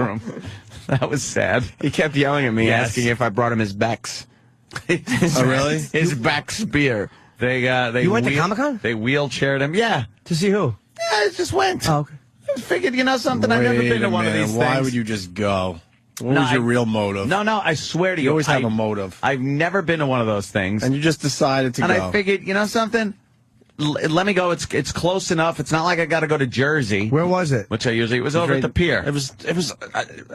bathroom. That was sad. He kept yelling at me, asking if I brought him his Beck's. Oh, really? His Beck's beer. They You went to Comic-Con? They wheelchaired him. Yeah. To see who? Yeah, I just went. Oh, okay. I figured, something. I've never been to one of these things. Why would you just go? What was your real motive? No, I swear to you. You always have a motive. I've never been to one of those things. And you just decided to go. And I figured, something? Let me go. It's close enough. It's not like I got to go to Jersey. Where was it? Which I usually... It was over at the pier. It was.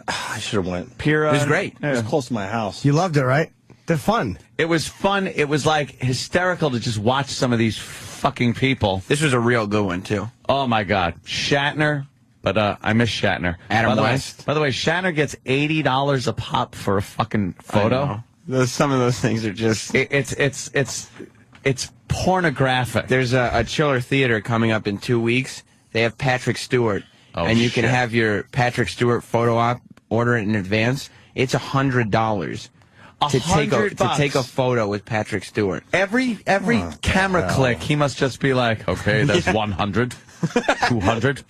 I should have went. Pier. It was great. It was close to my house. You loved it, right? They're fun. It was fun. It was like hysterical to just watch some of these fucking people. This was a real good one, too. Oh, my God. Shatner. But I miss Shatner. Adam West. By the way, Shatner gets $80 a pop for a fucking photo. Some of those things are just... It's pornographic. There's a Chiller Theater coming up in 2 weeks. They have Patrick Stewart. And you can have your Patrick Stewart photo op, order it in advance. It's $100 to take a photo with Patrick Stewart. Every camera click, he must just be like, okay, that's 100, 200.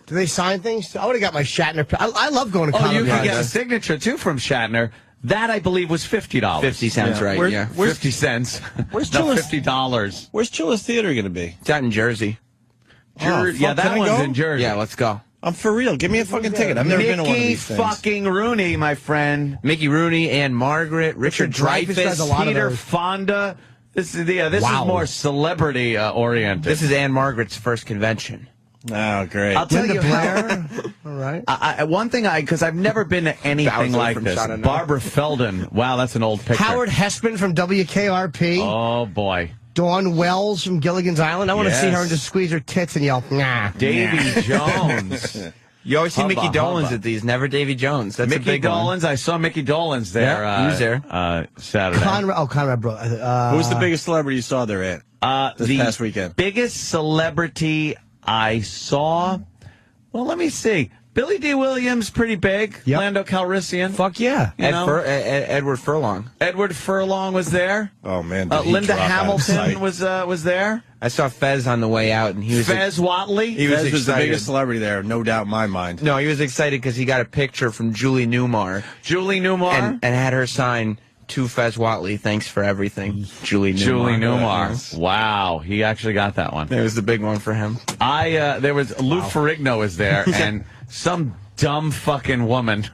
Do they sign things? I would have got my Shatner. I love going to Comic-Con. You can get a signature, too, from Shatner. That, I believe, was $50. 50 cents, right, yeah. 50 cents. Where's Not Chiller's, $50. Where's Chiller's Theater going to be? It's out in Jersey. Yeah, that one's in Jersey. Yeah, let's go. I'm for real. Give me a fucking ticket. I've never been to one of these things. Mickey fucking Rooney, my friend. Mickey Rooney, Ann Margaret, Richard Dreyfuss, Peter Fonda. This is more celebrity oriented. This is Ann Margaret's first convention. Oh, great. I'll tell Linda you Blair. All right. One thing because I've never been to anything like this. Barbara Feldon. Wow, that's an old picture. Howard Hessman from WKRP. Oh, boy. Dawn Wells from Gilligan's Island. I want to see her and just squeeze her tits and yell, nah. Davy Jones. You always see Mickey Dolenz at these, never Davy Jones. That's Mickey a big Dolenz. I saw Mickey Dolenz there. Yeah, he was there. Saturday. Conrad, bro. Who was the biggest celebrity you saw there at this past weekend? Biggest celebrity I saw. Well, let me see. Billy D. Williams, pretty big. Yep. Lando Calrissian. Fuck yeah. Edward Furlong. Edward Furlong was there. Oh, man. Linda Hamilton was there. I saw Fez on the way out, and he was... Fez Watley? Fez was the biggest celebrity there, no doubt in my mind. No, he was excited because he got a picture from Julie Newmar. Julie Newmar? And had her sign... To Fez Watley, thanks for everything, Julie Newmar. Julie Newmar. Wow, he actually got that one. It was the big one for him. There was Lou Ferrigno was there, and some dumb fucking woman.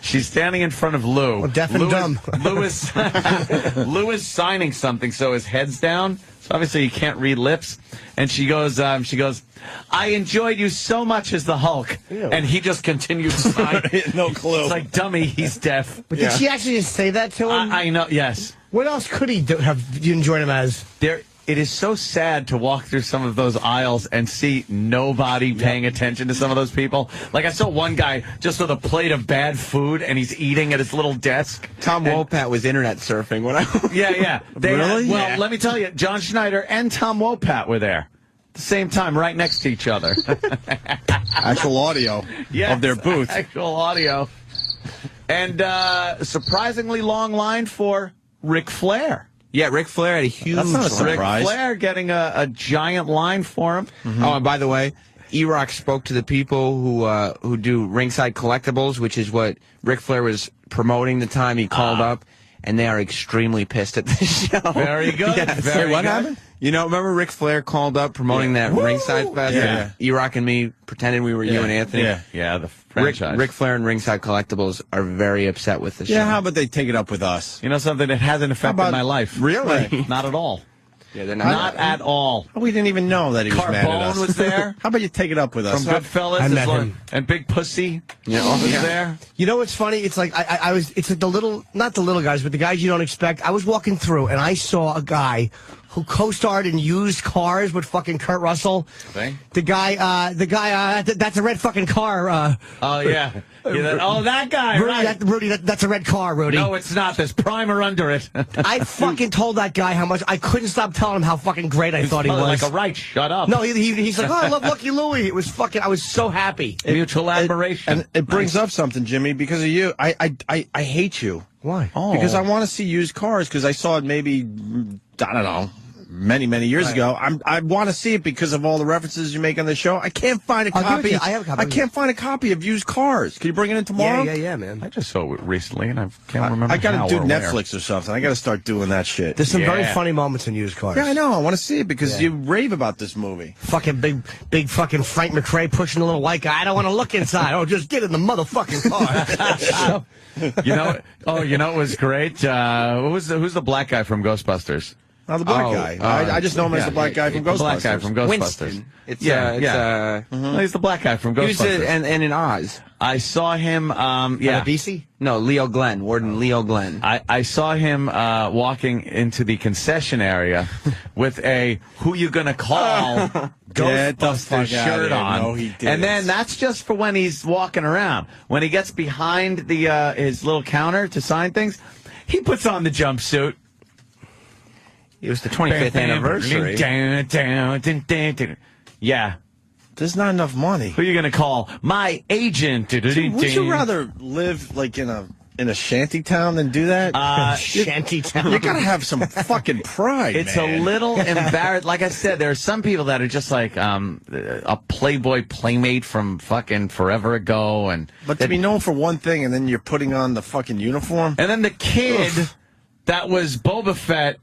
She's standing in front of Lou. Oh, deaf and dumb. Lou is signing something, so his head's down. So obviously he can't read lips. And she goes, I enjoyed you so much as the Hulk. Ew. And he just continued to sign. No clue. It's like, dummy, he's deaf. But did she actually just say that to him? I know, yes. What else could he have you enjoyed him as? It is so sad to walk through some of those aisles and see nobody paying attention to some of those people. Like, I saw one guy just with a plate of bad food, and he's eating at his little desk. Tom Wopat was internet surfing when I... Yeah. Really? Let me tell you, John Schneider and Tom Wopat were there. At the same time, right next to each other. Actual audio of their booth. Actual audio. And surprisingly long line for Ric Flair. Yeah, Ric Flair had a huge... That's not a surprise. Ric Flair getting a giant line for him. Mm-hmm. Oh, and by the way, Erock spoke to the people who do ringside collectibles, which is what Ric Flair was promoting the time he called up, and they are extremely pissed at this show. Very good. Yes. Very what good. happened? You know, remember Ric Flair called up promoting that ringside fest? Yeah. Erock and me pretended we were you and Anthony. Yeah, the franchise. Ric Flair and Ringside Collectibles are very upset with the show. Yeah, how about they take it up with us? You know something that hasn't affected my life? Really? Not at all. Yeah, they're Not at all. We didn't even know that he was mad at us. Carbone was there. How about you take it up with us? From Goodfellas. I met him. And Big Pussy was there. You know what's funny? It's like it's like the little, not the little guys, but the guys you don't expect. I was walking through and I saw a guy who co-starred in Used Cars with fucking Kurt Russell. Thing? The guy, that's a red fucking car. Oh, yeah. That guy, Rudy, right. that's a red car, Rudy. No, it's not. There's primer under it. I fucking told that guy how much, I couldn't stop telling him how fucking great I thought he was. Like a right, shut up. No, he's like, oh, I love Lucky Louie. It was fucking, I was so happy. Mutual admiration. And it brings up something, Jimmy, because of you. I hate you. Why? Because I want to see used cars, because I saw it maybe, I don't know, many, many years ago. I want to see it because of all the references you make on the show. I can't find a copy. I have a copy. I can't find a copy of Used Cars. Can you bring it in tomorrow? Yeah, man. I just saw it recently, and I can't remember. I got to do or Netflix where. or something. I got to start doing that shit. There's some very funny moments in Used Cars. Yeah, I know. I want to see it because you rave about this movie. Fucking big fucking Frank McRae pushing the little white guy. I don't want to look inside. Oh, just get in the motherfucking car. You know, it was great. Who's the black guy from Ghostbusters? Oh, the black guy. I just know him as the black guy from Ghostbusters. The black guy from Ghostbusters. Winston. He's the black guy from Ghostbusters. and in Oz. I saw him. BC? No, Leo Glenn, Warden Leo Glenn. I saw him walking into the concession area with a "Who You Gonna Call" Ghostbusters shirt on. No, he didn't. And then that's just for when he's walking around. When he gets behind the his little counter to sign things, he puts on the jumpsuit. It was the 25th anniversary. Yeah. There's not enough money. Who are you going to call? My agent. Would you rather live like in a shanty town than do that? Shanty town. You gotta have some fucking pride. It's man. a little embarrassed. Like I said, there are some people that are just like a Playboy playmate from fucking forever ago, But to be known for one thing, and then you're putting on the fucking uniform. and then the kid that was Boba Fett.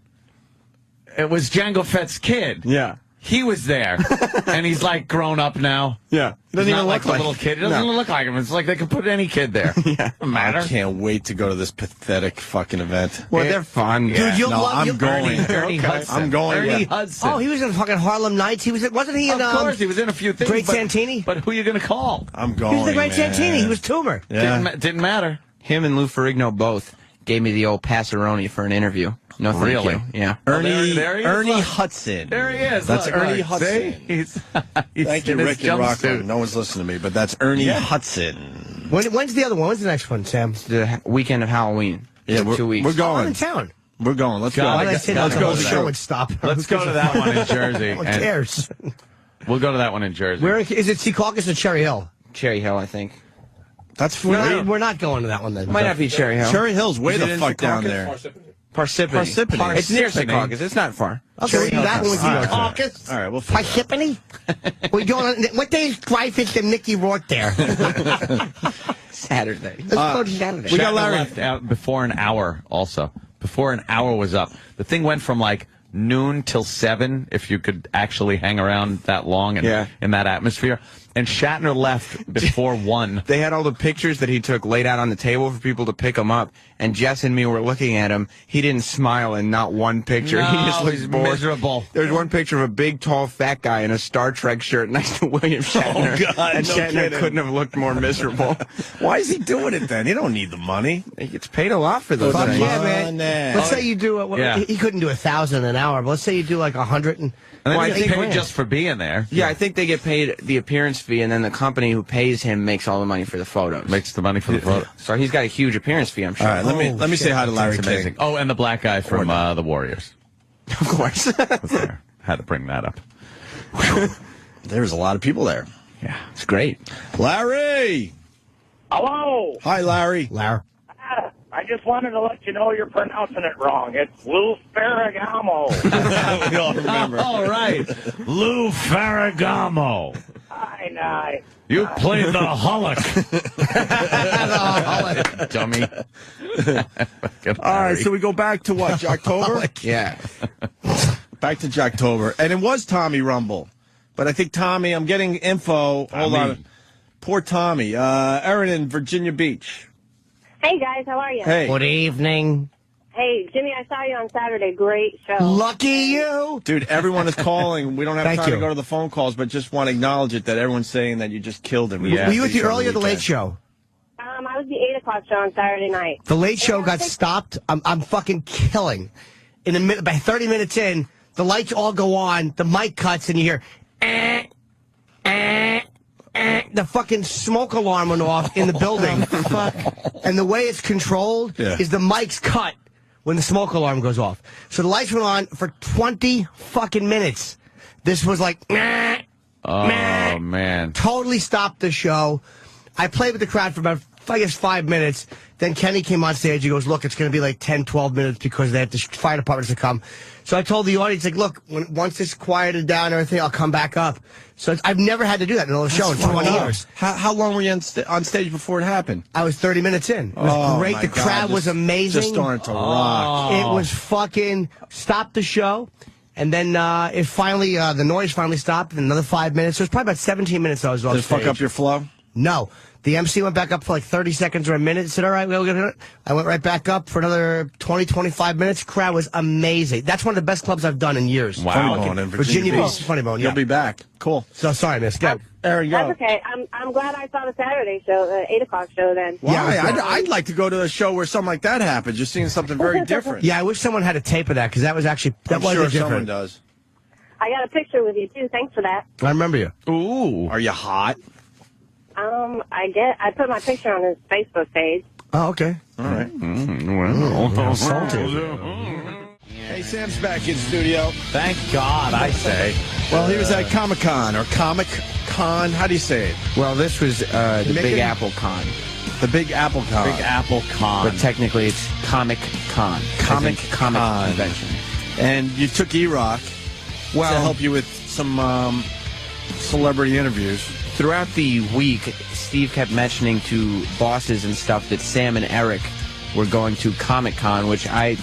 It was Jango Fett's kid. Yeah. He was there, and he's like grown up now. Yeah. He doesn't He's even not look like a little kid. He doesn't even look like him. It's like they could put any kid there. Doesn't matter. I can't wait to go to this pathetic fucking event. Well, they're fun. Dude, you'll love I'm going. Ernie Hudson. I'm going. Ernie Yeah. Hudson. Oh, he was in fucking Harlem Nights. Wasn't he in? Of course, he was in a few things. Great but, Santini? But who are you going to call? I'm going. He was the Great man. Santini. He was Toomer. Yeah. Didn't matter. Him and Lou Ferrigno both gave me the old passaroni for an interview. No, thank Really? you. Yeah. Ernie, there he is. Ernie Look. Hudson. There he is. That's Look, Ernie look. Hudson. See? He's Thank you, in his Rick and jumpsuit. Rockland. No one's listening to me, but that's Ernie Hudson. When's the other one? When's the next one, Sam? The weekend of Halloween. Yeah, In 2 weeks. we're I'm going. in town. We're going. Let's go. Gotta Why did I get- say gotta that? go The to whole that. show would stop. Let's go to that one in Jersey. Who and cares? we'll go to that one in Jersey. Where is it? Secaucus or Cherry Hill? Cherry Hill, I think. That's We're not going to that one then. Might not be Cherry Hill. Cherry Hill's way Is the it in fuck down Secaucus? there. Parsippany. Parsippany. It's near Parsippany. Secaucus. It's not far. Okay, that one with you. All right. Caucus. All right, we'll figure it out. Parsippany? We're going on, what day is Dry Fish and Mickey Rourke there? Saturday. Let's go to Saturday. We got Shatner Larry. left out before an hour also. Before an hour was up. The thing went from like noon till 7, if you could actually hang around that long and in that atmosphere. And Shatner left before 1. They had all the pictures that he took laid out on the table for people to pick them up. And Jess and me were looking at him. He didn't smile in not one picture. No, he just looked he's bored. miserable. There's one picture of a big, tall, fat guy in a Star Trek shirt next to William Shatner. Oh, God, and no Shatner kidding. couldn't have looked more miserable. Why is he doing it then? He don't need the money. He gets paid a lot for those Fuck things. yeah, man. Money. Let's say you do Yeah. he couldn't do 1,000 an hour, but let's say you do like 100 and And then Well, he I gets think- paid just for being there. Yeah, I think they get paid the appearance fee, and then the company who pays him makes all the money for the photos. Makes the money for the photo. So he's got a huge appearance fee, I'm sure. All right, let me say hi to Larry It's King. amazing. Oh, and the black guy from the Warriors Of course. was there. Had to bring that up. There's a lot of people there. Yeah. It's great. Larry! Hello. Hi, Larry. Larry. I just wanted to let you know you're pronouncing it wrong. It's Lou Ferragamo. We all remember. All right. Lou Ferragamo. Hi. You played the Hulk. Dummy. All right, so we go back to what, October? Yeah. Back to Jocktober. And it was Tommy Rumble. But I think Tommy, I'm getting info. Hold on. Poor Tommy. Erin in Virginia Beach. Hey, guys, how are you? Hey. Good evening. Hey, Jimmy, I saw you on Saturday. Great show. Lucky you. Dude, everyone is calling. We don't have Thank time you. to go to the phone calls, but just want to acknowledge it that everyone's saying that you just killed him. Yeah. Were you at the Show early or the late weekend. show? I was the 8 o'clock show on Saturday night. The late show got stopped. I'm fucking killing. In a minute, by 30 minutes in, the lights all go on, the mic cuts, and you hear, the fucking smoke alarm went off in the building. And the way it's controlled is the mic's cut when the smoke alarm goes off. So the lights went on for 20 fucking minutes. This was like, Oh, man. totally stopped the show. I played with the crowd for about I guess 5 minutes. Then Kenny came on stage. He goes, look, it's going to be like 10, 12 minutes because they have the fire departments to come. So I told the audience, like, look, once it's quieted down and everything, I'll come back up. So I've never had to do that in a show in 20 years. How long were you on stage before it happened? I was 30 minutes in. It was great. The crowd was amazing. Just started to rock. It was fucking stopped the show. And then it finally, the noise finally stopped in another 5 minutes. So it was probably about 17 minutes I was on stage. Did it fuck up your flow? No. The MC went back up for like 30 seconds or a minute. Said, all right, we'll get it. I went right back up for another 20, 25 minutes. Crowd was amazing. That's one of the best clubs I've done in years. Wow. Funny Bone in Virginia Beach. Funny Bone, yeah. You'll be back. Cool. So sorry, miss. Go. Aaron, go. That's okay. I'm glad I saw the Saturday show, the 8 o'clock show then. Yeah, I'd like to go to a show where something like that happened. Just seeing something very different. Yeah, I wish someone had a tape of that because that was actually, I'm sure different. someone does. I got a picture with you, too. Thanks for that. I remember you. Ooh. Are you hot? I put my picture on his Facebook page. Oh, okay. All right. Hey, Sam's back in studio. Thank God, I say. Well, he was at Comic-Con or Comic-Con. How do you say it? Well, this was the Big Apple Con. The Big Apple Con. Big Apple Con. But technically it's Comic Con. Comic Convention. And you took Erock to help you with some celebrity interviews. Throughout the week, Steve kept mentioning to bosses and stuff that Sam and Eric were going to Comic-Con, which I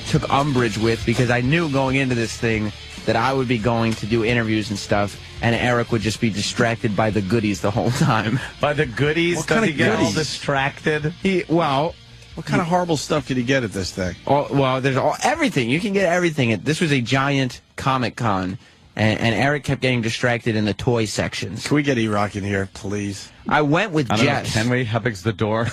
took umbrage with because I knew going into this thing that I would be going to do interviews and stuff, and Eric would just be distracted by the goodies the whole time. By the goodies? What kind Does of he get all goodies? Distracted? What kind of horrible stuff could he get at this thing? There's everything. You can get everything. This was a giant Comic-Con. And Eric kept getting distracted in the toy sections. Can we get Erock in here, please? I went with Jess. Can we? How big's the door?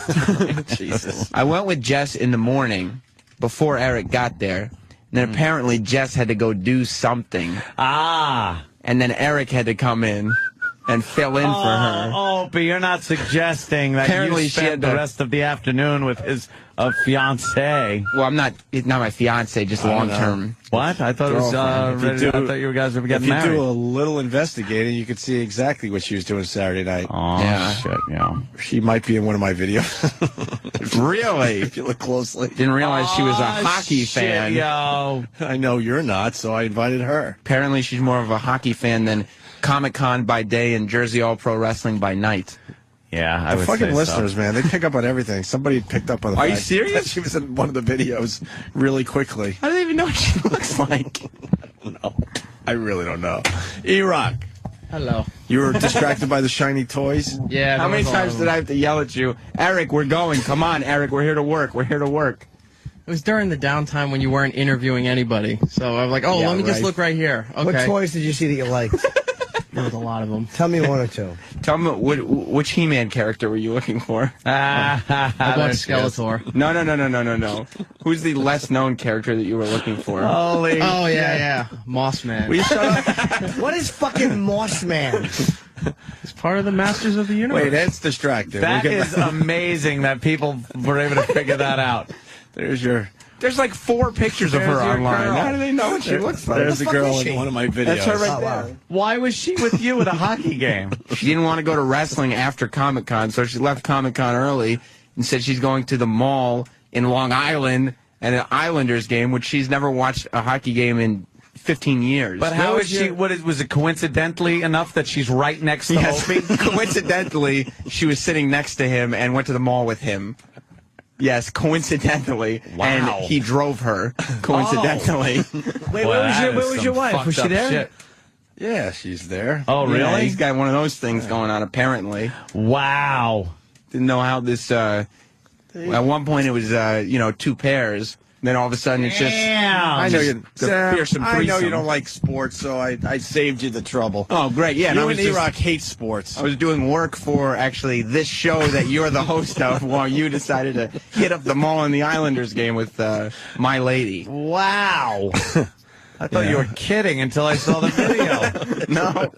Jesus. I went with Jess in the morning before Eric got there. And then apparently Jess had to go do something. Ah. And then Eric had to come in and fill in for her. Oh, but you're not suggesting that Apparently you she had spent the rest of the afternoon with his fiancée. Well, it's not my fiance, just long-term. What? I thought it was. I thought you guys were getting married. If you do a little investigating, you could see exactly what she was doing Saturday night. Oh, Yeah. shit, yeah. She might be in one of my videos. Really? If you look closely. Didn't realize she was a hockey fan. Yo. I know you're not, so I invited her. Apparently she's more of a hockey fan than Comic-Con by day and Jersey All Pro Wrestling by night. Yeah, I The would fucking say listeners, man, they pick up on everything. Somebody picked up on the Are you fact serious? that she was in one of the videos really quickly. I don't even know what she looks like. No, I really don't know. Erock, Hello. you were distracted by the shiny toys? Yeah. How many times did I have to yell at you? Eric, we're going. Come on, Eric, we're here to work. We're here to work. It was during the downtime when you weren't interviewing anybody. So I was like, Yeah, let me just right. look right here. Okay. What toys did you see that you liked? There was a lot of them. Tell me one or two. Tell me, which He-Man character were you looking for? I bought Skeletor. No. Who's the less known character that you were looking for? Holy. Oh, yeah. Moss Man. Will you shut up? What is fucking Moss Man? It's part of the Masters of the Universe. Wait, Ed's distracted. That We'll get is back- amazing that people were able to figure that out. There's your... There's like 4 pictures of her There's your online. girl. How do they know what she looks like? There's the fuck girl is she? in one of my videos. That's her right Oh, wow. there. Why was she with you at a hockey game? She didn't want to go to wrestling after Comic-Con, so she left Comic-Con early and said she's going to the mall in Long Island and an Islanders game, which she's never watched a hockey game in 15 years. But how is she? Was it coincidentally enough that she's right next to Yes. Opie? Coincidentally, she was sitting next to him and went to the mall with him. Yes, coincidentally. Wow. And he drove her, coincidentally. Wait, Boy, where was some your wife? Was fucked she up there? shit. Yeah, she's there. Oh, really? Yeah, he's got one of those things going on, apparently. Wow. Didn't know how this, at one point it was, 2 pairs. Then all of a sudden it's just, Damn. I know you. the Sam, fearsome I know threesome. you don't like sports, so I saved you the trouble. Oh, great. Yeah, You I and was just- Erock hate sports. I was doing work for actually this show that you're the host of while you decided to hit up the mall in the Islanders game with my lady. Wow. I thought you were kidding until I saw the video.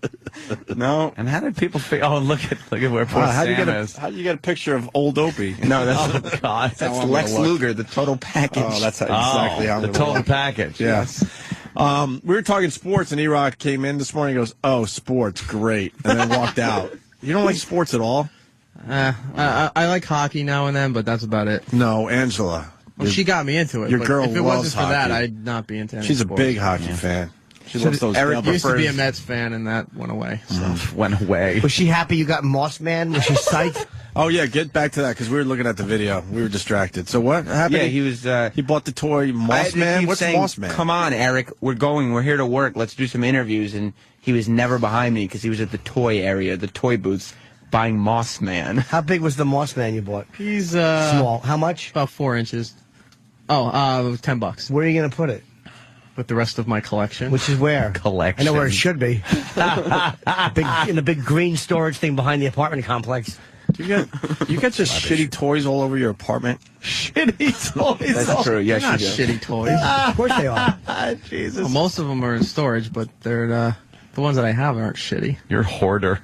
No. And how did people figure? Oh, look at where poor How do you Sam get is. how do you get a picture of old Opie? No, that's Oh God. that's I'm Lex gonna look. Luger, the total package. Oh, that's exactly how I'm the gonna total look. package. Yes. We were talking sports, and Erock came in this morning and goes, "Oh, sports, great," and then walked out. You don't like sports at all? I like hockey now and then, but that's about it. No, Angela. Well, she got me into it. Your but girl if it loves wasn't for hockey. that, I'd not be into any She's a sport. big hockey fan. She loves those. Eric used to be a Mets fan, and that went away. So. Went away. Was she happy you got Moss Man? Was she psyched? Oh yeah, get back to that because we were looking at the video. We were distracted. So what happened? Yeah, he was. He bought the toy Moss Man. What's saying, Moss Man? Come on, Eric. We're here to work. Let's do some interviews. And he was never behind me because he was at the toy area, the toy booths, buying Moss Man. How big was the Moss Man you bought? He's small. How much? About 4 inches. Oh, $10. Where are you going to put it? With the rest of my collection. Which is where? Collection. I know where it should be. In the big green storage thing behind the apartment complex. You get just shitty toys all over your apartment. Shitty toys. That's true. Yes, Not you do. shitty toys. Of course they are. Jesus. Well, most of them are in storage, but they're the ones that I have aren't shitty. You're a hoarder.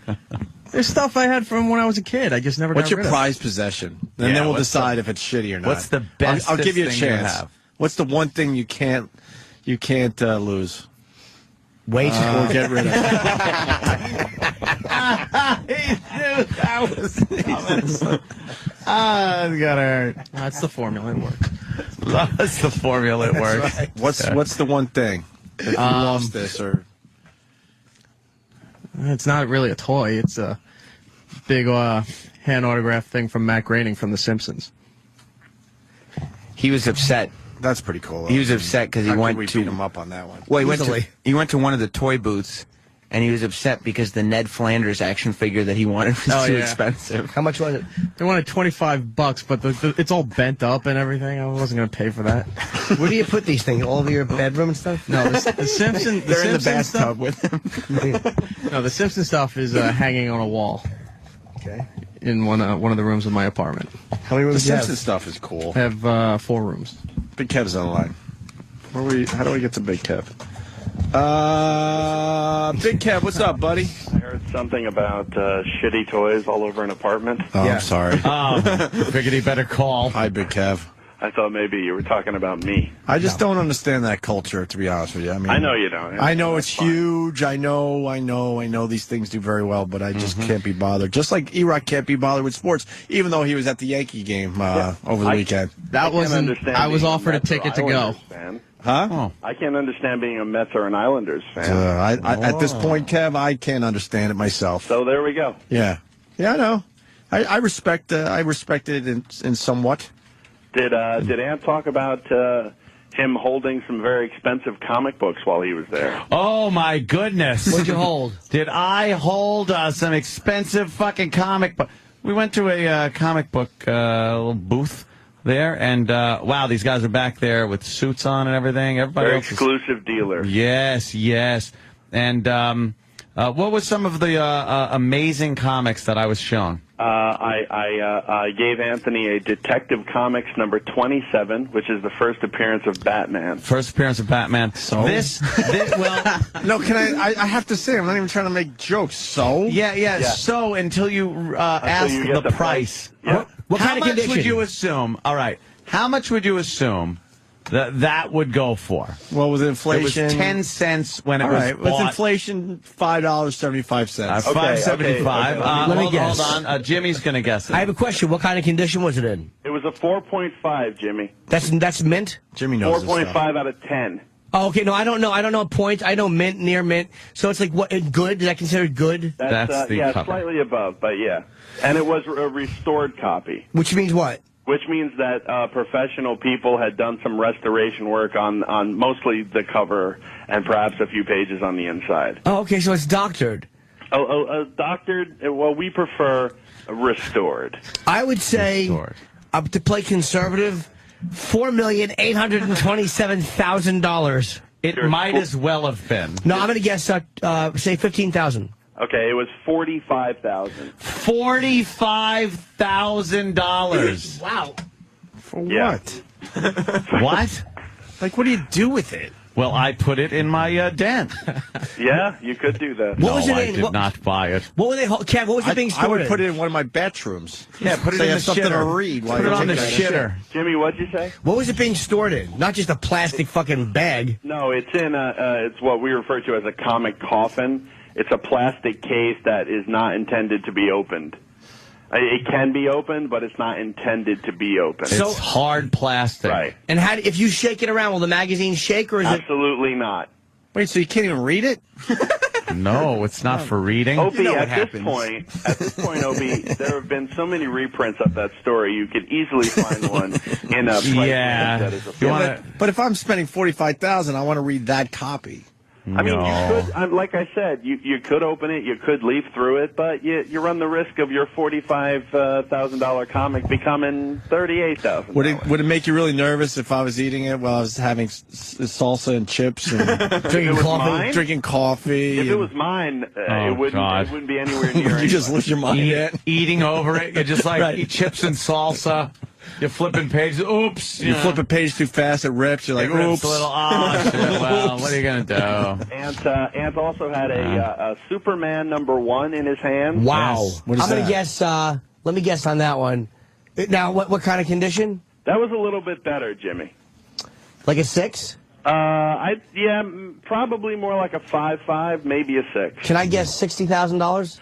There's stuff I had from when I was a kid. I just never What's got your rid prized possession? And Yeah, then we'll what's decide if it's shitty or not. What's the best I'll give you a thing you chance. have? What's the one thing you can't lose? Wait. Or get rid of? He knew that was coming. It's gonna hurt. That's the formula. It works. That's the formula. It works. right. What's the one thing? If you lost this or It's not really a toy. It's a big hand autograph thing from Matt Groening from The Simpsons. He was upset. that's pretty cool. He was upset because he How could went we to beat him up on that one. Well, Easily. he went to one of the toy booths, and he was upset because the Ned Flanders action figure that he wanted was too expensive. How much was it? They wanted $25, but it's all bent up and everything. I wasn't going to pay for that. Where do you put these things? All over your bedroom and stuff? No, the Simpsons. They're in the Simpsons bathtub stuff, with him. No, the Simpsons stuff is hanging on a wall Okay. in one of the rooms of my apartment. How many The rooms do you have? Simpsons stuff is cool. I have 4 rooms. Big Kev's on the line. How do we get to Big Kev? Big Kev, what's up, buddy? I heard something about shitty toys all over an apartment. Oh, Yeah. I'm sorry. Figured he better call. Hi, Big Kev. I thought maybe you were talking about me. I just don't understand that culture, to be honest with you. I mean, I know you don't. I know That's it's fine. huge. I know these things do very well, but I just can't be bothered. Just like Erock can't be bothered with sports, even though he was at the Yankee game over the weekend. That wasn't. I was offered a ticket ticket to go. Fan. Huh? Oh. I can't understand being a Mets or an Islanders fan. At this point, Kev, I can't understand it myself. So there we go. Yeah, I know. I respect it in somewhat. Did Ant talk about him holding some very expensive comic books while he was there? Oh my goodness! What'd you hold? Did I hold some expensive fucking comic book? We went to a comic book little booth there, and wow, these guys are back there with suits on and everything. Everybody Very else is- exclusive dealer. Yes. And what was some of the amazing comics that I was shown? I gave Anthony a Detective Comics number 27, which is the first appearance of Batman. First appearance of Batman. So? This well, No, can I have to say, I'm not even trying to make jokes. So? yeah. So until you ask you get the price. Yeah. What How kind of much condition? would you assume? All right. How much would you assume that would go for? Well, with It was inflation, 10 cents when it All was right, with bought. inflation, $5.75. $5.75. Let me Hold guess. on. Jimmy's going to guess it. I have a question. What kind of condition was it in? It was a 4.5, Jimmy. That's mint? Jimmy knows this 4.5 stuff. out of 10. Oh, okay. No, I don't know. I don't know points. I know mint, near mint. So it's like what? Good? Is that considered good? That's the yeah, cover. slightly above, but yeah. And it was a restored copy, Which means what? which means that professional people had done some restoration work on mostly the cover and perhaps a few pages on the inside. Oh, okay. So it's doctored. Doctored, well, we prefer restored. I would say, Restored. to play conservative, $4,827,000. It Sure. might as well have been. No, I'm going to guess. Say 15,000. Okay, it was 45,000. $45,000. Wow. For Yeah. what? What? Like, what do you do with it? Well, I put it in my den. Yeah, you could do that. What was it I in? did What- not buy it. What were they? Kev, what was it being I stored would in? put it in one of my bathrooms. Yeah, put it So in you the have something shitter. to read while Put it you're on the taking a shitter. Jimmy, what'd you say? What was it being stored in? Not just a plastic fucking bag. No, it's in it's what we refer to as a comic coffin. It's a plastic case that is not intended to be opened. It can be opened, but it's not intended to be opened. It's hard plastic. Right. And if you shake it around, will the magazine shake, or is it? Absolutely not. Wait, so you can't even read it? No, it's not for reading. Opie, know what at this point, Opie, there have been so many reprints of that story. You could easily find one in a place that is a But if I'm spending $45,000, I want to read that copy. I mean, you could, like I said, you could open it, you could leaf through it, but you run the risk of your $45,000 comic becoming $38,000. Would it make you really nervous if I was eating it while I was having salsa and chips and drinking coffee? If it was mine, it wouldn't be anywhere near. Would you just lose your mind? Eating over it, you just eat chips and salsa. You're flipping pages. Oops. You flip a page too fast, it rips. You're like, oops. A little, shit. Well, what are you going to do? Ant also had a Superman #1 in his hand. Wow. Yes. What is I'm going that? to guess, let me guess on that one. Now, what kind of condition? That was a little bit better, Jimmy. Like a 6? Probably more like a 5.5, maybe a 6. Can I guess $60,000?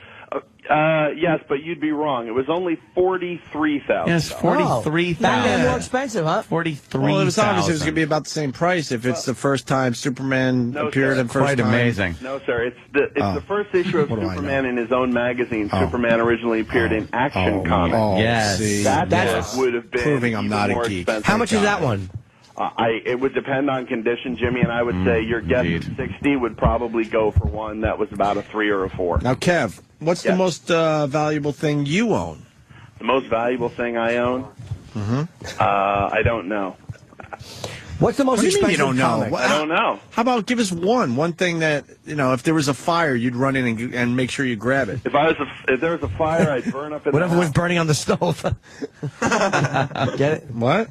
Yes, but you'd be wrong. It was only $43,000. Yes, $43,000. Back then, more expensive, huh? $43,000. Well, it was obvious it was going to be about the same price if it's the first time Superman appeared in first Quite time. amazing. No, sir. It's the first issue of Superman in his own magazine. Superman originally appeared in Action Comics. Yes. See, That would have been proving I'm not a more geek. expensive. How much is that one? It would depend on condition, Jimmy, and I would say your guess of 60 would probably go for one that was about a 3 or a 4. Now, Kev, what's the most valuable thing you own? The most valuable thing I own? I don't know. What's the most What do you mean expensive you don't know? comic? I don't know. How about give us one thing that, if there was a fire, you'd run in and make sure you grab it. If there was a fire, I'd burn up in Whatever the was house. burning on the stove. Get it? What?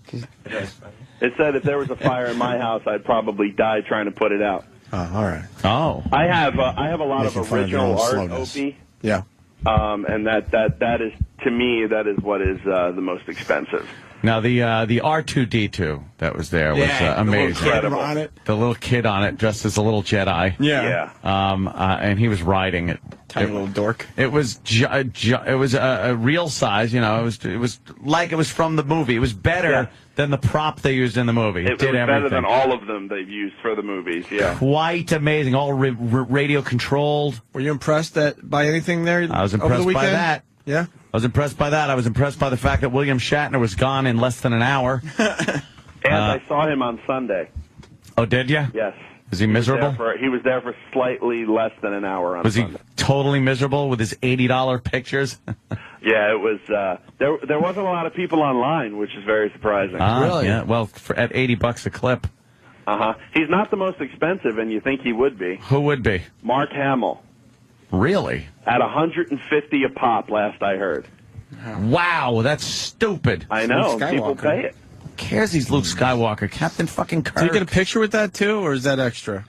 It said if there was a fire in my house, I'd probably die trying to put it out. Oh, all right. Oh. I have a lot Making of fun of your original own art, slowness. Opie. Yeah. And that is, to me, that is what is the most expensive. Now, the R2-D2 that was there was amazing. Incredible. On it. The little kid on it dressed as a little Jedi. Yeah. And he was riding it. Tiny little dork. It was it was a real size, It was like it was from the movie. It was better than the prop they used in the movie. It was did everything. better than all of them they've used for the movies. Yeah. Quite amazing. All radio controlled. Were you impressed by anything there? I was over impressed the weekend? by that. Yeah. I was impressed by that. I was impressed by the fact that William Shatner was gone in less than an hour. And I saw him on Sunday. Oh, did you? Yes. Is he miserable? He was there for slightly less than an hour on Was he Sunday. totally miserable with his $80 pictures? Yeah, it was. There wasn't a lot of people online, which is very surprising. Really? Yeah. Well, at $80 a clip. He's not the most expensive, and you think he would be. Who would be? Mark Hamill Really? at $150 a pop. Last I heard. Wow, that's stupid. I know. Skywalker. People pay it. Who cares he's Luke Skywalker? Captain fucking Kirk. Do you get a picture with that, too, or is that extra?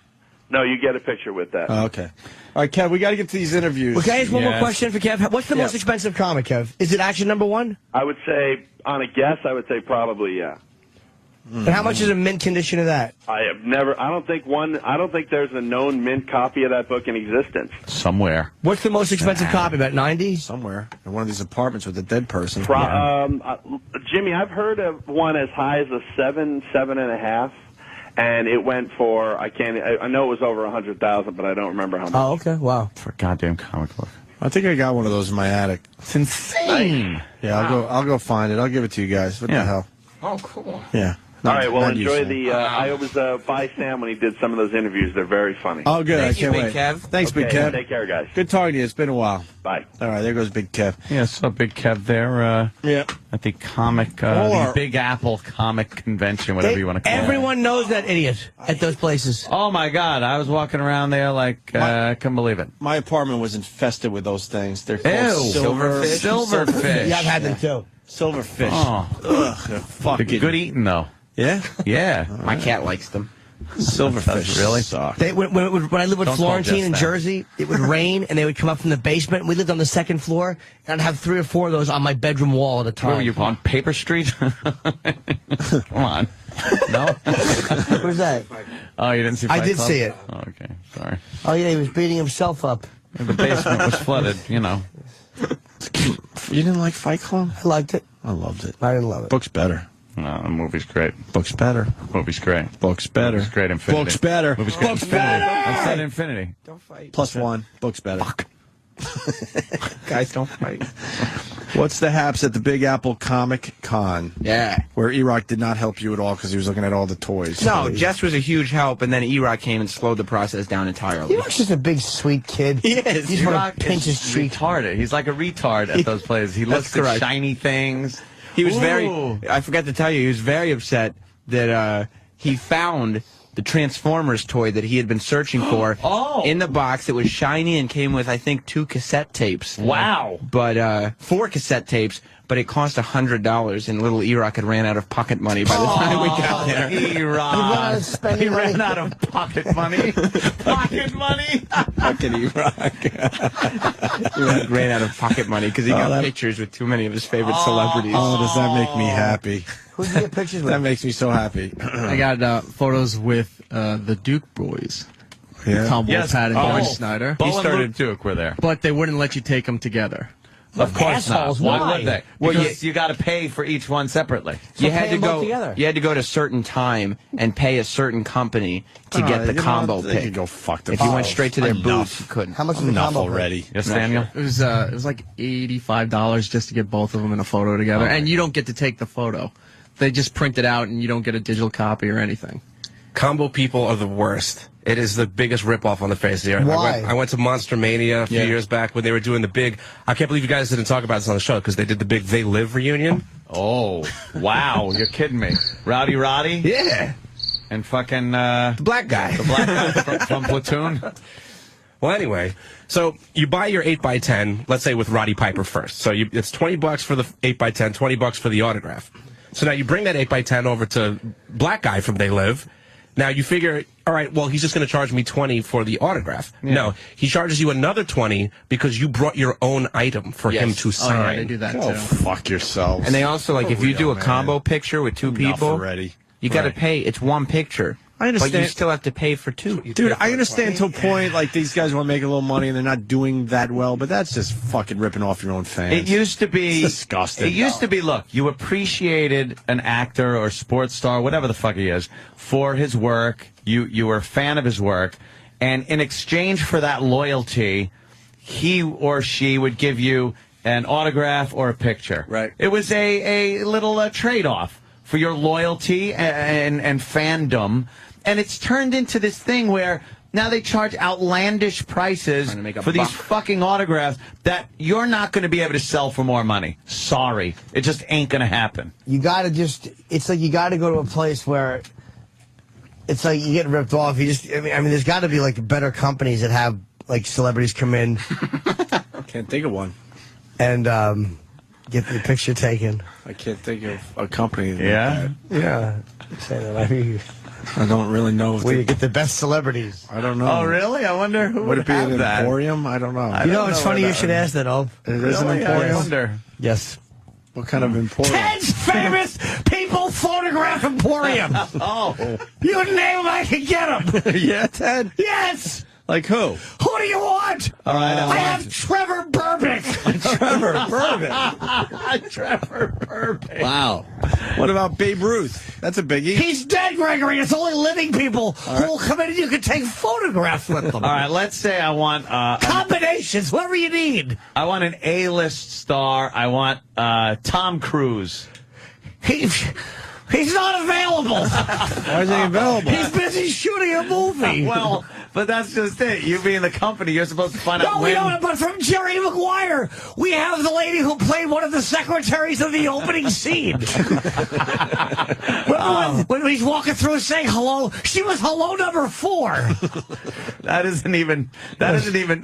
No, you get a picture with that. Oh, okay. All right, Kev, we got to get to these interviews. Well, can I ask one more Yes. question for Kev? What's the most expensive comic, Kev? Is it Action #1? I would say, on a guess, I would say probably yeah. And how much is a mint condition of that? I have never. I don't think there's a known mint copy of that book in existence. Somewhere. What's the most expensive copy? About 90? Somewhere in one of these apartments with a dead person. Jimmy, I've heard of one as high as a 7.5, and it went for I know it was over 100,000, but I don't remember how much. Oh, okay. Wow. For a goddamn comic book. I think I got one of those in my attic. It's insane. Yeah, I'll go find it. I'll give it to you guys. What the hell? Oh, cool. Yeah. All right, well, Not enjoy usually. the. I was by Sam when he did some of those interviews. They're very funny. Oh, good. Thank I you, can't Big wait. Kev. Thanks, Big Okay, Kev. take care, guys. Good talking to you. It's been a while. Bye. All right, there goes Big Kev. Yeah, so Big Kev there Yeah. at the comic, Or- the Big Apple Comic Convention, whatever you want to call it. Everyone knows that idiot at those places. Oh, my God. I was walking around there like, I couldn't believe it. My apartment was infested with those things. They're called Ew. silverfish. Silverfish. Yeah, I've had them too. Silverfish. Oh. Ugh, they're They're fucking good eating, though. Yeah? Yeah. My cat likes them. Silverfish Really? suck. When I lived with Don't call Florentine Jess in that. Jersey, it would rain and they would come up from the basement. We lived on the second floor, and I'd have 3 or 4 of those on my bedroom wall at a time. Where were you, on Paper Street? Come on. No? Where's that? Oh, you didn't see I Fight did Club? see it. Oh, okay. Sorry. Oh, yeah, he was beating himself up. The basement was flooded, You didn't like Fight Club? I liked it. I loved it. I didn't love it. Book's better. No, the movie's great. Book's better. Movie's great. Book's better. Movie's great. Infinity. Book's better. Movie's great. Book's Infinity. better. I said Infinity. Don't fight. +1. Book's better. Fuck. Guys, don't fight. What's the haps at the Big Apple Comic Con? Yeah. Where Erock did not help you at all because he was looking at all the toys. No, Jess was a huge help, and then Erock came and slowed the process down entirely. Erock's just a big, sweet kid. He is. He just want Erock to pinch his is cheek. retarded. He's like a retard at those places. He looks at correct. shiny things. He was Ooh. I forgot to tell you, he was very upset that he found the Transformers toy that he had been searching for in the box. It was shiny and came with, I think, 2 cassette tapes. Wow. But 4 cassette tapes, but it cost $100, and little Erock had ran out of pocket money by the time we got there. Erock. He ran out of pocket money. Pocket money? Fucking Erock. He ran out of pocket money because he got pictures with too many of his favorite celebrities. Oh, does that make me happy? Who did you get pictures with? That makes me so happy. I got photos with the Duke boys. Yeah. Tom Yes. Wolfhat and Oh. George Snyder. Bull and Luke Duke were there. But they wouldn't let you take them together. Of course assholes, not. why? Would they? Well, Because you got to pay for each one separately. You had pay to them both go. together. You had to go to a certain time and pay a certain company to get the combo They pick. could go fuck If you went themselves. straight to their Enough. booth, you couldn't. How much was the Enough combo already. Yes, Daniel? It was like $85 just to get both of them in a photo together, and you don't get to take the photo. They just print it out, and you don't get a digital copy or anything. Combo people are the worst. It is the biggest ripoff on the face of the earth. Why? I went to Monster Mania a few years back when they were doing the big. I can't believe you guys didn't talk about this on the show because they did the big They Live reunion. Oh, wow. You're kidding me. Rowdy Roddy? Yeah, And fucking the black guy. the black guy from Platoon? Well, anyway, so you buy your 8x10, let's say with Roddy Piper first. So it's $20 for the 8x10, $20 for the autograph. So now you bring that 8x10 over to black guy from They Live. Now you figure, all right, well, he's just going to charge me $20 for the autograph. Yeah. No, he charges you another $20 because you brought your own item for him to Oh, sign. yeah, they do that Oh, too. fuck yourselves. And they also, like, if you do a man. combo picture with 2 Enough people, already. you got to Right. pay. It's 1 picture. I understand. But you still have to pay for 2. Dude, I understand to a point, like, these guys want to make a little money and they're not doing that well, but that's just fucking ripping off your own fans. It used to be It's disgusting. It used to be, look, you appreciated an actor or sports star, whatever the fuck he is, for his work. You were a fan of his work, and in exchange for that loyalty, he or she would give you an autograph or a picture. Right. It was a little trade-off for your loyalty and fandom, and it's turned into this thing where now they charge outlandish prices Trying to make a for these buck. fucking autographs that you're not going to be able to sell for more money. Sorry. It just ain't going to happen. You gotta it's like you gotta go to a place where it's like you get ripped off. I mean, there's gotta be like better companies that have like celebrities come in Can't think of one. and get the picture taken. I can't think of a company. Like Yeah? Yeah. Say that. I mean, that. I don't really know. If where they- you get the best celebrities. I don't know. Oh, really? I wonder who Would it be have an that. emporium? I don't know. You know, don't it's know funny where you that should ask that, Ove. It is an Really? I emporium? wonder. Yes. What kind of emporium? Ted's famous people photograph emporium. Oh. You name them, I can get them. Yeah, Ted? Yes. Like who? Who do you want? All right. I have Trevor Burbick. Trevor Burbick. Trevor Burbank. Wow. What about Babe Ruth? That's a biggie. He's dead, Gregory. It's only living people who will come in and you can take photographs with them. All right, let's say I want Combinations, whatever you need. I want an A-list star. I want Tom Cruise. He's not available. Why is he available? He's busy shooting a movie. Well, but that's just it. You being the company, you're supposed to find out No, we when. don't. But from Jerry Maguire, we have the lady who played one of the secretaries of the opening scene. when he's walking through saying hello, she was hello number 4. That isn't even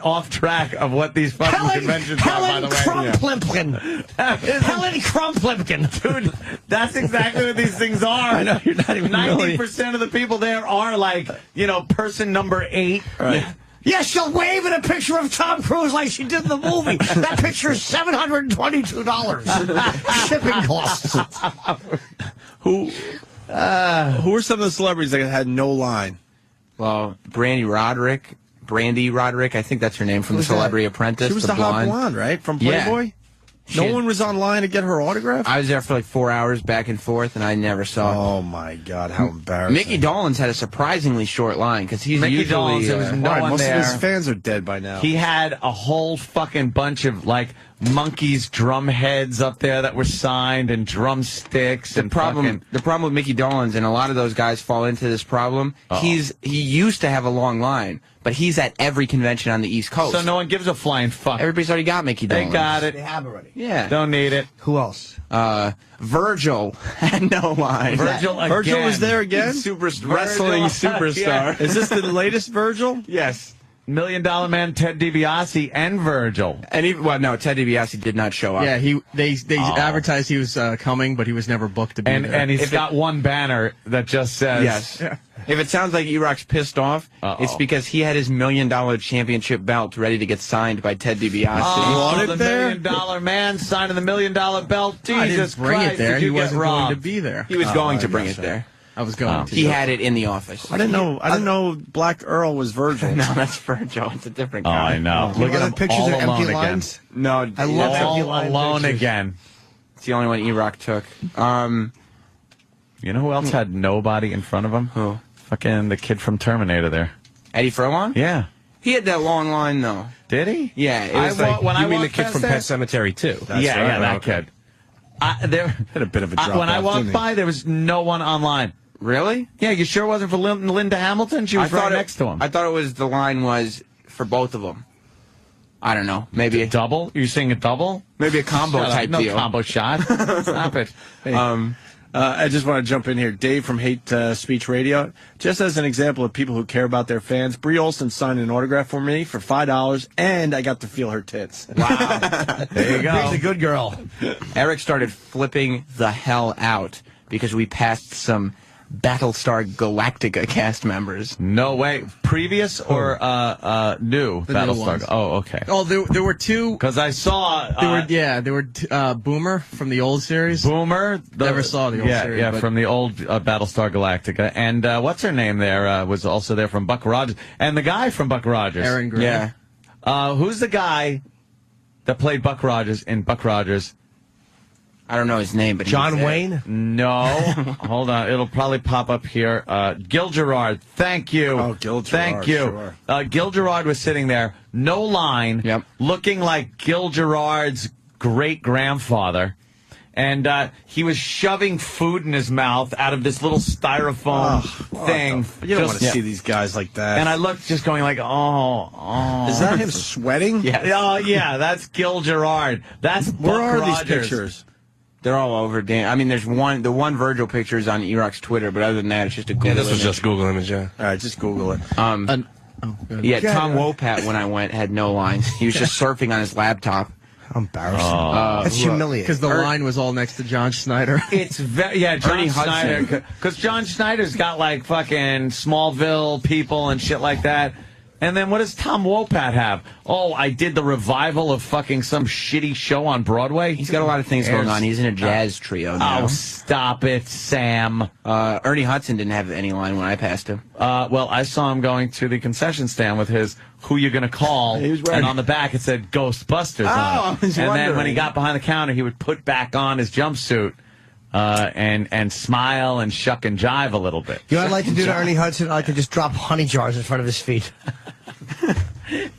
off track of what these fucking conventions are, by the way. Krumplimpkin. Helen Krumplimpkin. Dude, that's exactly what these things are. I know, you're not even 90% of the people there are like, person number 8. Right. Yeah, she'll wave in a picture of Tom Cruise like she did in the movie. That picture is $722. Shipping costs. Who are some of the celebrities that had no line? Well, Brandy Roderick, I think that's her name from The Celebrity Apprentice. She was the the hot blonde. blonde, right? From Yeah. Playboy? No one was online to get her autograph? I was there for like 4 hours back and forth, and I never saw it. Oh, my God, how embarrassing. Mickey Dolenz had a surprisingly short line, because he's Mickey usually... Dolenz, there was no one most there. of his fans are dead by now. He had a whole fucking bunch of, like, monkeys drum heads up there that were signed and drumsticks. The problem with Mickey Dolenz, and a lot of those guys fall into this problem, he used to have a long line, but he's at every convention on the East Coast. So no one gives a flying fuck. Everybody's already got Mickey Dolenz. They got it. They have already. Yeah. Don't need it. Who else? Virgil had no line. Virgil again. Virgil was there again? Wrestling superstar. Yeah. Is this the latest Virgil? Yes. $1 Million Man Ted DiBiase and Virgil. And even, well, no, Ted DiBiase did not show up. Yeah, they advertised he was coming, but he was never booked to be there. And he's got one banner that just says... Yes. If it sounds like Erock's pissed off, it's because he had his $1 million championship belt ready to get signed by Ted DiBiase. Oh, the $1 there? million man signing the $1 million belt. Jesus I didn't bring Christ, it there. did He you get wasn't going robbed? to be there. He was going to bring it there. I was going to. He had it in the office. I didn't know Black Earl was Virgil. No, that's Virgil. It's a different Oh, guy. I know. Look Look at the him pictures all of alone empty again. lines. No, I love empty All line alone pictures. again. it's the only one Erock took. You know who else had nobody in front of him? Who? Fucking the kid from Terminator there. Eddie Furlong? Yeah. He had that long line, though. Did he? Yeah, it was like... when You I mean the walked kid past from there? Pet Cemetery, too? Yeah, that Okay. kid. There Had a bit of a drop when I off, walked didn't he? by, there was no one online. Really? Yeah, you sure it wasn't for Linda Hamilton? She was right next to him. I thought it was the line was for both of them. I don't know. Maybe A double? You're saying a double? maybe a combo Shut up. type No deal. combo shot. Stop it. I just want to jump in here. Dave from Hate Speech Radio. Just as an example of people who care about their fans, Brie Olson signed an autograph for me for $5, and I got to feel her tits. Wow. There you go. Brie's a good girl. Eric started flipping the hell out because we passed some Battlestar Galactica cast members. No way. Previous or new The new Battlestar? ones. Oh, okay. Oh, there were two. Because I saw There were Boomer from the old series. Boomer. Never saw the old series, Yeah, but- from the old Battlestar Galactica. And what's her name there was also there from Buck Rogers. And the guy from Buck Rogers. Aaron Gray. Yeah. Who's the guy that played Buck Rogers in Buck Rogers? I don't know his name, but John he was there. Wayne. No. Hold on. It'll probably pop up here. Gil Gerard. Thank you. Oh, Gil Gerard, Thank you. sure. Gil Gerard was sitting there, no line, Yep. looking like Gil Gerard's great-grandfather. And he was shoving food in his mouth out of this little styrofoam thing. You don't want to see these guys like that. And I looked just going like, oh. Is that him sweating? Yeah. Oh, yeah, that's Gil Gerard. That's Where Buck are Rogers. these pictures? They're all over. I mean, there's the one Virgil picture is on Erock's Twitter, but other than that, it's just a Google Yeah, this was image. just Google image, yeah. All right, just Google it. Good. Yeah, Tom Wopat, when I went, had no lines. He was just surfing on his laptop. How embarrassing. That's humiliating. Because the line was all next to John Schneider. It's John Ernie Schneider. Hudson. Because John Schneider's got like fucking Smallville people and shit like that. And then what does Tom Wopat have? Oh, I did the revival of fucking some shitty show on Broadway. He's got a lot of things going on. He's in a jazz trio now. Oh, stop it, Sam. Ernie Hudson didn't have any line when I passed him. Well, I saw him going to the concession stand with his "Who You Gonna Call," He was ready. and on the back it said Ghostbusters on it. I was And then when wondering. he got behind the counter, he would put back on his jumpsuit and smile and shuck and jive a little bit. You know what I'd like to do to Ernie Hudson? I'd like to just drop honey jars in front of his feet.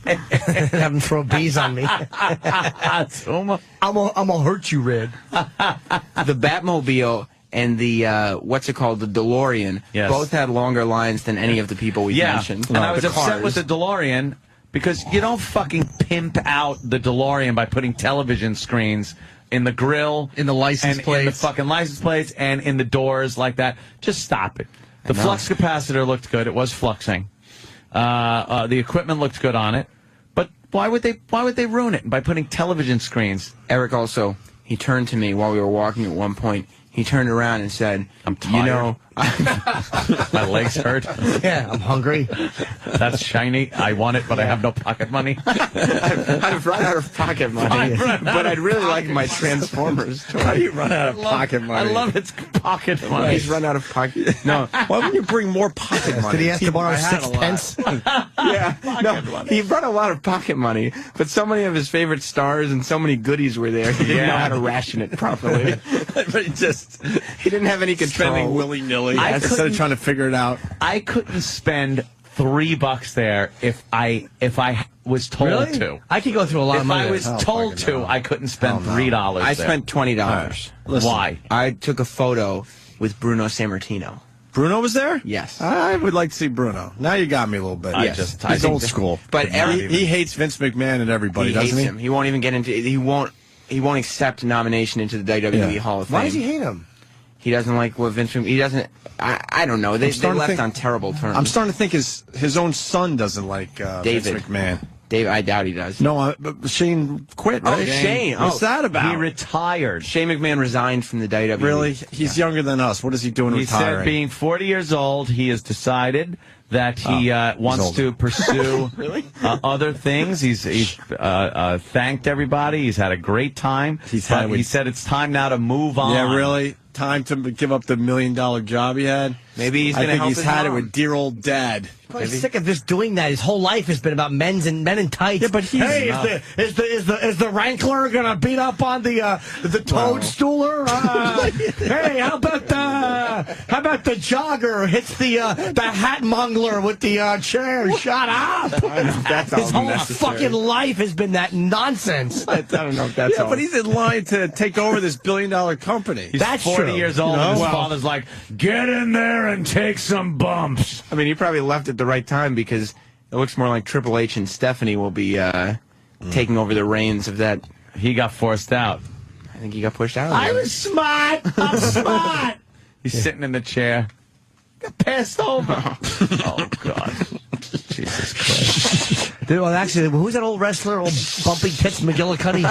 Have him throw bees on me. Tuma. I'm gonna hurt you, Red. The Batmobile and the, what's it called, the DeLorean, Yes. both had longer lines than any of the people we Yeah, mentioned. and I was The upset cars. with the DeLorean because you don't fucking pimp out the DeLorean by putting television screens in the grill, In the license and in the plates. fucking license plates, and in the doors like that. Just stop it. The flux capacitor looked good. It was fluxing. The equipment looked good on it. But why would they ruin it by putting television screens? Eric also, he turned to me while we were walking at one point. He turned around and said, I'm tired. You know, my legs hurt. Yeah, I'm hungry. That's shiny. I want it, but I have no pocket money. I've run out of pocket money, but I'd really like my Transformers toy. How do you run out of pocket money? I love its pocket money. He's run out of pocket. No, Why wouldn't you bring more pocket money? Did he have to borrow I had 6 a lot. pence? yeah, no. He brought a lot of pocket money, but so many of his favorite stars and so many goodies were there. He didn't know how to ration it properly. But He didn't have any control. spending willy-nilly I instead of couldn't- trying to figure it out. I couldn't spend $3 there if I was told to. I could go through a lot of If money. I was Oh, told fucking to, hell. I couldn't spend $3. I there. spent $20. Listen. Why? I took a photo with Bruno Sammartino. Bruno was there? Yes. I would like to see Bruno. Now you got me a little bit. Yes. He's think old that- school. But He hates Vince McMahon and everybody, he hates doesn't he? him. He won't even get into. He won't accept nomination into the WWE Hall of Fame. Why does he hate him? He doesn't like what Vince. He doesn't. I don't know. They starting to left think- on terrible terms. I'm starting to think his own son doesn't like David. Vince McMahon. Dave, I doubt he does. No, but Shane quit, right? Oh, Shane. What's Oh, that about? He retired. Shane McMahon resigned from the WWE. Really? He's younger than us. What is he doing He retiring? said being 40 years old, he has decided that he wants older. to pursue other things. He's thanked everybody. He's had a great time. He said it's time now to move on. Yeah, really? Time to give up the $1 million job he had? Maybe he's I going to think help he's his had it mom. with dear old dad. Probably sick of just doing that. His whole life has been about men in tights. Yeah, but he's is the Wrangler gonna beat up on the toadstooler? Hey, how about the jogger hits the hat mongler with the chair? Shut up! That's His all whole necessary. fucking life has been that nonsense. I don't know if that's Yeah, all. but he's in line to take over this $1 billion company. He's That's 40 true. years old, You know? and his Well- father's like, get in there and take some bumps. I mean, he probably left at the right time because it looks more like Triple H and Stephanie will be taking over the reins of that. He got forced out. I think he got pushed out. I was smart. I'm smart. He's sitting in the chair. Got passed over. Oh, God. Jesus Christ. Dude, well, actually, who's that old wrestler? Old bumpy tits McGillicuddy?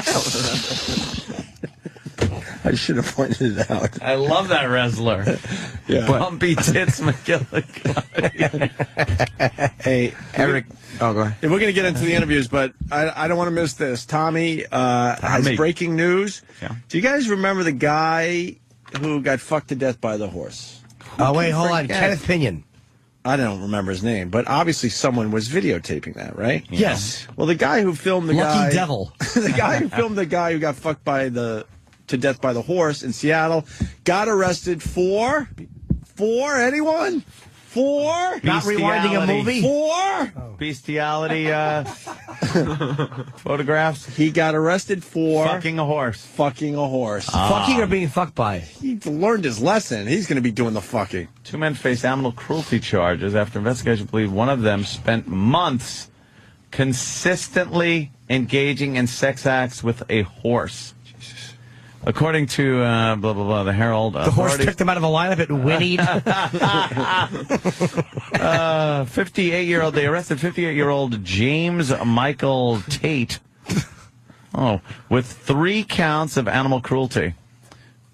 I should have pointed it out. I love that wrestler. Yeah. Bumpy Tits McGillicuddy. Hey, Eric. Oh, go ahead. we're going to get into the interviews, but I don't want to miss this. Tommy has breaking news. Yeah. Do you guys remember the guy who got fucked to death by the horse? Oh, wait, hold on. forget? Kenneth Pinion. I don't remember his name, but obviously someone was videotaping that, right? Yes. Well, the guy who filmed the guy... Lucky devil. The guy who filmed the guy who got fucked to death by the horse in Seattle got arrested for anyone? For? Not rewinding a movie? For? Bestiality photographs. He got arrested for Fucking a horse. fucking a horse. Fucking or being fucked by? He learned his lesson. He's going to be doing the fucking. 2 men face animal cruelty charges after investigation believed one of them spent months consistently engaging in sex acts with a horse. According to blah blah blah, the Herald. The horse picked him out of a lineup and whinnied. 58-year-old. They arrested 58-year-old James Michael Tate. With 3 counts of animal cruelty.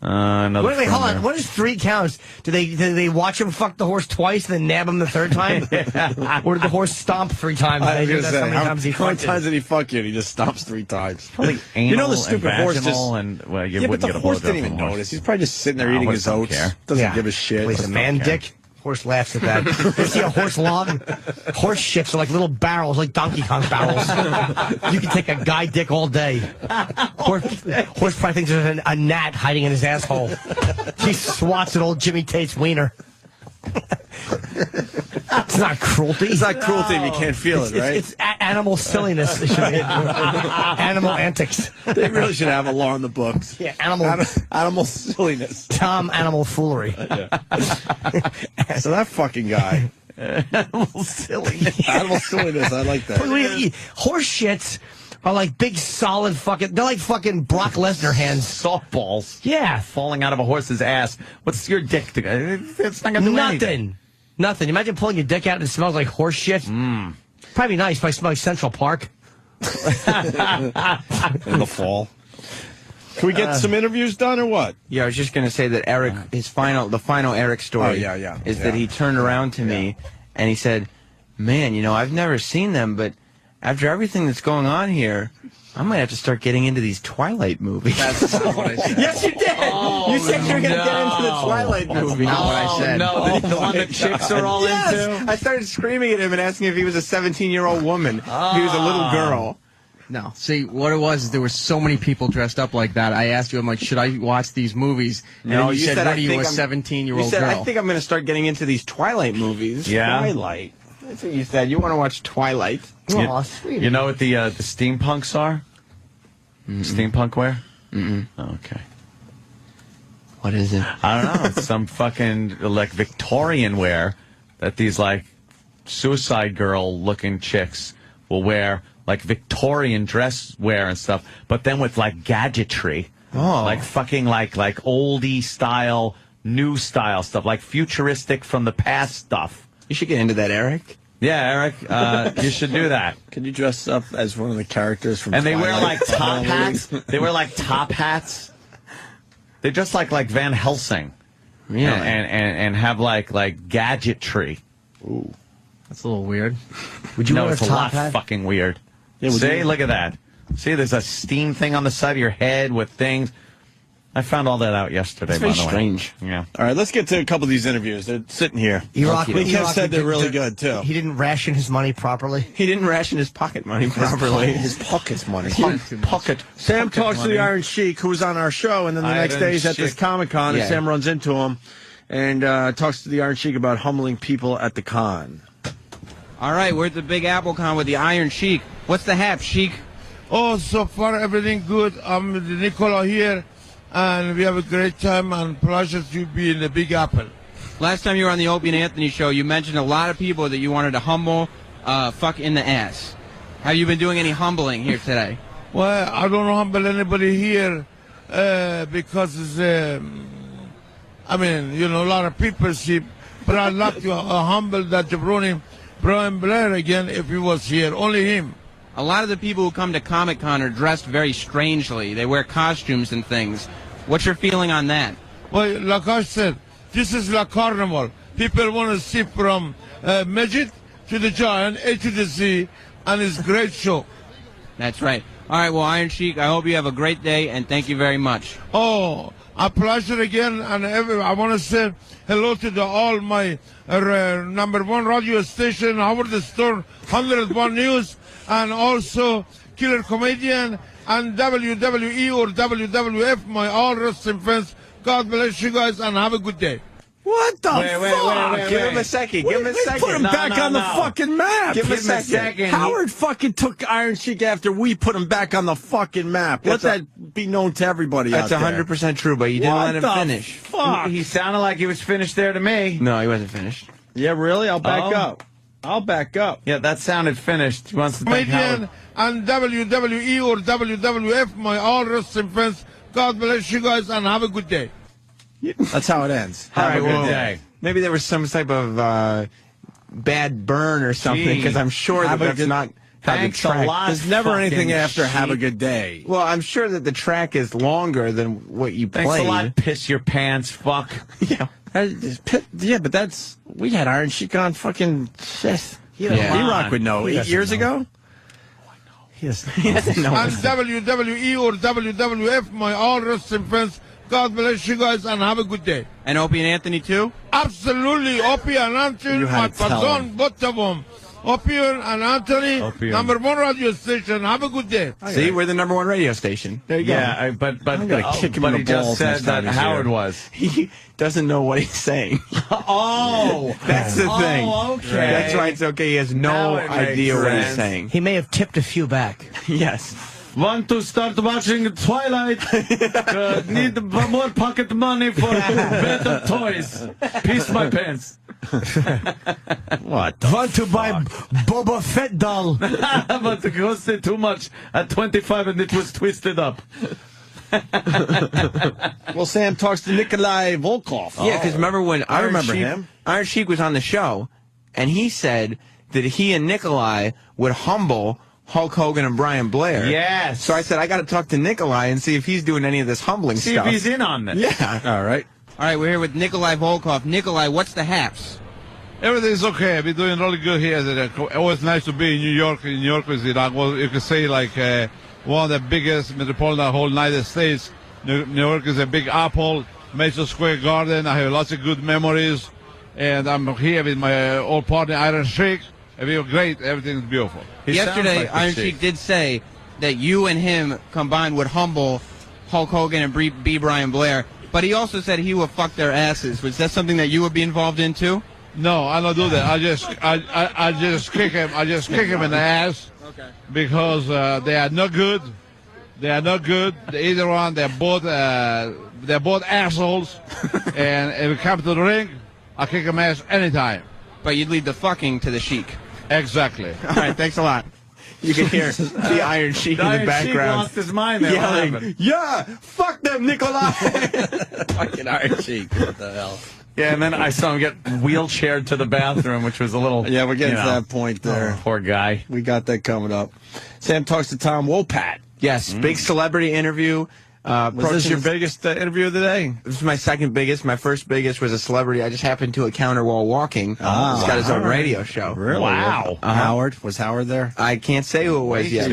Another Wait, hold friend on. What is 3 counts? Did they watch him fuck the horse twice and then nab him the 3rd time? Or did the horse stomp 3 times? I was They knew going to that's say, how many times he how many fucked times it. did he fuck you? And he just stomps 3 times. Probably anal You know the stupid and horse vaginal just. and well, you Yeah, but wouldn't the get a horse blowjob didn't even from a horse. notice. He's probably just sitting there No, eating horse his don't oats. care. Doesn't give a shit. Wait, a man dick? Horse laughs at that. You see a horse log? Horse shits are like little barrels, like Donkey Kong barrels. You can take a guy dick all day. Horse probably thinks there's a gnat hiding in his asshole. He swats at old Jimmy Tate's wiener. It's not cruelty. It's not cruelty if you can't feel it, right? It's animal silliness. It should be. Animal antics. They really should have a law in the books. Yeah, Animal silliness. Tom animal foolery. So that fucking guy. Animal silly. Animal silliness. I like that. Horse shits are like big solid fucking. They're like fucking Brock Lesnar hands. Softballs. Yeah, Falling out of a horse's ass. What's your dick? It's not going to do anything. Nothing. Imagine pulling your dick out and it smells like horse shit. Probably nice. Probably smell like Central Park. In the fall. Can we get some interviews done or what? Yeah, I was just going to say that Eric, the final Eric story is that he turned around to me and he said, man, you know, I've never seen them, but after everything that's going on here, I might have to start getting into these Twilight movies. That's not what I said. Yes, you did. Oh, you said you were going to get into the Twilight movie. Not what I said. No, the one that chicks are all into? I started screaming at him and asking if he was a 17-year-old woman. He was a little girl. No. See, what it was is there were so many people dressed up like that. I asked you, I'm like, should I watch these movies? And No, you said, what I are you, think a I'm- 17-year-old You said, girl? I think I'm going to start getting into these Twilight movies. Yeah. Twilight. That's what you said. You want to watch Twilight. Aw, sweetie. You know what the steampunks are? Steampunk wear? Okay. What is it? I don't know. It's some fucking like Victorian wear that these like Suicide Girl looking chicks will wear, like Victorian dress wear and stuff, but then with like gadgetry. Like fucking like oldie style, new style stuff, like futuristic from the past stuff. You should get into that, Eric. Yeah, Eric, you should do that. Can you dress up as one of the characters from And they Twilight? wear like top hats. They wear like top hats. They just like Van Helsing. Yeah. And have like gadgetry. Ooh. That's a little weird. Would you No, wear a it's a top lot hat? fucking weird. Yeah, would See, you- look at that. See, there's a steam thing on the side of your head with things. I found all that out yesterday, It's by very the way. strange. Yeah. All right, let's get to a couple of these interviews. They're sitting here. Erock, Kev said they're really good, too. He didn't ration his money properly. He didn't ration his pocket money properly. His pocket's money. Pocket. Sam pocket talks to money. the Iron Sheik, who was on our show, and then the next Iron day he's at this Sheik. Comic-Con, Yeah. and Sam runs into him and talks to the Iron Sheik about humbling people at the con. All right, we're at the Big Apple Con with the Iron Sheik. What's the hap, Sheik? Oh, so far everything good. I'm with Nicola here, and we have a great time and pleasure to be in the Big Apple. Last time you were on the Opie and Anthony show, you mentioned a lot of people that you wanted to humble, fuck in the ass. Have you been doing any humbling here today? Well, I don't humble anybody here because it's, I mean, you know, a lot of people see, but I'd like to humble that jabroni Brian Blair again if he was here, only him. A lot of the people who come to Comic-Con are dressed very strangely. They wear costumes and things. What's your feeling on that? Well, like I said, this is like carnival. People want to see from midget to the giant, A to the Z, and it's a great show. That's right. All right, well, Iron Sheik, I hope you have a great day, and thank you very much. Oh, a pleasure again, and I want to say hello to all my #1 radio station, Howard Stern, 101 News, and also Killer Comedian, and WWE or WWF, my all wrestling fans. God bless you guys, and have a good day. What the Wait, fuck? Give him a second. Give him a second. Put him No, back no, on the no. fucking map. Give him a second. Howard fucking took Iron Sheik after we put him back on the fucking map. Let That's that be known to everybody That's out there. 100% true, but you didn't What let him the finish. Fuck. He sounded like he was finished there to me. No, he wasn't finished. Yeah, really? I'll back Oh. up. I'll back up. Yeah, that sounded finished. He wants to thank Comedian Howard. and WWE or WWF, my all wrestling fans. God bless you guys, and have a good day. That's how it ends. Have a All right, good well, day. Maybe there was some type of bad burn or something, Gee. because I'm sure that Have a that's good- not how the Thanks a track. lot. There's never Fucking anything after have a sheep. good day. Well, I'm sure that the track is longer than what you Thanks played. a lot, piss your pants, fuck. Yeah. Yeah, but that's we had Iron Sheik on fucking shit. Yeah. Erock would know. He 8 doesn't years know. ago. He doesn't know. And WWE or WWF, my all wrestling fans. God bless you guys, and have a good day. And Opie and Anthony, too? Absolutely, Opie and Anthony, You my had to tell pardon, him. both of them. Opie and Anthony, Opie and- #1 radio station. Have a good day. See, we're the #1 radio station. There you go. Yeah, but I'm gonna kick him in the he just balls said next time that he's Howard here. was. He doesn't know what he's saying. Oh, That's the thing. okay. That's right. It's okay. He has Now no it makes idea what he's sense. saying. He may have tipped a few back. Yes. Want to start watching Twilight? Need more pocket money for better toys. Piss my pants. What? Want to buy Boba Fett doll? But it costed too much at 25 and it was twisted up. Well, Sam talks to Nikolai Volkov. Yeah, because remember when I remember Sheik, him. Iron Sheik was on the show, and he said that he and Nikolai would humble Hulk Hogan and Brian Blair. Yes. So I said, I got to talk to Nikolai and see if he's doing any of this humbling See stuff. if he's in on this. Yeah. All right. All right, we're here with Nikolai Volkov. Nikolai, what's the haps? Everything's okay. I've been doing really good here. It was nice to be in New York. In New York is, you could say, like one of the biggest metropolitan in the whole United States. New York is a big apple. Madison Square Garden. I have lots of good memories. And I'm here with my old partner, Iron Sheik. It was great. Everything's beautiful. Yesterday, Iron Sheik did say that you and him combined would humble Hulk Hogan and B. Brian Blair. But he also said he would fuck their asses. Was that something that you would be involved in, too? No, I don't do that. I just kick him. I just kick him in the ass. Okay. Because they are not good. They are not good. Either one. They're both assholes. And if we come to the ring, I kick him ass anytime. But you'd leave the fucking to the Sheik. Exactly. All right, thanks a lot. You can hear the Iron Sheik in the background. Sheik lost his mind there. Yelling, yeah, fuck them, Nikolai. Fucking Iron Sheik. What the hell? Yeah, and then I saw him get wheelchaired to the bathroom, which was a little... Yeah, we're getting to that point there. Oh, poor guy. We got that coming up. Sam talks to Tom Wopat. Yes, big celebrity interview. Was this your biggest interview of the day? This is my second biggest. My first biggest was a celebrity I just happened to encounter while walking. He's got his own radio show. Really? Wow. Howard? Was Howard there? I can't say who it was yet.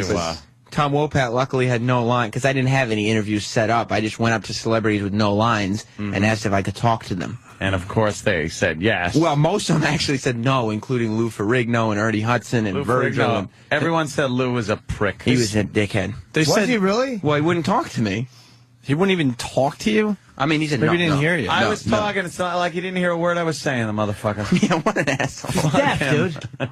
Tom Wopat luckily had no line, because I didn't have any interviews set up. I just went up to celebrities with no lines and asked if I could talk to them. And, of course, they said yes. Well, most of them actually said no, including Lou Ferrigno and Ernie Hudson and Lou Virgil. Ferrigno. Everyone said Lou was a prick. He was a dickhead. Was he really? Well, he wouldn't talk to me. He wouldn't even talk to you? I mean, he said Maybe no. he didn't hear you. I was talking. It's not like he didn't hear a word I was saying, the motherfucker. Yeah, what an asshole. Deaf, dude.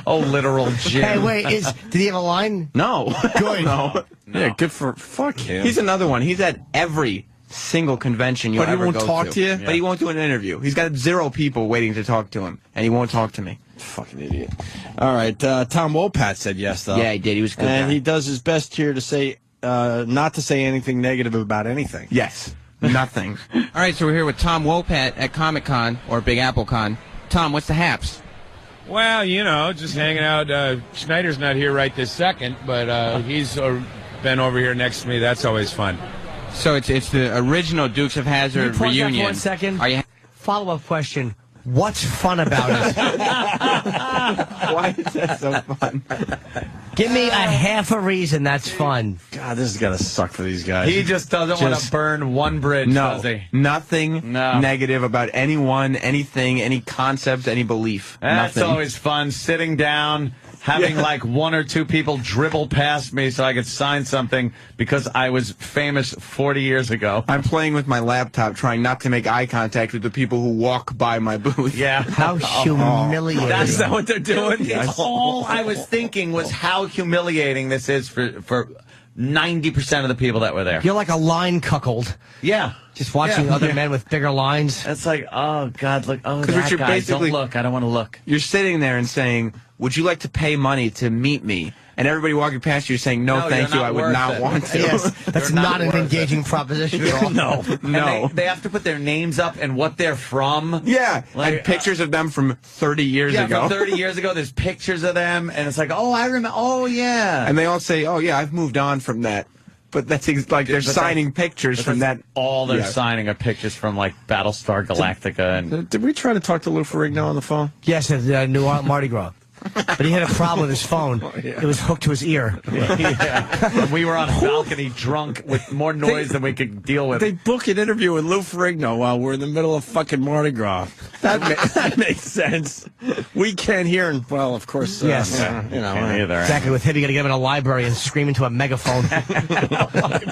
Oh, literal Jim. Hey, wait, did he have a line? No. Good. No. Yeah, good for... Fuck him. He's another one. He's at every single convention you'll But he ever won't go talk to you? But he won't do an interview. He's got 0 people waiting to talk to him, and he won't talk to me. Fucking idiot. All right, Tom Wopat said yes, though. Yeah, he did. He was good. And he does his best here to say... not to say anything negative about anything. Yes. Nothing. All right, so we're here with Tom Wopat at Comic-Con, or Big Apple Con. Tom, what's the haps? Well, you know, just hanging out. Schneider's not here right this second, but he's been over here next to me. That's always fun. So it's the original Dukes of Hazzard Can you pause reunion. that for 1 second? Are you? Follow-up question. What's fun about it? Why is that so fun? Give me a half a reason that's fun. God, this is going to suck for these guys. He just doesn't want to burn one bridge, does he? Nothing negative about anyone, anything, any concept, any belief. That's Nothing. always fun, sitting down, having like 1 or 2 people dribble past me so I could sign something because I was famous 40 years ago. I'm playing with my laptop, trying not to make eye contact with the people who walk by my booth. Yeah. How humiliating. That's not what they're doing. It's all I was thinking was how humiliating this is for 90% of the people that were there. You're like a line cuckold. Yeah. Just watching other men with bigger lines. It's like, oh, God, look, oh, Because that you're guy, basically, don't look, I don't want to look. You're sitting there and saying, would you like to pay money to meet me? And everybody walking past you saying, no, thank you, I would not want to. Yes, that's not an engaging proposition at all. No, no. They have to put their names up and what they're from. Yeah, Like, and pictures of them from 30 years ago. From 30 years ago, there's pictures of them, and it's like, oh, I remember, oh, yeah. And they all say, oh, yeah, I've moved on from that. But that's like they're signing pictures from that. All they're signing are pictures from, like, Battlestar Galactica. And Did we try to talk to Lou Ferrigno on the phone? Yes, at New Mardi Gras. But he had a problem with his phone. It was hooked to his ear. And we were on a balcony drunk with more noise than we could deal with. They book an interview with Lou Ferrigno while we're in the middle of fucking Mardi Gras. That makes sense. We can't hear him. Well, of course. Yes. You know. Can't either. Exactly. With him, you got to get him in a library and scream into a megaphone.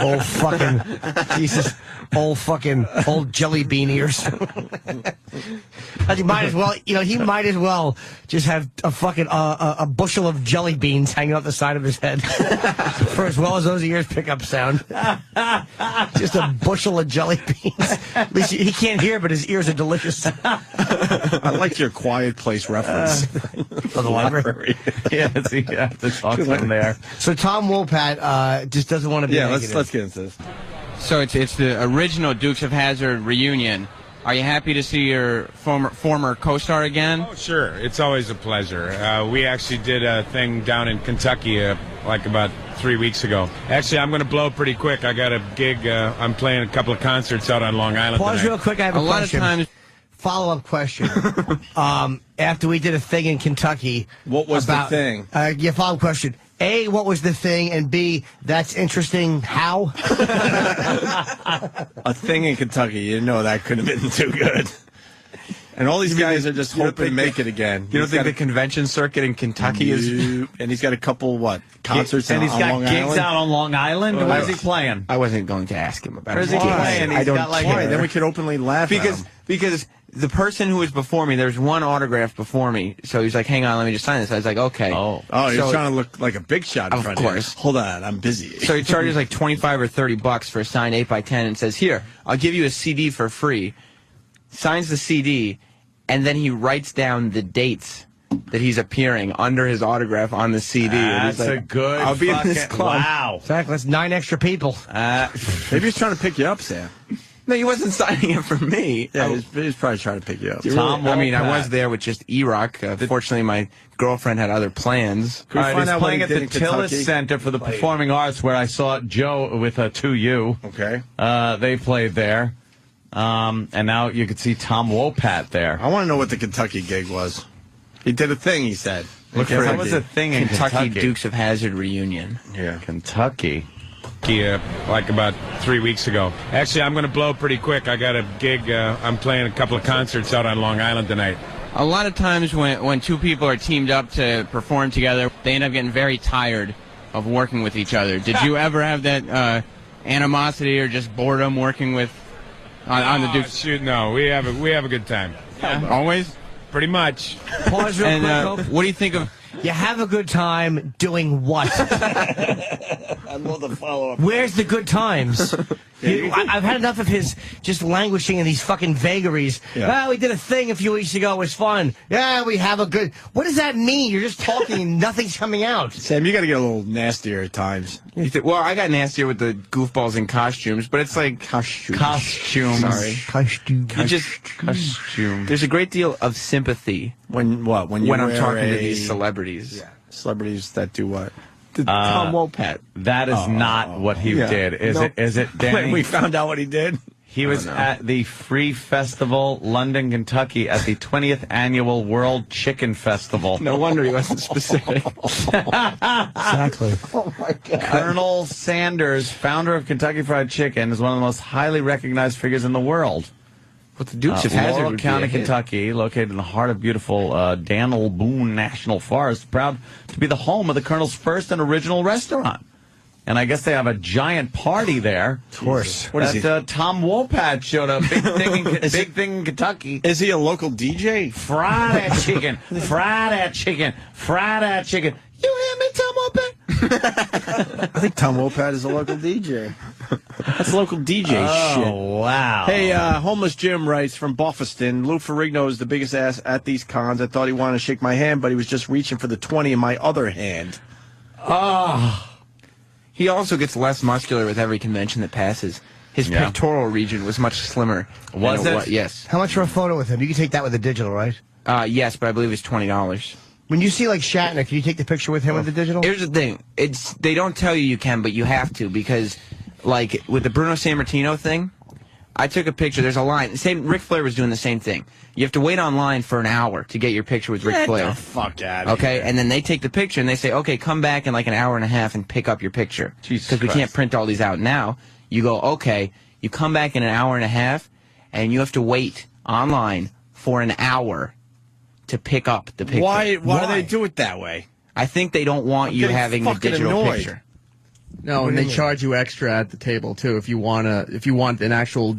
Old fucking Jesus. Old jelly bean ears. He might as well. He might as well just have a fucking a bushel of jelly beans hanging off the side of his head for as well as those ears pick up sound. Just a bushel of jelly beans. At least he can't hear, but his ears are delicious. I like your Quiet Place reference. For the library. Yeah, so you have to talk to him there. So Tom Wopat just doesn't want to be negative. let's get into this. So it's the original Dukes of Hazzard reunion. Are you happy to see your former co-star again? Oh, sure. It's always a pleasure. We actually did a thing down in Kentucky like about 3 weeks ago. Actually, I'm going to blow pretty quick. I got a gig. I'm playing a couple of concerts out on Long Island Pause tonight. real quick. I have a question. Lot of times. Follow-up question. After we did a thing in Kentucky. What was the thing? Yeah, follow-up question. A, what was the thing? And B, that's interesting. How? A thing in Kentucky. You know that couldn't have been too good. And all these guys are just hoping to make it again. You don't think the convention circuit in Kentucky is... And he's got a couple, concerts and he's on got Long gigs Island? out on Long Island? Where is he playing? I wasn't going to ask him about it. Where is he playing? He's got like Why? Then we could openly laugh at him. Because the person who was before me, there's one autograph before me, so he's like, hang on, let me just sign this. I was like, okay. Oh, he's trying to look like a big shot in front of you. Of course. Hold on, I'm busy. So he charges like 25 or 30 bucks for a signed 8x10 and says, here, I'll give you a CD for free. Signs the CD, and then he writes down the dates that he's appearing under his autograph on the CD. That's like, a good I'll be in this club. Wow. Exactly. That's 9 extra people. Maybe he's trying to pick you up, Sam. No, he wasn't signing it for me. Yeah, he's probably trying to pick you up. I was there with just Erock. Fortunately, my girlfriend had other plans. He's playing at the Tillis Center for the Performing Arts, where I saw Joe with 2U. Okay. They played there. And now you could see Tom Wopat there. I want to know what the Kentucky gig was. He did a thing, he said. Look for what was a thing in Kentucky? Dukes of Hazzard reunion. Yeah. Kentucky. Like about 3 weeks ago. Actually, I'm going to blow pretty quick. I got a gig. I'm playing a couple of concerts out on Long Island tonight. A lot of times when two people are teamed up to perform together, they end up getting very tired of working with each other. Did you ever have that animosity or just boredom working with on the Dukes? Shoot, no. We have a good time. Yeah. Always? Pretty much. Pause real quick. What do you think of... You have a good time doing what? I love the follow-up. Where's the good times? I've had enough of his just languishing in these fucking vagaries. Yeah. Well, we did a thing a few weeks ago. It was fun. Yeah, we have a good... What does that mean? You're just talking and nothing's coming out. Sam, you got to get a little nastier at times. Well, I got nastier with the goofballs in costumes, but it's like... Costumes. Sorry. Costume. Costume. There's a great deal of sympathy When I'm talking to these celebrities. Yeah. Celebrities that do what? Tom Wopat. That is not what he did. Is it, Danny? We found out what he did. He was at the Free Festival, London, Kentucky, at the 20th Annual World Chicken Festival. No wonder he wasn't specific. Exactly. Oh, my God. Colonel Sanders, founder of Kentucky Fried Chicken, is one of the most highly recognized figures in the world. But the Dukes of Hazzard Laurel would be County, a hit. Kentucky, located in the heart of beautiful Daniel Boone National Forest, proud to be the home of the Colonel's first and original restaurant. And I guess they have a giant party there. Of course. What is he? Tom Wopat showed up. Big thing in Kentucky. Is he a local DJ? Fry that chicken. Fry that chicken. Fry that chicken. You hear me, Tom Wopat? I think Tom Wopat is a local DJ. That's local DJ shit. Oh, wow. Hey, Homeless Jim writes from Boston. Lou Ferrigno is the biggest ass at these cons. I thought he wanted to shake my hand, but he was just reaching for the 20 in my other hand. He also gets less muscular with every convention that passes. His pectoral region was much slimmer. Was it? Yes. How much for a photo with him? You can take that with a digital, right? Yes, but I believe it's $20. When you see like Shatner, can you take the picture with him with the digital? Here's the thing. They don't tell you can, but you have to, because like with the Bruno Sammartino thing, I took a picture. There's a line. Ric Flair was doing the same thing. You have to wait online for an hour to get your picture with Ric Flair. Get the fuck out of Okay, here. and then they take the picture and they say, okay, come back in like an hour and a half and pick up your picture. Because we can't print all these out now. You go, okay, you come back in an hour and a half, and you have to wait online for an hour to pick up the picture. Why do they do it that way? I think they don't want you having a digital picture. No, and they charge you extra at the table too. If you want an actual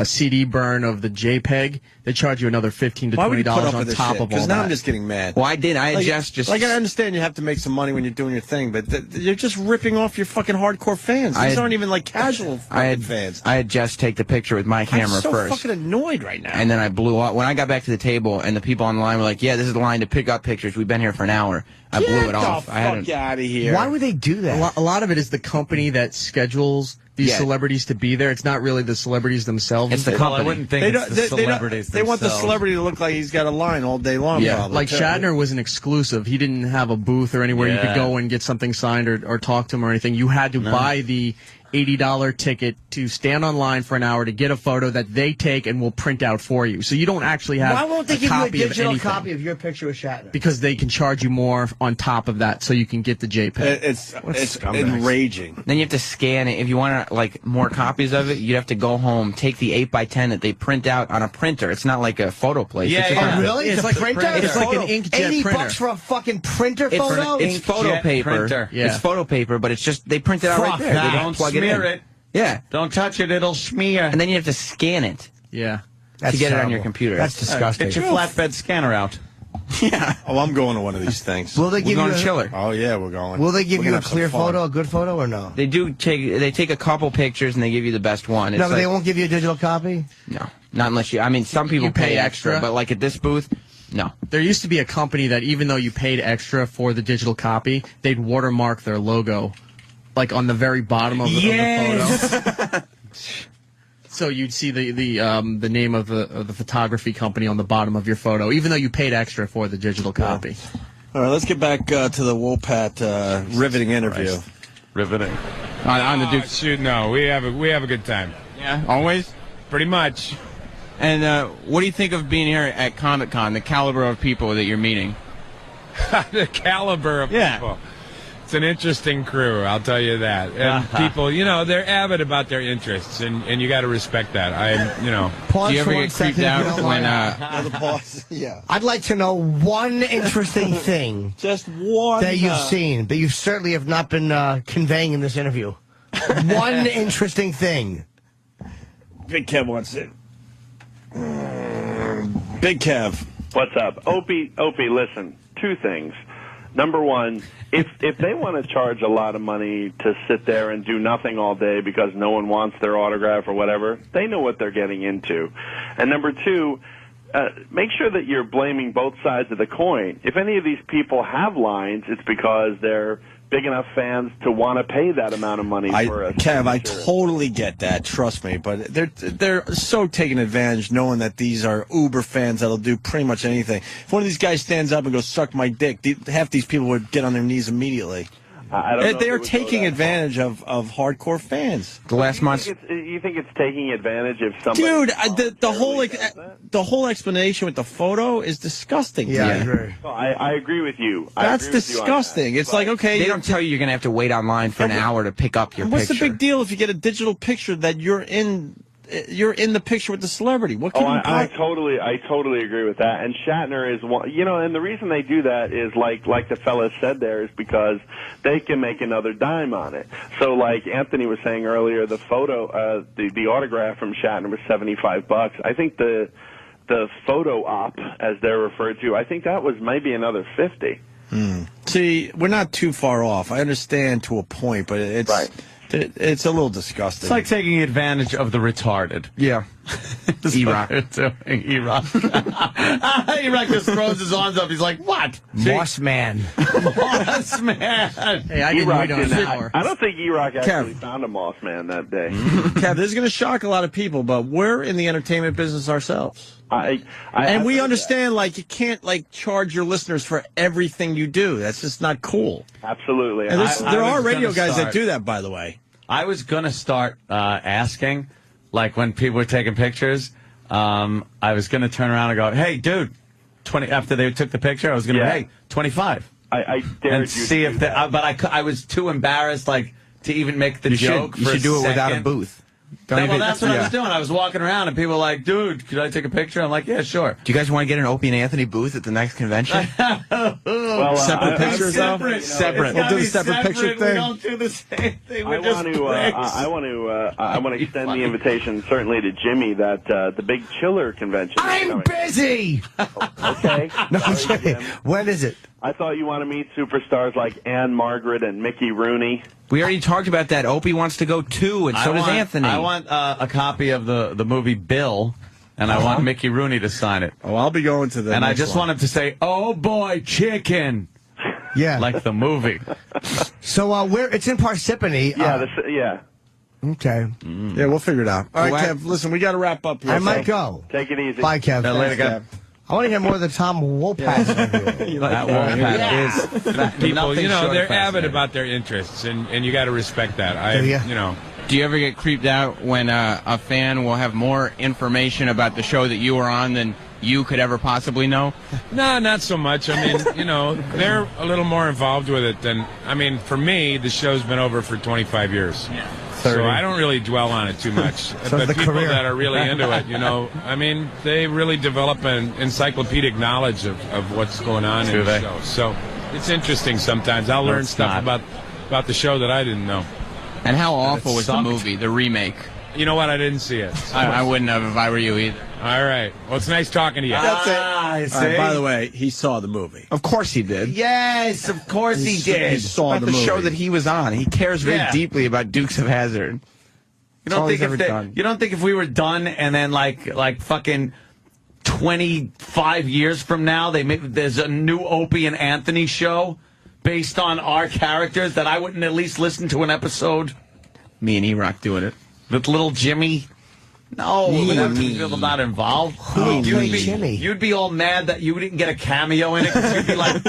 CD burn of the JPEG, they charge you another $15 to $20 on top of all that. Because now I'm just getting mad. Well, I did. I just like, I understand you have to make some money when you're doing your thing, but you're just ripping off your fucking hardcore fans. These aren't even like casual fans. I had just take the picture with my camera I'm so first. fucking annoyed right now. And then I blew up. When I got back to the table and the people on the line were like, yeah, this is the line to pick up pictures. We've been here for an hour. I blew it off. Get the fuck out of here. Why would they do that? A lot of it is the company that schedules these celebrities to be there. It's not really the celebrities themselves. It's the company. I wouldn't think it's the celebrities They want the themselves. celebrity to look like he's got a line all day long. Yeah, probably, like too. Shatner was an exclusive. He didn't have a booth or anywhere you could go and get something signed or talk to him or anything. You had to buy the $80 ticket to stand online for an hour to get a photo that they take and will print out for you. So you don't actually have Why won't they a give you a copy of digital anything. copy of your picture with Shatner? Because they can charge you more on top of that so you can get the JPEG. It's enraging. Then you have to scan it. If you want like more copies of it, you have to go home, take the 8x10 that they print out on a printer. It's not like a photo place. Yeah, it's just yeah. a- Really? It's like printer? It's like an inkjet $80 printer. for a fucking printer photo? It's photo Inkjet paper. printer. Yeah. It's photo paper, but it's just they print it out right Fuck there. that. They Don't don't plug it smear in. it. Yeah, Don't touch it, it'll smear. and then you have to scan it Yeah. to get it on terrible. your computer. That's disgusting. Get your flatbed scanner out. yeah. Oh, I'm going to one of these things. Will they We're give going you to Chiller. Oh yeah, we're going. Will they give We're you gonna a have some clear fun. photo, a good photo, or no? They take a couple pictures and they give you the best one. It's No, but they like- won't give you a digital copy? No, not unless you. I mean, some people You pay pay extra, extra? but like at this booth, no. There used to be a company that even though you paid extra for the digital copy, they'd watermark their logo, like on the very bottom of the photo. So you'd see the name of the photography company on the bottom of your photo, even though you paid extra for the digital copy. All right, let's get back to the Wopat riveting interview. Riveting. On the Duke. Shoot, no, we have a good time. Yeah, always. Pretty much. And what do you think of being here at Comic-Con? The caliber of people that you're meeting. The caliber of people. It's an interesting crew, I'll tell you that. And people, they're avid about their interests, and you got to respect that. Pause Do you for ever 1 get creeped second if you out don't when mind. The boss. Yeah. I'd like to know one interesting thing Just one that you've seen, but you certainly have not been conveying in this interview. One interesting thing. Big Kev wants it. Big Kev. What's up? Opie, listen, two things. Number one, if they want to charge a lot of money to sit there and do nothing all day because no one wants their autograph or whatever, they know what they're getting into. And number two, make sure that you're blaming both sides of the coin. If any of these people have lines, it's because they're big enough fans to want to pay that amount of money for a Kev, I signature. totally get that. Trust me, but they're so taking advantage, knowing that these are uber fans that'll do pretty much anything. If one of these guys stands up and goes, "Suck my dick," half these people would get on their knees immediately. I don't know They if are it would go taking that advantage of hardcore fans. the last month? You think it's taking advantage if somebody? Dude, the whole explanation with the photo is disgusting. Yeah, I agree. No, I agree with you. That's disgusting. It's like, okay, They don't tell you you're going to have to wait online for an hour to pick up your what's picture. the big deal if you get a digital picture that you're in the picture with the celebrity? What can you I totally agree with that. And Shatner is one, and the reason they do that is like the fella said there is because they can make another dime on it. So like Anthony was saying earlier, the photo, the autograph from Shatner was $75. I think the photo op, as they're referred to, I think that was maybe another $50. See, we're not too far off. I understand to a point, but it's Right. It's a little disgusting. It's like taking advantage of the retarded. Yeah. Erock. Erock. Erock just throws his arms up. He's like, what? Moss Man. Moss Man. Hey, I didn't Erock wait on an didn't- hour. I don't think Erock actually Kev. found a Moss Man that day. Kev, this is going to shock a lot of people, but we're in the entertainment business ourselves. And And we understand, like, you can't, like, charge your listeners for everything you do. That's just not cool. Absolutely. And there are was radio gonna guys that start- do that, by the way. I was going to start asking, like when people were taking pictures, I was going to turn around and go, hey, dude, 20. After they took the picture, I was going to Yeah. hey, 25. I dared And you see to if do they, that. but I was too embarrassed, like, to even make the joke. You for should do it without a second. booth. Well, that's what I was doing. I was walking around, and people were like, dude, could I take a picture? I'm like, yeah, sure. Do you guys want to get an Opie and Anthony booth at the next convention? Well, Separate pictures, though? Separate. We'll do the separate picture We thing. don't do the same thing. I We're just want to extend the invitation certainly to Jimmy that the big Chiller convention. is I'm coming. busy! Okay. No, I'm Sorry, kidding. Jim. When is it? I thought you want to meet superstars like Anne Margaret and Mickey Rooney. We already talked about that. Opie wants to go too, and so does Anthony. I want a copy of the movie Bill, and I want Mickey Rooney to sign it. Oh, I'll be going to the And I next just one. want him to say, "Oh boy, chicken," Yeah. like the movie. So it's in Parsippany. Yeah, yeah. Okay. Yeah, we'll figure it out. All right, Kev, listen, we got to wrap up here. I might go. Take it easy. Bye, Kev. Later, Kev. I want to hear more of the Tom Wopat. That Wopat is People, nothing short they're of avid fascinating. about their interests, and you got to respect that. Do ya? Do you ever get creeped out when a fan will have more information about the show that you were on than you could ever possibly know? No, not so much. I mean, they're a little more involved with it than, for me, the show's been over for 25 years. Yeah. So I don't really dwell on it too much. But people that are really into it, they really develop an encyclopedic knowledge of what's going on in the show. So it's interesting sometimes. I'll learn stuff about the show that I didn't know. And how awful was the movie, the remake? You know what? I didn't see it. So. I wouldn't have if I were you either. All right. Well, it's nice talking to you. That's it. By the way, he saw the movie. Of course he did. Yes, of course he did. He saw the show that he was on. He cares very deeply about Dukes of Hazzard. You don't think if we were done and then like fucking 25 years from now there's a new Opie and Anthony show based on our characters that I wouldn't at least listen to an episode? Me and Erock doing it. With little Jimmy? No, people not involved. Jimmy? You'd be all mad that you didn't get a cameo in it. 'Cause you'd be like,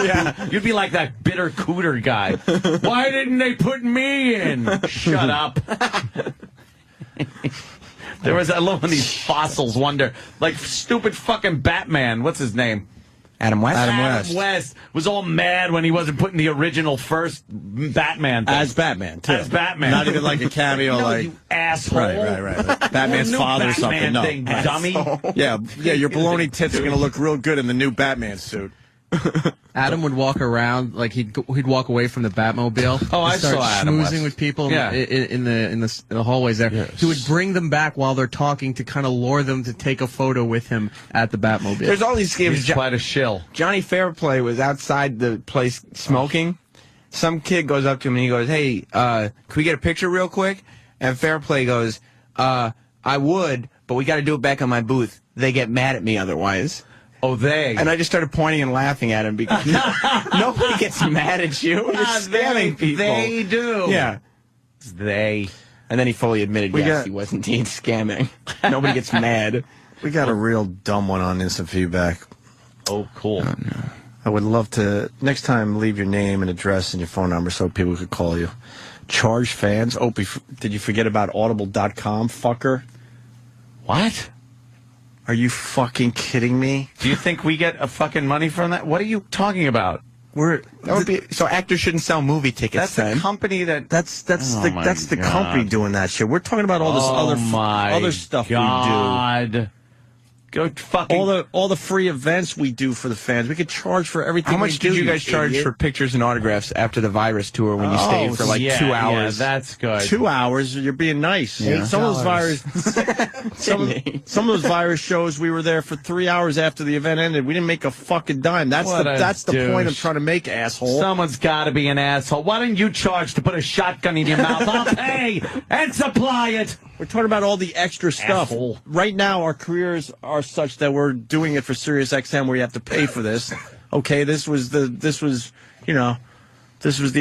you'd be like that bitter cooter guy. Why didn't they put me in? Shut up. I love when these fossils wonder, like stupid fucking Batman. What's his name? Adam West? Adam West was all mad when he wasn't put in the original first Batman thing. As Batman, too. As Batman. Not even like a cameo, no, like... you asshole. Right. Batman's father or something. No. Thing, dummy. Yeah, your baloney tits are going to look real good in the new Batman suit. Adam would walk around like he'd walk away from the Batmobile. Oh, I start saw Adam schmoozing West. with people in the hallways there. Yes. He would bring them back while they're talking to kind of lure them to take a photo with him at the Batmobile. There's all these games. He's quite a shill. Johnny Fairplay was outside the place smoking. Some kid goes up to him and he goes, "Hey, can we get a picture real quick?" And Fairplay goes, "I would, but we got to do it back on my booth. They get mad at me otherwise." Oh, they. And I just started pointing and laughing at him because nobody gets mad at you. You're scamming people. They do. Yeah. It's they. And then he fully admitted, he was indeed scamming. Nobody gets mad. We got a real dumb one on instant feedback. Oh, cool. Oh, no. I would love to, next time, leave your name and address and your phone number so people could call you. Charge fans. Opie, did you forget about Audible.com, fucker? What? Are you fucking kidding me? Do you think we get a fucking money from that? What are you talking about? So actors shouldn't sell movie tickets. That's the company that. That's the company doing that shit. We're talking about all this other stuff we do. Go fucking all the free events we do for the fans. We could charge for everything. How much did you guys charge for pictures and autographs after the virus tour when you stayed for 2 hours? Yeah, that's good. 2 hours. You're being nice. Yeah. Some of those virus shows, we were there for 3 hours after the event ended. We didn't make a fucking dime. That's the point I'm trying to make, asshole. Someone's got to be an asshole. Why don't you charge to put a shotgun in your mouth? I'll pay and supply it. We're talking about all the extra stuff. Asshole. Right now, our careers are such that we're doing it for Sirius XM where you have to pay for this. Okay, this was the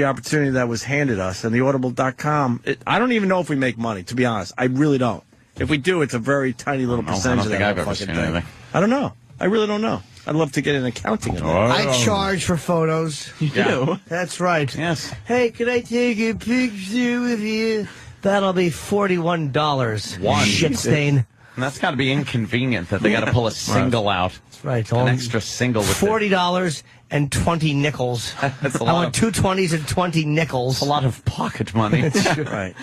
opportunity that was handed us. And the Audible.com, I don't even know if we make money, to be honest. I really don't. If we do, it's a very tiny little percentage of that I've ever fucking seen thing. anything. I don't know. I really don't know. I'd love to get an accounting of that. I charge for photos. You do? That's right. Yes. Hey, can I take a picture with you? That'll be $41. One. Shit stain. And that's got to be inconvenient that they got to pull a single out. That's right. An extra single with $40 and 20 nickels. That's a I lot. want 2 20s and 20 nickels. A lot of pocket money. Right.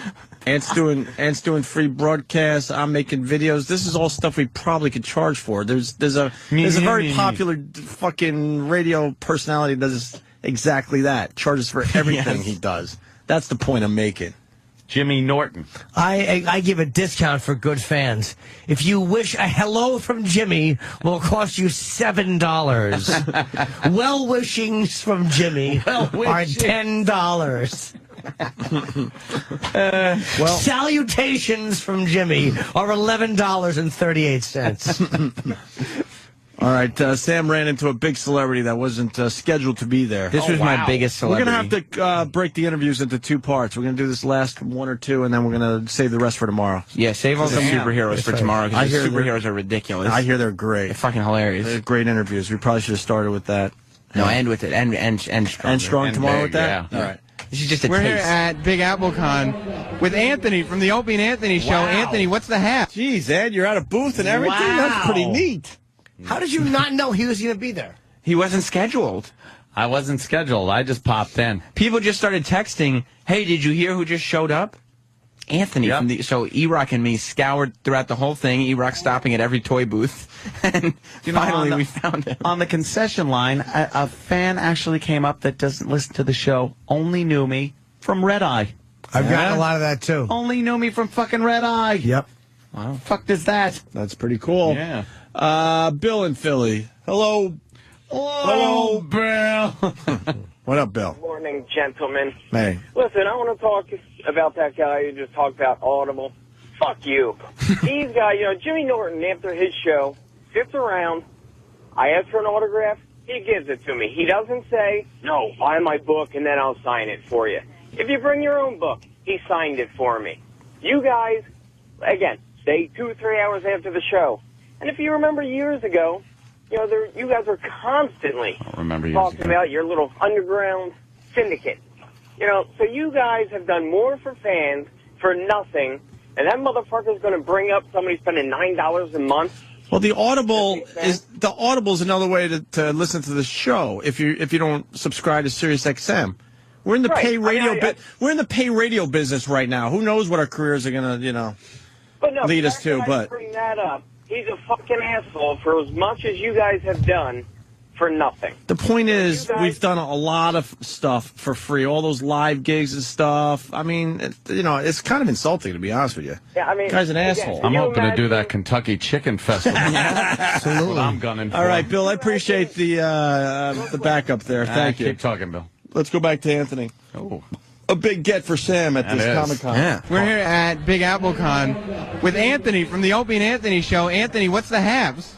Ant's doing free broadcasts. I'm making videos. This is all stuff we probably could charge for. There's a very popular fucking radio personality that does exactly that. Charges for everything he does. That's the point I'm making. Jimmy Norton. I give a discount for good fans. If you wish a hello from Jimmy, will cost you $7. Well wishings from Jimmy are $10. Salutations from Jimmy are $11.38. All right, Sam ran into a big celebrity that wasn't scheduled to be there. This was my biggest celebrity. We're going to have to break the interviews into 2 parts. We're going to do this last 1 or 2, and then we're going to save the rest for tomorrow. Yeah, save all the superheroes for tomorrow, because the superheroes are ridiculous. I hear they're great. They're fucking hilarious. They're great interviews. We probably should have started with that. No, end with it. And strong. And strong tomorrow with that? Yeah. All right. This is just a We're taste. here at Big AppleCon with Anthony from the Opie and Anthony Show. Wow. Anthony, what's the hat? Jeez, Ed, you're at a booth and everything? That's pretty neat. How did you not know he was going to be there? He wasn't scheduled. I wasn't scheduled. I just popped in. People just started texting, hey, did you hear who just showed up? Anthony. Yep. So Erock and me scoured throughout the whole thing. Erock stopping at every toy booth. And finally we found him. On the concession line, a fan actually came up that doesn't listen to the show, only knew me from Red Eye. I've gotten a lot of that, too. Only knew me from fucking Red Eye. Yep. Wow. Fuck is that? That's pretty cool. Yeah. Bill in Philly. Hello. Hello, Bill. What up, Bill? Morning, gentlemen. Hey. Listen, I want to talk about that guy who just talked about Audible. Fuck you. These guys, Jimmy Norton, after his show, sits around. I ask for an autograph. He gives it to me. He doesn't say, no, buy my book and then I'll sign it for you. If you bring your own book, he signed it for me. You guys, again, stay 2-3 hours after the show. And if you remember years ago, you guys were constantly talking about your little underground syndicate. So you guys have done more for fans for nothing, and that motherfucker's going to bring up somebody spending $9 a month. Well, the Audible is another way to listen to the show if you don't subscribe to SiriusXM. We're in the pay radio we're in the pay radio business right now. Who knows what our careers are going to lead us to? But bring that up. He's a fucking asshole for as much as you guys have done for nothing. The point is, we've done a lot of stuff for free, all those live gigs and stuff. I mean, it's kind of insulting, to be honest with you. Yeah, I mean, guy's an asshole. I'm hoping to do that Kentucky Chicken Festival. Absolutely. I'm gunning for. All right, Bill, I appreciate the backup there. Thank you. Keep talking, Bill. Let's go back to Anthony. Oh. A big get for Sam at this Comic-Con. Yeah. We're here at Big AppleCon with Anthony from the Opie and Anthony Show. Anthony, what's the haps?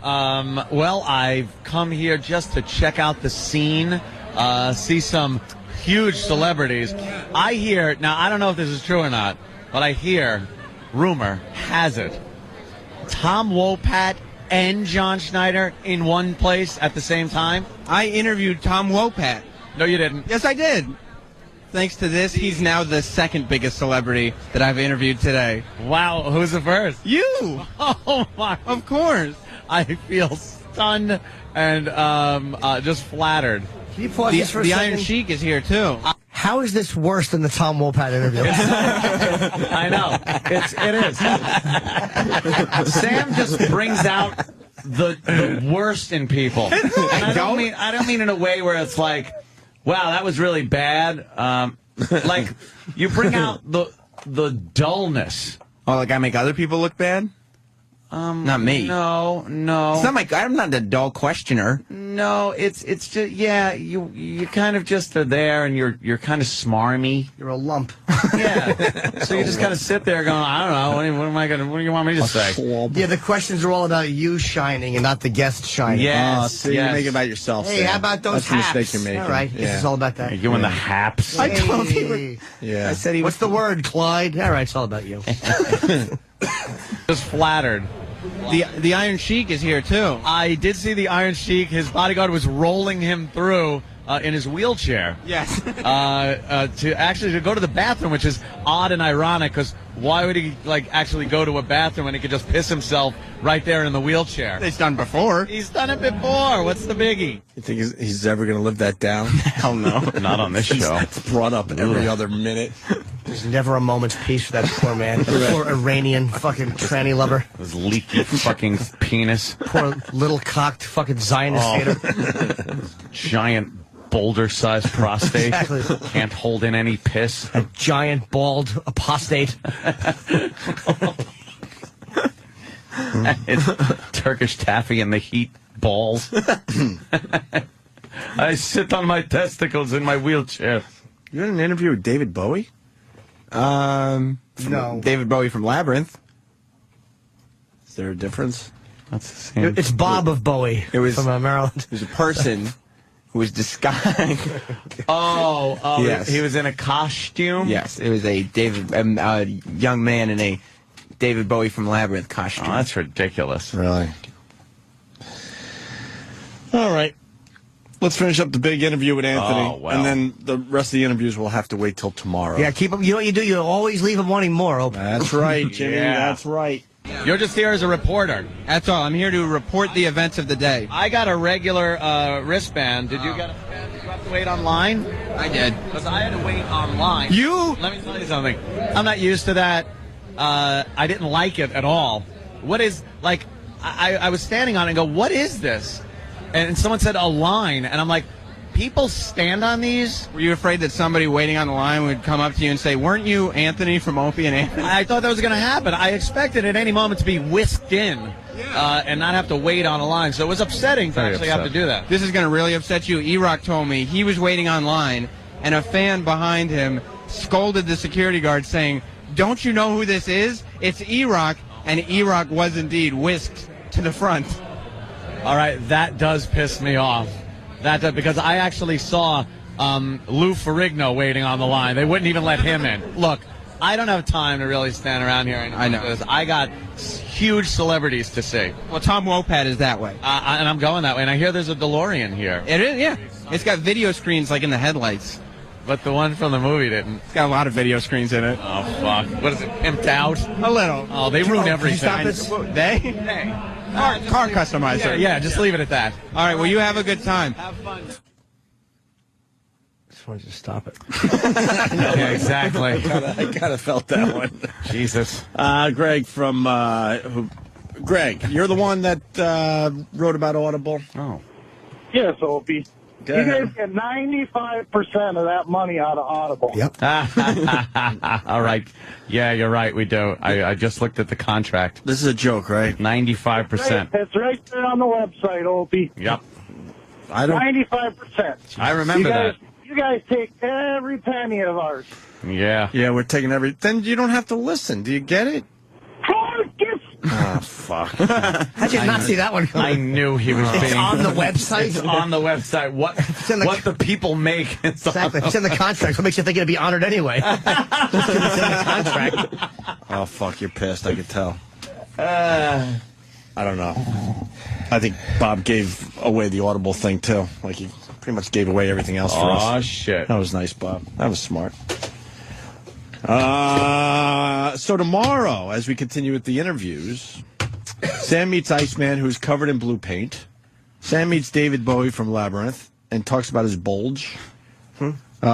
Well, I've come here just to check out the scene, see some huge celebrities. I hear, now I don't know if this is true or not, but I hear, rumor has it, Tom Wopat and John Schneider in one place at the same time. I interviewed Tom Wopat. No, you didn't. Yes, I did. Thanks to this, he's now the second biggest celebrity that I've interviewed today. Wow, who's the first? You! Oh, my. Of course. I feel stunned and just flattered. Can you pause this for a The second? Iron Sheik is here, too. How is this worse than the Tom Wopat interview? I know. It is. Sam just brings out the worst in people. And I don't mean in a way where it's like, wow, that was really bad. Like, you bring out the dullness. Oh, like I make other people look bad? Not me. No. It's not I'm not a dull questioner. No, it's just, yeah, you kind of just are there and you're kind of smarmy. You're a lump. Yeah. So you just kind of sit there going, I don't know, what do you want me to say? Yeah, the questions are all about you shining and not the guest shining. Yes. See, you make it about yourself. Hey, Sam. how about those That's the haps? mistake you're making. All right, this is all about that. You and the haps. I told you. Yeah. I said he What's the word, Clyde? All right, it's all about you. Just flattered. The Iron Sheik is here, too. I did see the Iron Sheik. His bodyguard was rolling him through in his wheelchair. Yes. To go to the bathroom, which is odd and ironic, because why would he actually go to a bathroom when he could just piss himself right there in the wheelchair? It's done before. He's done it before. What's the biggie? You think he's ever going to live that down? Hell no. Not on this show. It's brought up every other minute. There's never a moment's peace for that poor man. Poor Iranian fucking tranny lover. His leaky fucking penis. Poor little cocked fucking Zionist hater. Giant boulder-sized prostate. Exactly. Can't hold in any piss. A giant, bald apostate. It's Turkish taffy in the heat balls. I sit on my testicles in my wheelchair. You had an interview with David Bowie? No. David Bowie from Labyrinth. Is there a difference? That's the same. It's Bob of Bowie. It was from Maryland. It was a person who was disguised. Yes. He was in a costume? Yes, it was a young man in a David Bowie from Labyrinth costume. Oh, that's ridiculous. Really? All right. Let's finish up the big interview with Anthony. Oh, wow. And then the rest of the interviews we'll have to wait till tomorrow. Yeah, keep him. You know what you do? You always leave him wanting more. Opie. That's right, Jimmy. Yeah. That's right. You're just here as a reporter. That's all. I'm here to report the events of the day. I got a regular wristband. Did you get a Did you have to wait online? I did. Because I had to wait online. You? Let me tell you something. I'm not used to that. I didn't like it at all. What is, like, I was standing on it and go, what is this? And someone said a line, and I'm like, people stand on these? Were you afraid that somebody waiting on the line would come up to you and say, weren't you Anthony from Opie and Anthony? I thought that was going to happen. I expected at any moment to be whisked in and not have to wait on a line. So it was upsetting to actually have to do that. This is going to really upset you. Erock told me he was waiting online, and a fan behind him scolded the security guard saying, don't you know who this is? It's Erock, and Erock was indeed whisked to the front. All right, that does piss me off. Because I actually saw Lou Ferrigno waiting on the line. They wouldn't even let him in. Look, I don't have time to really stand around here and I know. this. I got huge celebrities to see. Well, Tom Wopat is that way. And I'm going that way. And I hear there's a DeLorean here. It is, yeah. It's got video screens like in the headlights. But the one from the movie didn't. It's got a lot of video screens in it. Oh, fuck. What is it, pimped out? A little. Oh, they ruin everything. They? Hey. Car customizer. Yeah, just leave it at that. All right, well, you have a good time. Have fun. Just wanted to stop it. Yeah, exactly. I kind of felt that one. Jesus. Greg from... Greg, you're the one that wrote about Audible? Oh. Yes, Opie. Go You ahead. guys get 95% of that money out of Audible. Yep. All right. Yeah, you're right. We do. I just looked at the contract. This is a joke, right? 95%. It's right there on the website, Opie. Yep. I don't... 95%. I remember that. You guys take every penny of ours. Yeah. Yeah, we're taking every... Then you don't have to listen. Do you get it? Oh, fuck. How'd you not see that one coming? I knew he was being... It's on the website? It's on the website. What the people make. Exactly. It's in the contract. What makes you think it'd be honored anyway? It's in the contract. Oh, fuck, you're pissed. I could tell. I don't know. I think Bob gave away the Audible thing, too. Like, he pretty much gave away everything else for us. Oh, shit. That was nice, Bob. That was smart. So tomorrow, as we continue with the interviews, Sam meets Iceman, who's covered in blue paint. Sam meets David Bowie from Labyrinth and talks about his bulge.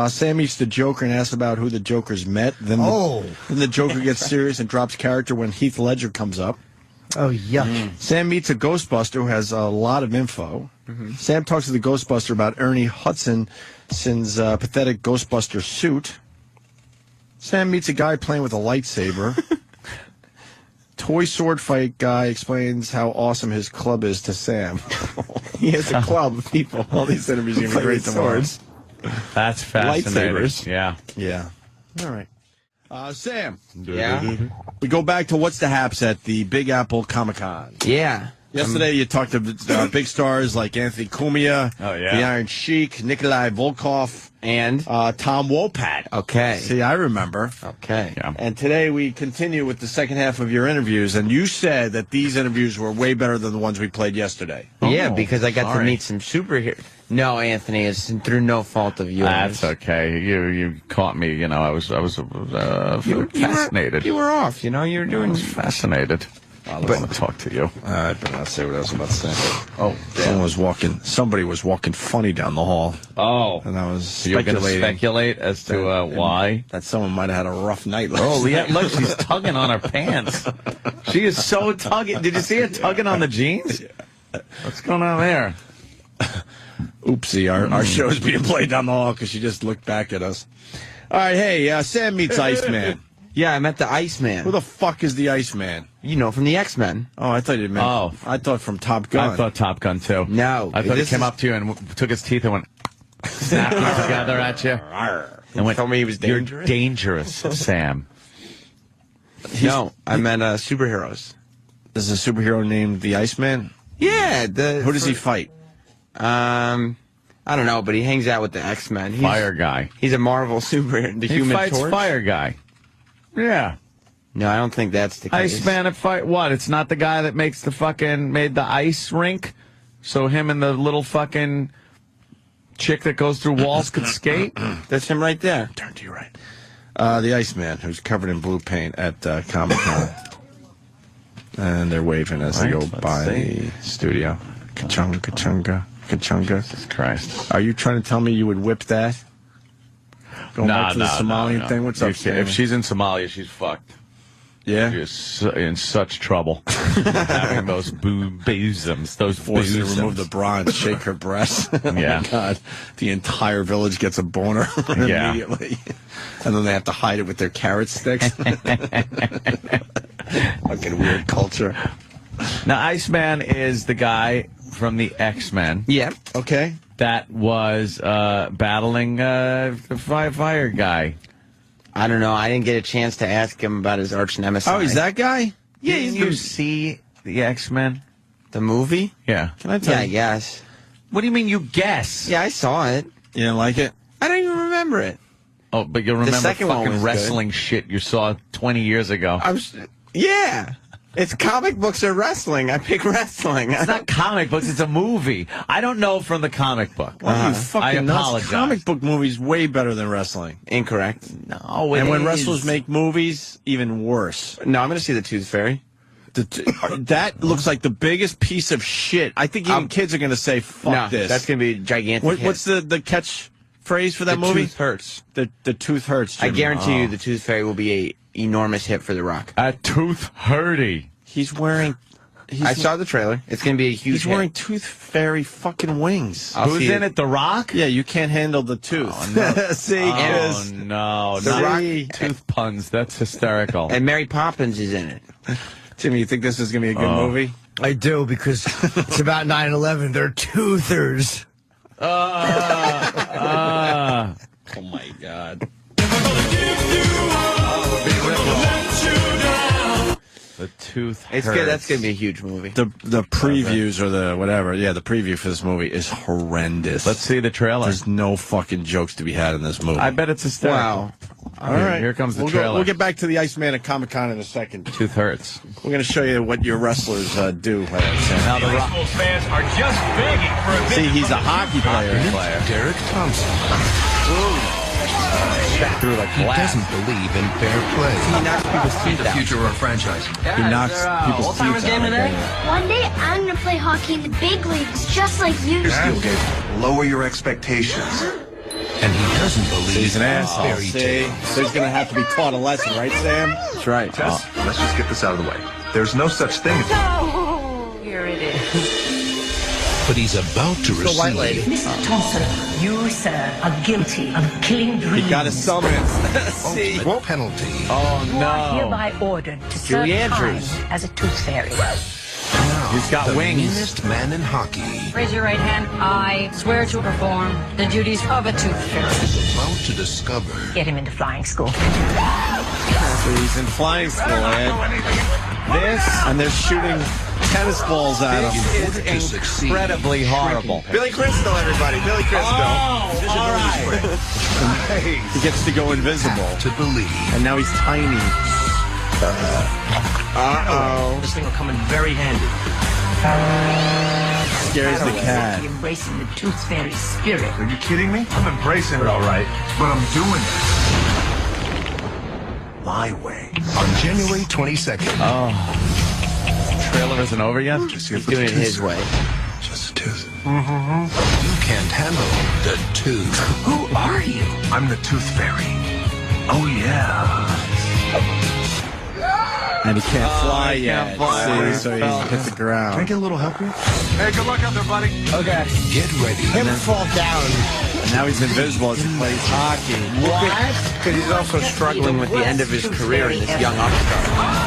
Sam meets the Joker and asks about who the Joker's met. Then the Joker gets serious and drops character when Heath Ledger comes up. Oh, yuck. Sam meets a Ghostbuster who has a lot of info. Sam talks to the Ghostbuster about Ernie Hudson's pathetic Ghostbuster suit. Sam meets a guy playing with a lightsaber. Toy sword fight guy explains how awesome his club is to Sam. He has a club of people. All these interviews are going to be great tomorrow. That's fascinating. Lightsabers. Yeah. Yeah. All right. Sam. Yeah? We go back to What's the Haps at the Big Apple Comic-Con. Yeah. Yesterday, you talked to big stars like Anthony Cumia, Oh, yeah. the Iron Sheik, Nikolai Volkov, And? Tom Wopat. Okay. See, I remember. Okay. Yeah. And today we continue with the second half of your interviews, and you said that these interviews were way better than the ones we played yesterday. Yeah, because I got to sorry. meet some superheroes. No, Anthony, it's through no fault of yours. That's okay. You caught me. You know, I was fascinated. You were off. You know, you were doing... Fascinated. I want to talk to you. I better not say what I was about to say. Oh, Somebody was walking funny down the hall. Oh. And I was You're going to speculating speculate as to why? that someone might have had a rough night last Oh, yeah, night. look, she's tugging on her pants. She is so tugging. Did you see her tugging on the jeans? What's going on there? Oopsie, our show's being played down the hall because she just looked back at us. All right, hey, Sam meets Iceman. Yeah, I met the Iceman. Who the fuck is the Iceman? You know, from the X-Men. Oh, I thought you meant... Oh. I thought from Top Gun. I thought Top Gun, too. No. I thought he this came is- up to you and took his teeth and went, snapped them together at you. And went, told me he was You're dangerous? dangerous, Sam. No, I meant superheroes. There's a superhero named the Iceman? Yeah. Who does he fight? I don't know, but he hangs out with the X-Men. Fire guy. He's a Marvel superhero. The He Human fights Torch? Fire guy. Yeah. No, I don't think that's the case. Iceman at fight what? It's not the guy that makes made the ice rink, so him and the little fucking chick that goes through walls could skate. That's him right there. Turn to your right. The Iceman, who's covered in blue paint at Comic-Con. And they're waving as they go by the studio. Ka-chunga, ka-chunga, ka-chunga. Jesus Christ. Are you trying to tell me you would whip that? Going back to the Somalian thing? What's up, Sam? If she's in Somalia, she's fucked. Yeah? She's in such trouble. Having those bosoms. Those Forced her to bosoms. remove the bra and shake her breasts. Oh, Yeah. my God. The entire village gets a boner Yeah. immediately. And then they have to hide it with their carrot sticks. Fucking weird culture. Now, Iceman is the guy from the X-Men. Yeah. Okay. That was battling the fire guy. I don't know. I didn't get a chance to ask him about his arch nemesis. Oh, he's that guy? Yeah, you see the X-Men? The movie? Yeah. Can I tell Yeah, I you? guess. What do you mean you guess? Yeah, I saw it. You didn't like it? I don't even remember it. Oh, but you'll remember second one fucking was wrestling shit you saw 20 years ago. Yeah. It's comic books or wrestling. I pick wrestling. It's not comic books, it's a movie. I don't know from the comic book. Well, you I fucking nuts. apologize. Comic book movies way better than wrestling. Incorrect. No, And when wrestlers make movies, even worse. No, I'm going to see the Tooth Fairy. That looks like the biggest piece of shit. I think even kids are going to say, fuck No, this. that's going to be a gigantic hit. What's the catch phrase for that The movie? Tooth hurts. The tooth hurts, I Jimmy. guarantee you the Tooth Fairy will be a enormous hit for The Rock. A tooth hurty. He's wearing... I saw the trailer. It's going to be a huge He's hit. wearing Tooth Fairy fucking wings. Who's in it? The Rock? Yeah, you can't handle the tooth. See, Oh, Chris. no. The Not Rock- tooth puns. That's hysterical. And Mary Poppins is in it. Jimmy, you think this is going to be a good movie? I do, because it's about 9/11. They're toothers. Oh, my God. The tooth It's hurts. good. That's going to be a huge movie. The previews or the whatever, the preview for this movie is horrendous. Let's see the trailer. There's no fucking jokes to be had in this movie. I bet it's hysterical. Wow. All right. Here comes the we'll trailer. We'll get back to the Iceman at Comic-Con in a second. Tooth hurts. We're going to show you what your wrestlers do. Now the Rock. Fans are just begging for a See, he's a hockey player. Derek Thompson. Through like He glass. doesn't believe in fair play. He knocks people's teeth The out. future of our franchise. He knocks people's teeth out. One day I'm gonna play hockey in the big leagues, just like you. Lower your expectations. And he doesn't believe He's an in asshole. fairy See? tales. So he's going to have to be taught a lesson, right, Sam? That's right. Let's just get this out of the way. There's no such thing as... Oh, here it is. But he's about to The white receive... lady. Mr. Thompson, you, sir, are guilty of killing dreams. He got a summons. See? ultimate penalty. Oh, You are no. hereby ordered to serve Julie time Andrews. as a tooth fairy. Now, He's got the wings. meanest man in hockey Raise your right hand. I swear to perform the duties of a tooth fairy. is about to discover Get him into flying school. So he's in flying school, This, and they're shooting tennis balls at him. This is incredibly horrible. Billy Crystal, everybody. Billy Crystal. Oh, all right. He gets to go invisible. to believe. And now he's tiny. This thing will come in very handy. Scares the cat. Embracing the tooth fairy spirit. Are you kidding me? I'm embracing it, all right. But I'm doing it my way. On January 22nd. The trailer isn't over yet? He's Doing it his way. Just a tooth. You can't handle the tooth. Who are you? I'm the Tooth Fairy. Oh, yeah. And he can't fly he yet. can't fly. See, so he hit the Can I ground. get a little help here? Hey, good luck out there, buddy. Okay. Get ready. Him fall down. And now he's invisible as he plays hockey. Because he's also struggling with the end of his career in this young upstart.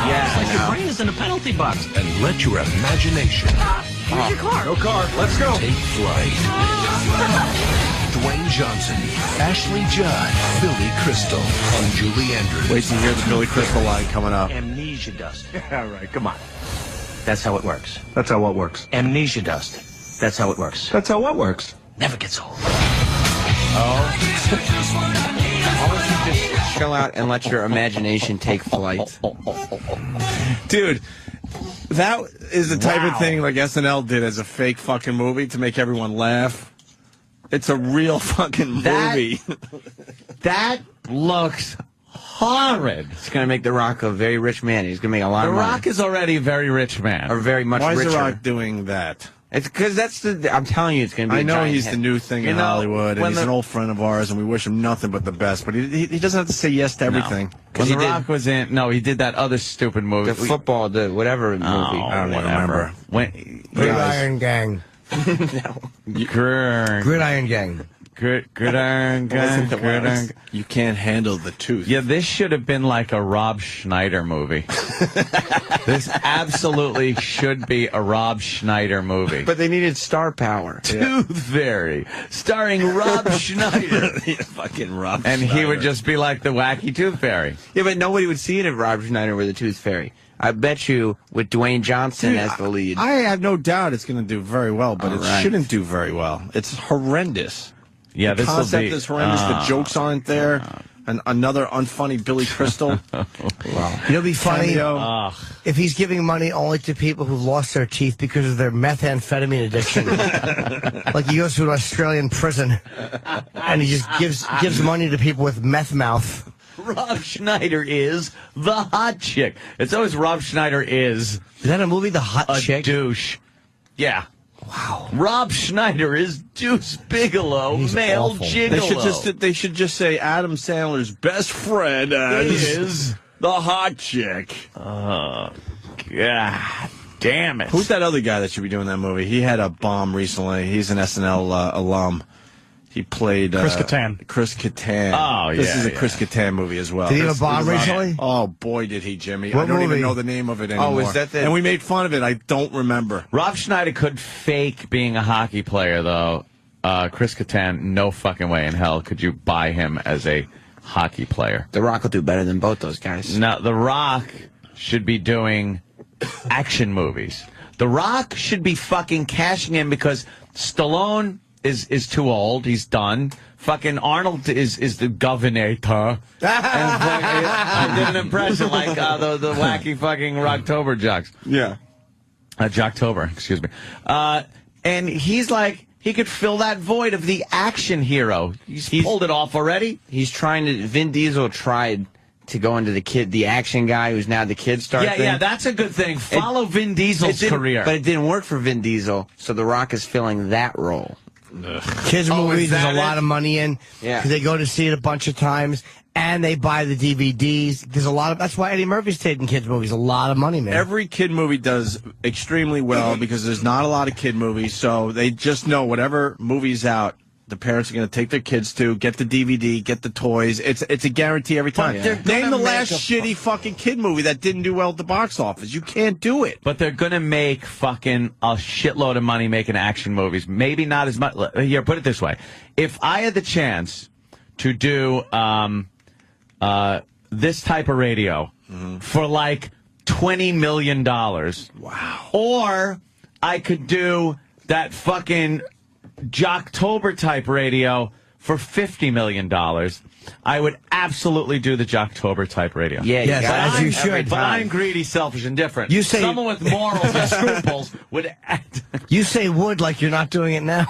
Yeah, I know. brain is in a penalty box. And let your imagination Where's your car? No car. Let's go. take flight. Dwayne Johnson, Ashley Judd, Billy Crystal, and Julie Andrews. Wait till you hear the Billy Crystal line coming up. Amnesia dust. All right, come on. That's how it works. That's how what works. Amnesia dust. That's how it works. That's how what works. Never gets old. Why don't you just chill out and let your imagination take flight? Dude, that is the type of thing like SNL did as a fake fucking movie to make everyone laugh. It's a real fucking movie. That looks horrid. It's going to make The Rock a very rich man. He's going to make a lot of money. The Rock is already a very rich man. Or very much Why richer. is The Rock doing that? It's because that's the. I'm telling you, it's going to be. I a know giant he's hit. the new thing in Hollywood, and he's an old friend of ours, and we wish him nothing but the best. But he doesn't have to say yes to everything. When The Rock was in, he did that other stupid movie. The football, the whatever movie. I don't even remember. Gridiron Gang. Gridiron Gang. Gridiron Gang. You can't handle the tooth. Yeah, this should have been like a Rob Schneider movie. This absolutely should be a Rob Schneider movie. But they needed star power. Tooth Fairy, starring Rob Schneider. Fucking Rob And Schneider. he would just be like the wacky Tooth Fairy. Yeah, but nobody would see it if Rob Schneider were the Tooth Fairy. I bet you with Dwayne Johnson as the lead. I have no doubt it's going to do very well, but it shouldn't do very well. It's horrendous. Yeah, the this concept will be is horrendous. The jokes aren't there. And another unfunny Billy Crystal. Wow. It'll be funny if he's giving money only to people who've lost their teeth because of their methamphetamine addiction. Like he goes to an Australian prison and he just gives money to people with meth mouth. Rob Schneider is the hot chick. It's always Rob Schneider is. Is that a movie, The Hot Chick? Douche. Yeah. Wow. Rob Schneider is Deuce Bigelow, male awful. gigolo. They should just say Adam Sandler's best friend is the hot chick. God damn it. Who's that other guy that should be doing that movie? He had a bomb recently. He's an SNL alum. He played Chris Kattan. Chris Kattan. Oh, This yeah, is a yeah. Chris Kattan movie as well. Did he have a bomb recently? Oh, boy, did he, Jimmy. What I don't movie? even know the name of it anymore. is that the... And we made fun of it. I don't remember. Rob Schneider could fake being a hockey player, though. Chris Kattan, no fucking way in hell could you buy him as a hockey player. The Rock will do better than both those guys. Now, The Rock should be doing action movies. The Rock should be fucking cashing in because Stallone is too old. He's done. Fucking Arnold is the governor. And I did an impression like the wacky fucking Rocktober jocks. Yeah. Jocktober, excuse me. And he's like, he could fill that void of the action hero. He's pulled it off already. He's trying to. Vin Diesel tried to go into the action guy who's now the kid star. Yeah, thing. yeah, that's a good thing. Follow Vin Diesel's career. But it didn't work for Vin Diesel, so The Rock is filling that role. Kids movies, there's a it? lot of money in. Yeah. Because they go to see it a bunch of times, and they buy the DVDs. There's a lot of. That's why Eddie Murphy's taking kids movies. A lot of money, man. Every kid movie does extremely well because there's not a lot of kid movies, so they just know whatever movie's out, the parents are going to take their kids to, get the DVD, get the toys. It's a guarantee every time. Name the last shitty fucking kid movie that didn't do well at the box office. You can't do it. But they're going to make fucking a shitload of money making action movies. Maybe not as much. Here, put it this way. If I had the chance to do this type of radio for like $20 million. Wow. Or I could do that fucking Jocktober type radio for $50 million. I would absolutely do the Jocktober type radio. Yeah, Yes, as you should. But I'm greedy, selfish, and different. You say- someone with morals and scruples would act. You say would like you're not doing it now.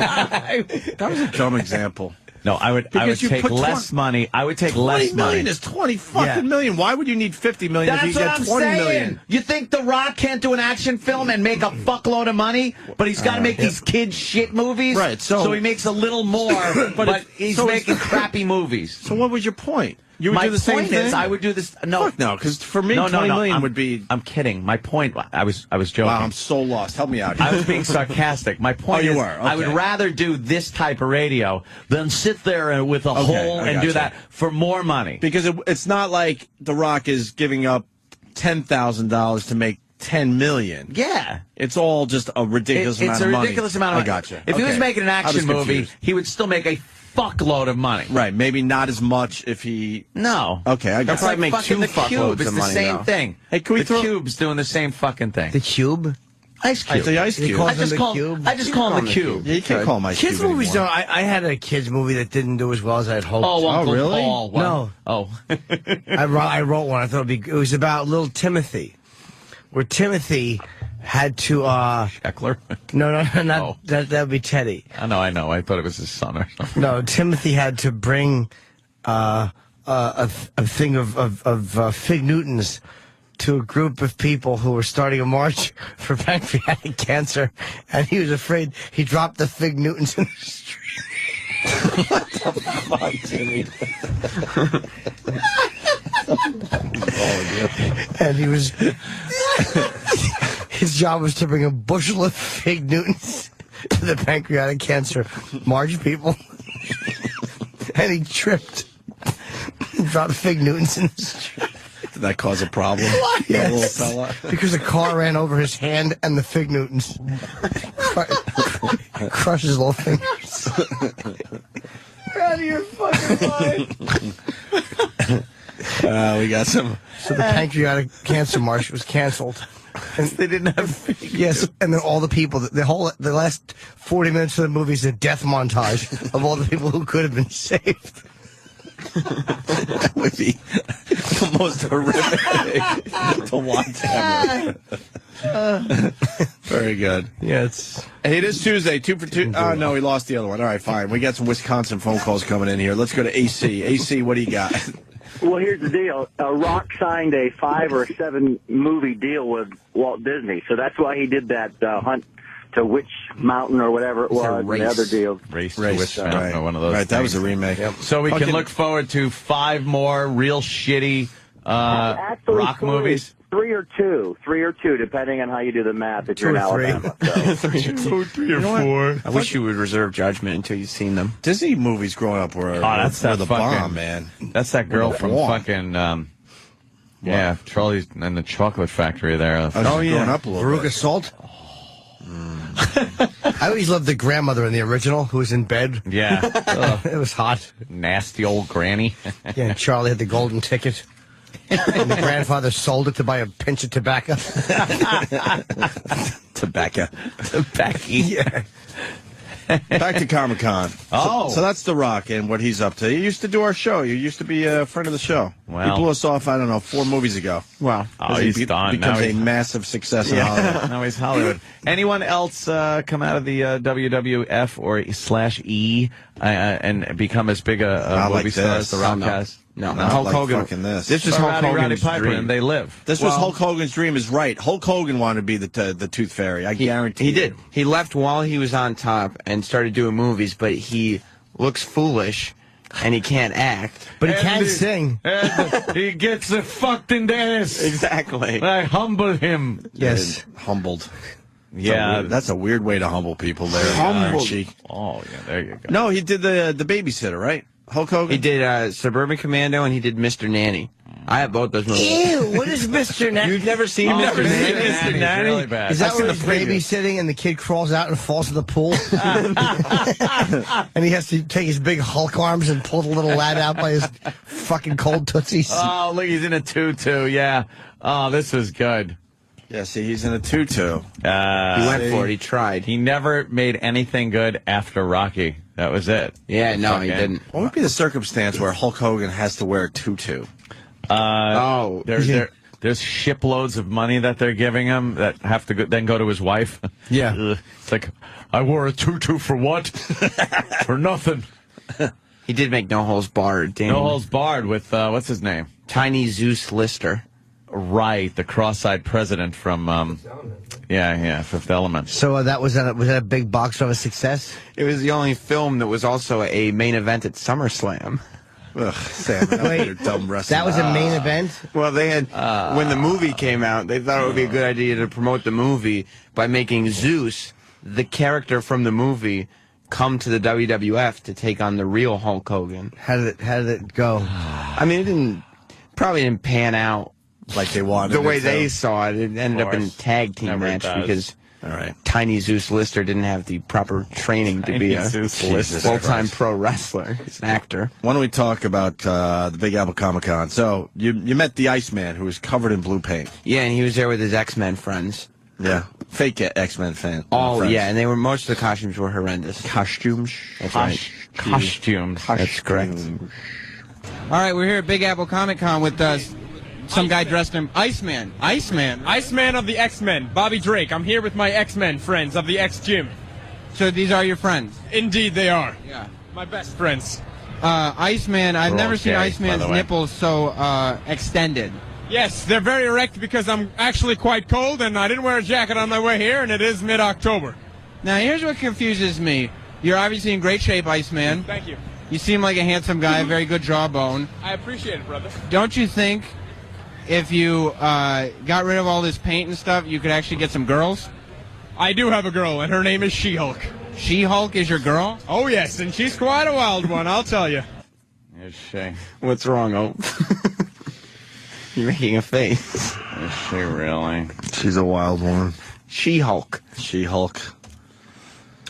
That was a dumb example. No, I would Because you take put less money. I would take less $20 million money. is 20 fucking million. Why would you need $50 million if That's you what get I'm $20 saying. million? You think The Rock can't do an action film and make a fuckload of money, but he's got to make these kid shit movies? Right, so he makes a little more, but he's so making crappy movies. So what was your point? You would My do the same point thing? is, I would do this. No, Fuck no, because for me, no, $20 million would I'm, be... I'm kidding. My point, I was joking. Wow, I'm so lost. Help me out here. I was being sarcastic. My point you is, were. I would Okay. rather do this type of radio than sit there with a hole I and do gotcha. that for more money. Because it's not like The Rock is giving up $10,000 to make $10 million. Yeah. It's all just a ridiculous amount It's of a money. ridiculous amount of money. I gotcha. If he was Okay. making an I was action movie, confused. he would still make a fuckload of money. Right, maybe not as much if he... No. Okay, I got It's like make fucking two the fuckloads Cube. It's of the money, same though. thing. Hey, can we the Cube's doing the same fucking thing. The Cube? Ice Cube. It's the Ice Cube. I just call him the Cube. Yeah, you can't call him Ice Kids Cube movies anymore. don't. I had a kids movie that didn't do as well as I had hoped. Oh, Uncle really? Paul. What? No. Oh. I wrote one. I thought it was about little Timothy, where Timothy had to. Eckler? No, not Oh. that would be Teddy. I know. I thought it was his son or something. No, Timothy had to bring a thing of Fig Newtons to a group of people who were starting a march for pancreatic cancer, and he was afraid he dropped the Fig Newtons in the street. What the fuck, Jimmy? And he was... his job was to bring a bushel of Fig Newtons to the pancreatic cancer march people. And he tripped. Dropped Fig Newtons in the street. Did that cause a problem? Yes. Little fella? Because a car ran over his hand and the Fig Newtons. Crushed his little fingers. You're out of your fucking mind. We got some. So the pancreatic cancer march was canceled. And they didn't have Fig. Yes, and then all the people, the last 40 minutes of the movie is a death montage of all the people who could have been saved. That would be the most horrific thing to watch ever. Very good. Yeah, it's... Hey, it is Tuesday, 2 for 2. Oh, no, we lost the other one. All right, fine. We got some Wisconsin phone calls coming in here. Let's go to AC. AC, what do you got? Well, here's the deal. Rock signed a 5 or 7 movie deal with Walt Disney, so that's why he did that Hunt to Witch Mountain or whatever it was, and the other deal. Race to Witch Mountain, right. or one of those Right, that things. was a remake. Yep. So we can look forward to 5 more real shitty Actually, rock movies. 3 or 2, depending on how you do the math. If you're in Alabama, so. 3 or 4. I wish you would reserve judgment until you've seen them. Disney movies growing up were, that's were that the fucking, bomb, man. That's that girl Were the from bomb. fucking, yeah, Charlie and the Chocolate Factory there. Oh, yeah. Growing up a little Veruca bit. Salt? I always loved the grandmother in the original who was in bed. Yeah. It was hot. Nasty old granny. Yeah, and Charlie had the golden ticket. And the grandfather sold it to buy a pinch of tobacco. Tobacco. Yeah. Back to Comic-Con. Oh. So that's The Rock and what he's up to. He used to do our show. You used to be a friend of the show. Well. He blew us off, I don't know, 4 movies ago. Wow. Oh, he's done. Becomes Now a he's- massive success in Hollywood. Now he's Hollywood. Anyone else come out of the WWF or /E and become as big a movie like star this. as The Rock No. has? No, Not Hulk like Hogan. fucking this. This was Or Hulk Roddy Hogan's Piper, dream. and they live. This was Hulk Hogan's dream is right. Hulk Hogan wanted to be the Tooth Fairy. I guarantee He you. did. He left while he was on top and started doing movies, but he looks foolish and he can't act. But he can sing. And he gets it fucked in the ass. Exactly. I humble him. Yes. Humbled. Yeah. That's a weird way to humble people there, Humbled. Archie. Oh, yeah, there you go. No, he did the babysitter, right? Hulk Hogan? He did Suburban Commando and he did Mr. Nanny. I have both those movies. Ew, what is Mr. Nanny? You've never seen Oh, Mr. Nanny? Mr. Nanny. Really bad. Is that I've seen where the he's preview. babysitting and the kid crawls out and falls in the pool? And he has to take his big Hulk arms and pull the little lad out by his fucking cold tootsies. Oh, look, he's in a tutu, yeah. Oh, this is good. Yeah, see, he's in a tutu. He went for it. He tried. He never made anything good after Rocky. That was it. Yeah, no, he Fucking- didn't. What would be the circumstance where Hulk Hogan has to wear a tutu? There's shiploads of money that they're giving him that have to then go to his wife. Yeah. Ugh. It's like, I wore a tutu for what? For nothing. He did make No Holes Barred. Damn. No Holds Barred with, what's his name? Tiny Zeus Lister. Right, the cross-eyed president from, Fifth Element. So was that a big box office success? It was the only film that was also a main event at SummerSlam. Ugh, Sam, Wait, dumb wrestling. that was a main event? Well, they had when the movie came out, they thought it would be a good idea to promote the movie by making Zeus, the character from the movie, come to the WWF to take on the real Hulk Hogan. How did it go? I mean, it probably didn't pan out like they wanted the way it to. they saw it. It ended up in course. tag team Never match does. because All right. Tiny Zeus Lister didn't have the proper training to be a full-time pro wrestler. He's an actor. Why don't we talk about the Big Apple Comic-Con? So you met the Iceman, who was covered in blue paint. Yeah, and he was there with his X-Men friends. Yeah, fake X-Men fan. Oh, yeah, and most of the costumes were horrendous. Costumes? That's right. Costumes. That's correct. All right, we're here at Big Apple Comic-Con with some guy dressed in Iceman. Iceman of the X-Men, Bobby Drake. I'm here with my X-Men friends of the X-Gym. So these are your friends? Indeed they are. Yeah. My best friends. Iceman, I've never seen Iceman's way. nipples so extended. Yes, they're very erect because I'm actually quite cold and I didn't wear a jacket on my way here and it is mid-October. Now here's what confuses me. You're obviously in great shape, Iceman. Thank you. You seem like a handsome guy, very good jawbone. I appreciate it, brother. Don't you think if you got rid of all this paint and stuff, you could actually get some girls? I do have a girl, and her name is She-Hulk. She-Hulk is your girl? Oh, yes, and she's quite a wild one, I'll tell you. Is she? What's wrong, Ope? You're making a face. Is she really? She's a wild woman. She-Hulk. She-Hulk.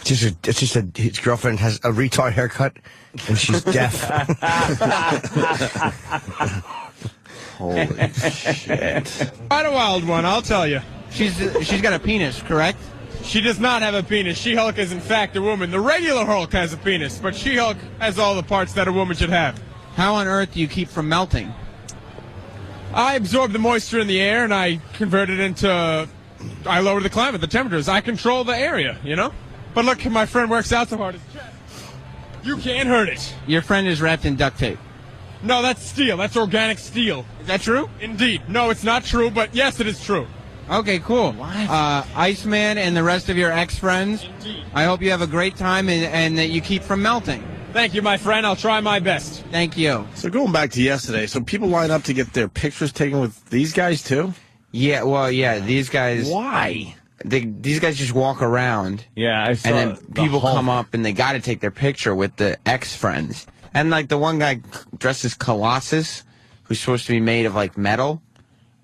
His girlfriend has a retard haircut, and she's deaf. Holy shit. Quite a wild one, I'll tell you. She's got a penis, correct? She does not have a penis. She-Hulk is, in fact, a woman. The regular Hulk has a penis, but She-Hulk has all the parts that a woman should have. How on earth do you keep from melting? I absorb the moisture in the air, and I convert it into... I lower the climate, the temperatures. I control the area, you know? But look, my friend works out so hard. You can't hurt it. Your friend is wrapped in duct tape. No, that's steel. That's organic steel. Is that true? Indeed. No, it's not true, but yes, it is true. Okay, cool. What? Iceman and the rest of your ex-friends, I hope you have a great time and that you keep from melting. Thank you, my friend. I'll try my best. Thank you. So going back to yesterday, so people line up to get their pictures taken with these guys, too? Yeah, well, yeah, these guys... Why? These guys just walk around. Yeah, I saw and then people Hulk. come up and they got to take their picture with the ex-friends. And, like, the one guy dressed as Colossus, who's supposed to be made of, like, metal.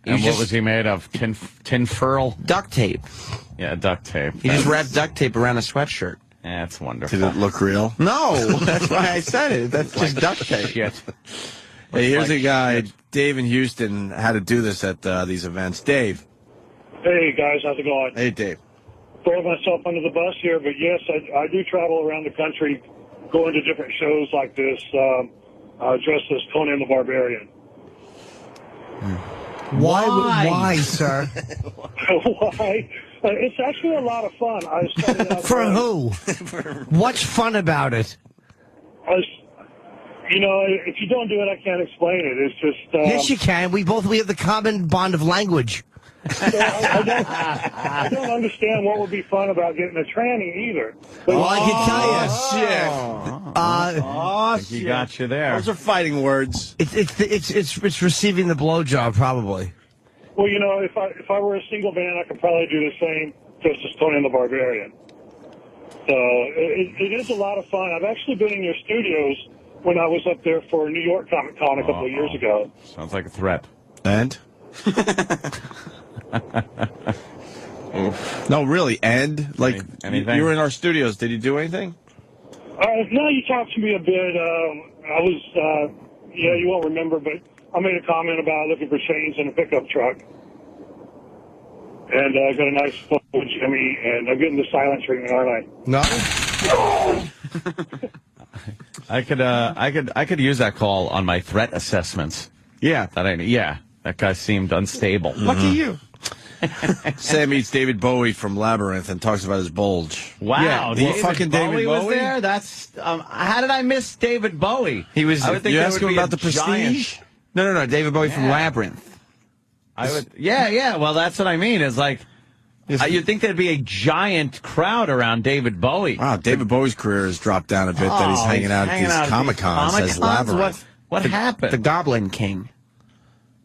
And what was he made of? Tin furl? Duct tape. Yeah, duct tape. He just wrapped duct tape around a sweatshirt. Yeah, that's wonderful. Did it look real? No, that's why I said it. That's just duct tape. Shit. Hey, here's a guy, Dave in Houston, had to do this at these events. Dave. Hey, guys, how's it going? Hey, Dave. Throwing myself under the bus here, but yes, I do travel around the country, going to different shows like this, dressed as Conan the Barbarian. Why, sir? Why? It's actually a lot of fun. I started out For who? What's fun about it? You know, if you don't do it, I can't explain it. It's just... Yes, you can. We have the common bond of language. I don't understand what would be fun about getting a tranny either. But I can tell you. He got you there. Those are fighting words. It's receiving the blowjob, probably. Well, you know, if I were a single man, I could probably do the same just as Conan the Barbarian. So it is a lot of fun. I've actually been in your studios when I was up there for New York Comic Con a couple of years ago. Sounds like a threat. And? No, really, and? Like, anything? you were in our studios. Did he do anything? No, you talked to me a bit. I was, you won't remember, but I made a comment about looking for chains in a pickup truck. And I got a nice photo with Jimmy, and I'm getting the silent treatment, aren't I? No. I could use that call on my threat assessments. Yeah. That guy seemed unstable. Lucky you. Sam meets David Bowie from Labyrinth and talks about his bulge. Wow, David Bowie was there? That's how did I miss David Bowie? He was. I would think you there asked would him be about a the Prestige? giant- No. David Bowie from Labyrinth. I would. Yeah. Well, that's what I mean. Is like you'd think there'd be a giant crowd around David Bowie. Wow, David Bowie's career has dropped down a bit. That he's hanging out at these Comic-Cons as Labyrinth. What happened? The Goblin King.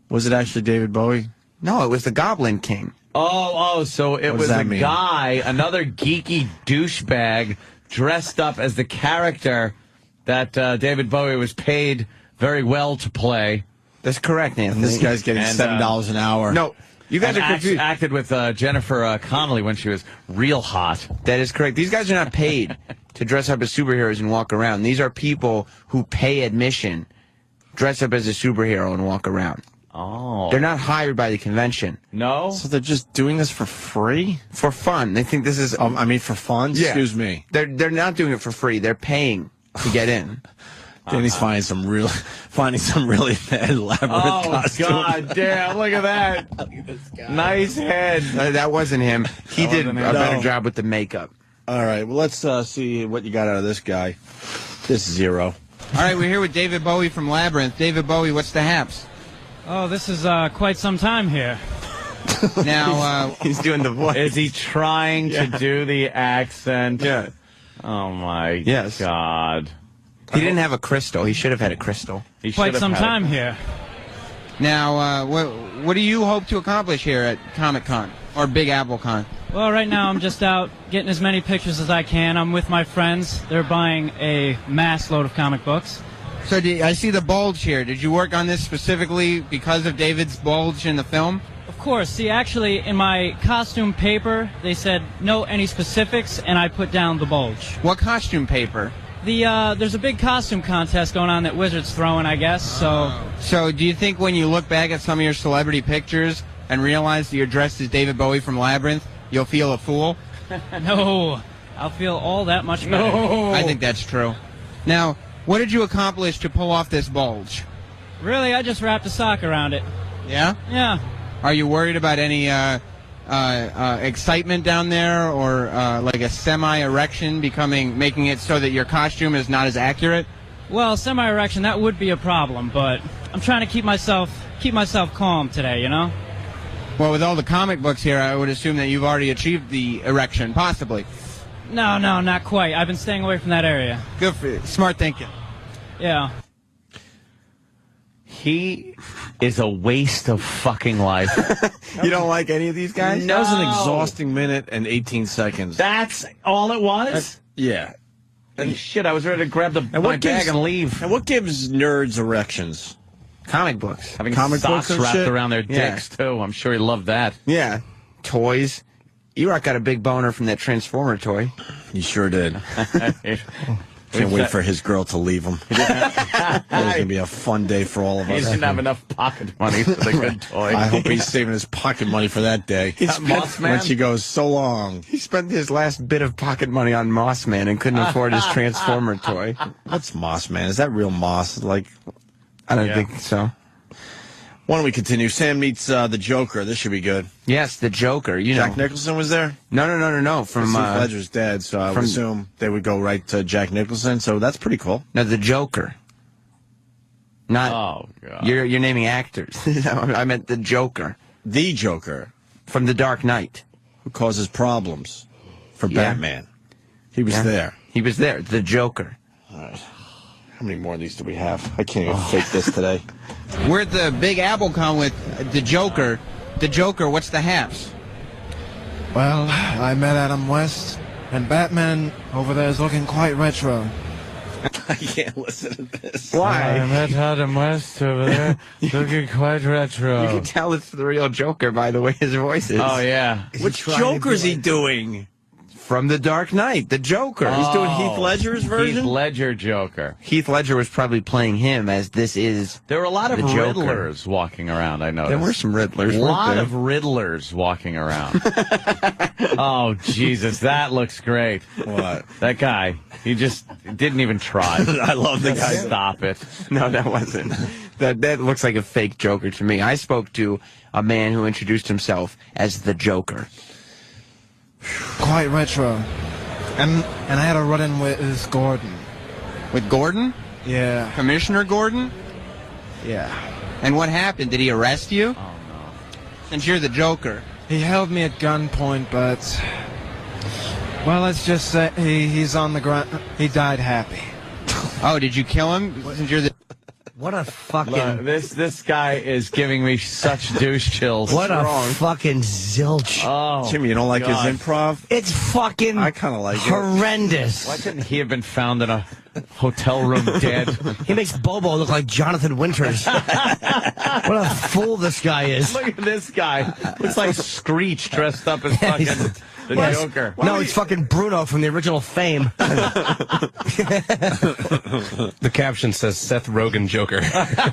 Was it actually David Bowie? No, it was the Goblin King. So it What was does that a mean? guy, another geeky douchebag, dressed up as the character that David Bowie was paid very well to play. That's correct, Anthony. And this guy's getting And, $7 an hour. No. You guys and are confused. acted with Jennifer Connelly when she was real hot. That is correct. These guys are not paid to dress up as superheroes and walk around. These are people who pay admission, dress up as a superhero and walk around. Oh. They're not hired by the convention. No? So they're just doing this for free? For fun. They think this is... I mean, for fun? Yeah. Excuse me. They're not doing it for free. They're paying to get in. Danny's finding some really bad elaborate costumes. God damn, look at that. Look at this guy. Nice head. That wasn't him. He did a better job with the makeup. All right, well, let's see what you got out of this guy. This is zero. All right, we're here with David Bowie from Labyrinth. David Bowie, what's the haps? Oh, this is quite some time here. Now, he's doing the voice. Is he trying to do the accent? Yeah. Oh, my God. He didn't have a crystal. He should have had a crystal. Quite some time here. Now, what do you hope to accomplish here at Comic-Con or Big Apple Con? Well, right now I'm just out getting as many pictures as I can. I'm with my friends. They're buying a mass load of comic books. So I see the bulge here. Did you work on this specifically because of David's bulge in the film? Of course. See, actually, in my costume paper, they said no any specifics, and I put down the bulge. What costume paper? There's a big costume contest going on that Wizard's throwing, I guess, so... So do you think when you look back at some of your celebrity pictures and realize that you're dressed as David Bowie from Labyrinth, you'll feel a fool? No, I'll feel all that much better. No. I think that's true. Now, what did you accomplish to pull off this bulge? Really, I just wrapped a sock around it. Yeah? Yeah. Are you worried about any excitement down there, or like a semi-erection making it so that your costume is not as accurate? Well, semi-erection, that would be a problem, but I'm trying to keep myself calm today, you know? Well, with all the comic books here, I would assume that you've already achieved the erection, possibly. No, not quite. I've been staying away from that area. Good for you. Smart thinking. Yeah. He is a waste of fucking life. You don't like any of these guys? That was an exhausting minute and 18 seconds. That's all it was? Yeah. And shit, I was ready to grab my bag and leave. And what gives nerds erections? Comic books. Having comic socks books and wrapped shit? around their dicks, too. I'm sure he loved that. Yeah. Toys. Erock got a big boner from that Transformer toy. He sure did. Can't wait for his girl to leave him. That was going to be a fun day for all of He us. didn't have enough pocket money for the good toy. I hope he's saving his pocket money for that day. Moss Man? When she goes, so long. He spent his last bit of pocket money on Moss Man and couldn't afford his Transformer toy. What's Moss Man? Is that real moss? Like, I don't think so. Why don't we continue? Sam meets the Joker. This should be good. Yes, the Joker. You know, Jack Nicholson was there? No. From Heath Ledger's dead, so I would assume they would go right to Jack Nicholson. So that's pretty cool. No, the Joker. Not. Oh God. You're naming actors. I meant the Joker. The Joker from The Dark Knight, who causes problems for Batman. He was there. He was there. The Joker. All right. How many more of these do we have? I can't even fake this today. We're at the Big Apple Con with the Joker. The Joker, what's the haps? Well, I met Adam West, and Batman over there is looking quite retro. I can't listen to this. Why? I met Adam West over there, looking quite retro. You can tell it's the real Joker by the way his voice is. Oh, yeah. Which Joker is he doing? From The Dark Knight, the Joker. He's doing Heath Ledger's version? Heath Ledger Joker. Heath Ledger was probably playing him as this is There were a lot of the Joker. Riddlers walking around, I noticed. There were some Riddlers, A lot weren't there? of Riddlers walking around. Oh, Jesus, that looks great. What? That guy, he just didn't even try. I love the guy. Stop it. No, that wasn't. That looks like a fake Joker to me. I spoke to a man who introduced himself as the Joker. Quite retro. And I had a run-in with Gordon. With Gordon? Yeah. Commissioner Gordon? Yeah. And what happened? Did he arrest you? Oh, no. Since you're the Joker. He held me at gunpoint, but... Well, let's just say he's on the ground. He died happy. Oh, did you kill him? Since you're the... What a fucking... This guy is giving me such douche chills. What a fucking zilch. Oh, Jimmy, you don't like God. his improv? It's fucking I kind of like horrendous. Why couldn't he have been found in a hotel room dead? He makes Bobo look like Jonathan Winters. What a fool this guy is. Look at this guy. Looks like Screech dressed up as fucking the Joker. No, it's fucking Bruno from the original Fame. The caption says Seth Rogen Joker.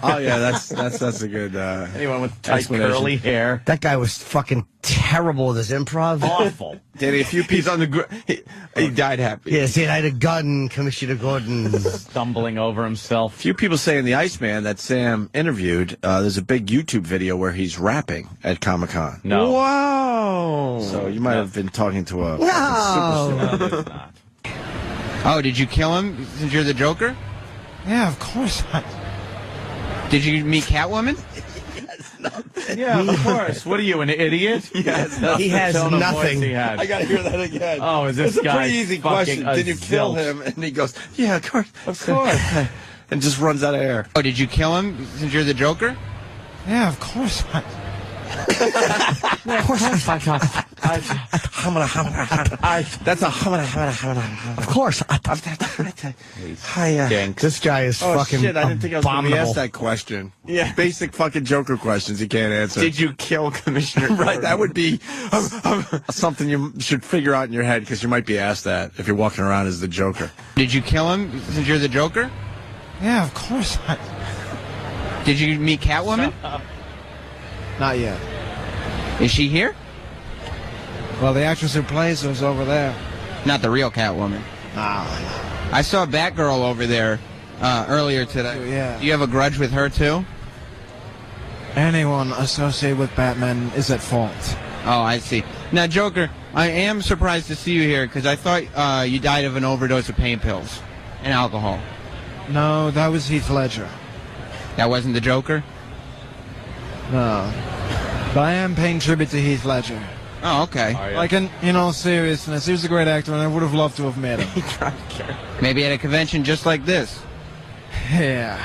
Oh yeah, that's a good. Anyone with tight curly hair. That guy was fucking terrible with his improv. Awful. Danny, a few He's people. on the he died happy. Yes, he had a gun, Commissioner Gordon. Stumbling over himself. Few people saying the Iceman that Sam interviewed. There's a big YouTube video where he's rapping at Comic-Con. No. Whoa. So you might have been talking to a No. superstar. No, it's not. Oh, did you kill him since you're the Joker? Yeah, of course. Did you meet Catwoman? Yeah, of course. What are you, an idiot? Yes. He has Tone of voice nothing. he had. I got to hear that again. Oh, is this It's a guy pretty easy fucking question. a Did you kill zilch? him? And he goes, yeah, of course. Of course. And just runs out of air. Oh, did you kill him since you're the Joker? Yeah, of course. Of course. That's a Of course. This guy is Oh fucking shit! I didn't think I was going to be abominable. asked that question. Yeah. Basic fucking Joker questions you can't answer. Did you kill Commissioner Gordon? Right, that would be something you should figure out in your head because you might be asked that if you're walking around as the Joker. Did you kill him since you're the Joker? Yeah, of course. Did you meet Catwoman? Not yet. Is she here? Well, the actress who plays her is over there. Not the real Catwoman. I saw Batgirl over there earlier today. Yeah. Do you have a grudge with her too? Anyone associated with Batman is at fault. Oh, I see. Now, Joker, I am surprised to see you here because I thought you died of an overdose of pain pills and alcohol. No, that was Heath Ledger. That wasn't the Joker? No. But I am paying tribute to Heath Ledger. Oh, okay. Like, in all seriousness, he was a great actor, and I would have loved to have met him. Maybe at a convention just like this. Yeah.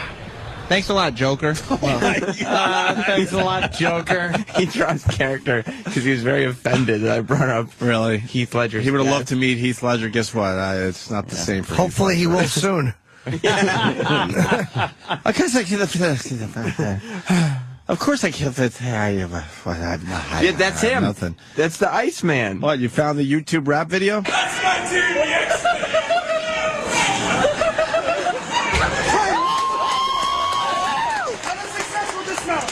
Thanks a lot, Joker. Thanks a lot, Joker. He drops character because he was very offended that I brought up Really? Heath Ledger. He would have loved to meet Heath Ledger. Guess what? It's not the same for Hopefully he will soon. Of course I killed it. Yeah, that's him. Nothing. That's the Iceman. What, you found the YouTube rap video? That's my team, yes! I'm a successful dismount.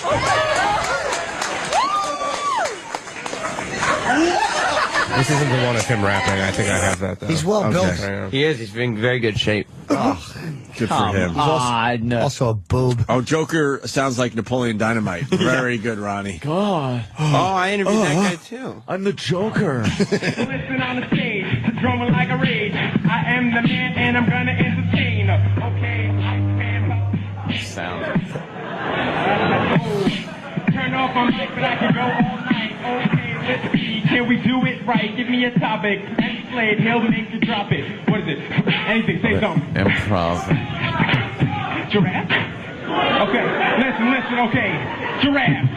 This isn't the one of him rapping. I think I have that, though. He's well built. He is. He's in very good shape. Good for him. Also a boob. Oh, Joker sounds like Napoleon Dynamite. Very good, Ronnie. God. Oh, I interviewed that guy, too. I'm the Joker. Listen on the stage, drumming like a rage. I am the man and I'm gonna entertain. Okay, Sound. turn off my mic, but I can go all night. Okay, let's see, can we do it right? Give me a topic and play it. He'll make you drop it. What is it? Anything, say something. Improv. Giraffe? Okay, listen, okay. Giraffe.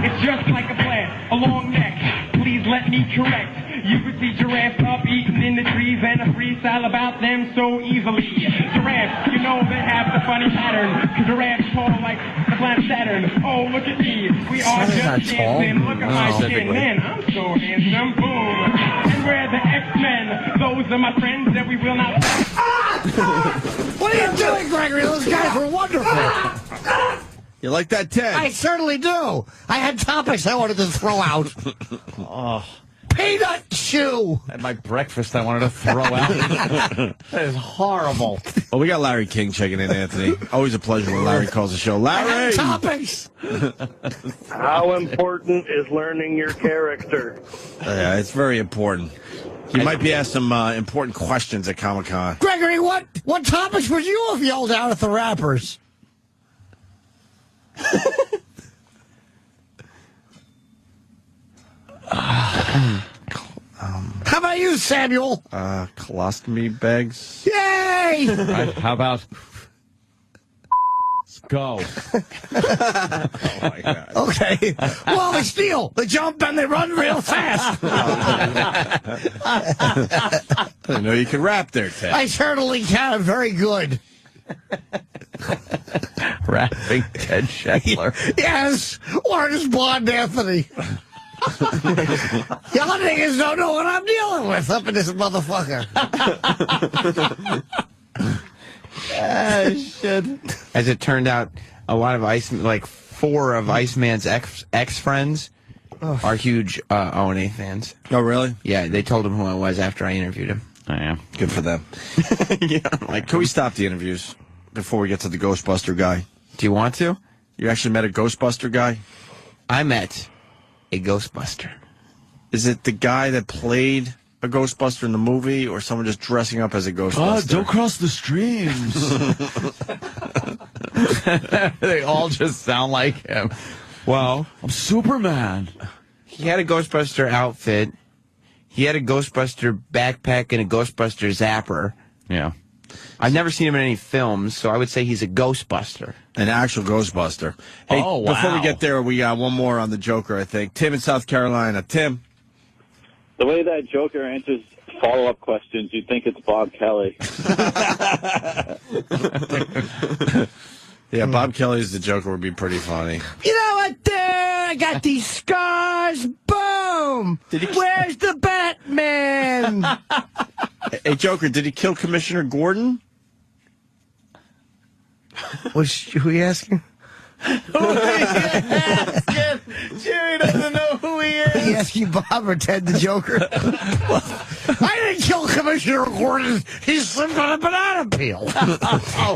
It's just like a plant, a long neck. Please let me correct. You could see giraffes up eating in the trees and a freestyle about them so easily. Giraffes, you know they have the funny pattern. Giraffes tall like the planet Saturn. Oh, look at me. We are just dancing. Look at my chin. Man, I'm so handsome. Boom. And we're the X-Men. Those are my friends that we will not... What are you doing, Gregory? Those guys were wonderful. You like that, Ted? I certainly do. I had topics I wanted to throw out. Oh. Peanut chew. At my breakfast, I wanted to throw out. That is horrible. Well, we got Larry King checking in, Anthony. Always a pleasure when Larry calls the show. Larry! Topics. How important is learning your character? Yeah, it's very important. You might be asked some important questions at Comic-Con. Gregory, what topics would you have yelled out at the rappers? How about you, Samuel? Colostomy bags. Yay! Right, how about Go. Oh, my God. Okay. Well, they steal. They jump and they run real fast. I didn't know you could rap there, Ted. I certainly can. Very good. Rapping Ted Scheffler. Yes. Or just Blonde Anthony. Y'all niggas don't know what I'm dealing with up in this motherfucker. Shit. As it turned out, a lot of 4 of Iceman's ex-friends are huge O&A fans. Oh, really? Yeah, they told him who I was after I interviewed him. Oh, yeah. Good for them. Can we stop the interviews before we get to the Ghostbuster guy? Do you want to? You actually met a Ghostbuster guy? I met a Ghostbuster. Is it the guy that played a Ghostbuster in the movie, or someone just dressing up as a Ghostbuster? Don't cross the streams. They all just sound like him. Well, I'm Superman. He had a Ghostbuster outfit. He had a Ghostbuster backpack and a Ghostbuster zapper. Yeah. I've never seen him in any films, so I would say he's a Ghostbuster. An actual Ghostbuster. Hey, oh, wow. Before we get there, we got one more on the Joker, I think. Tim in South Carolina. Tim. The way that Joker answers follow-up questions, you'd think it's Bob Kelly. Yeah, Bob Kelly's the Joker would be pretty funny. You know what? There, I got these scars. Boom. Where's the Batman? Hey, Joker, did he kill Commissioner Gordon? Who are you asking? Jerry doesn't know who he is. Are you asking Bob or Ted the Joker? I didn't kill Commissioner Gordon. He slipped on a banana peel.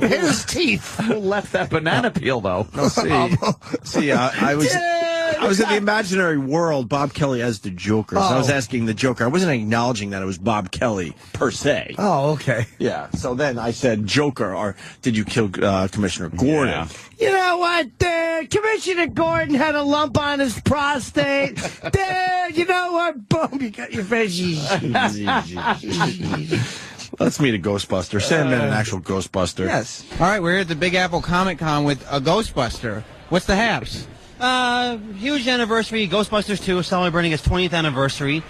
Hit his teeth. Who left that banana peel, though? No, see, I was in the imaginary world, Bob Kelly as the Joker. So I was asking the Joker. I wasn't acknowledging that it was Bob Kelly, per se. Oh, okay. Yeah, so then I said Joker, or did you kill Commissioner Gordon? Yeah. You know what? Commissioner Gordon had a lump on his prostate. You know what? Boom, you got your veggies. Let's meet a Ghostbuster. Sandman, an actual Ghostbuster. Yes. All right, we're here at the Big Apple Comic Con with a Ghostbuster. What's the haps? Huge anniversary. Ghostbusters 2 is celebrating its 20th anniversary.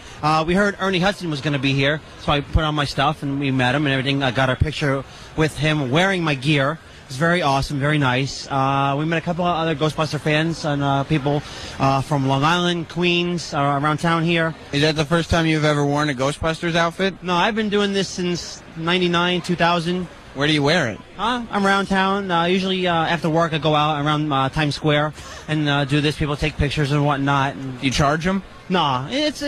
We heard Ernie Hudson was going to be here, so I put on my stuff and we met him and everything. I got a picture with him wearing my gear. It's very awesome, very nice. We met a couple of other Ghostbuster fans and people from Long Island, Queens, around town here. Is that the first time you've ever worn a Ghostbusters outfit? No, I've been doing this since 99, 2000. Where do you wear it? I'm around town. Usually after work I go out around Times Square and do this. People take pictures and whatnot. And you charge them? Nah, it's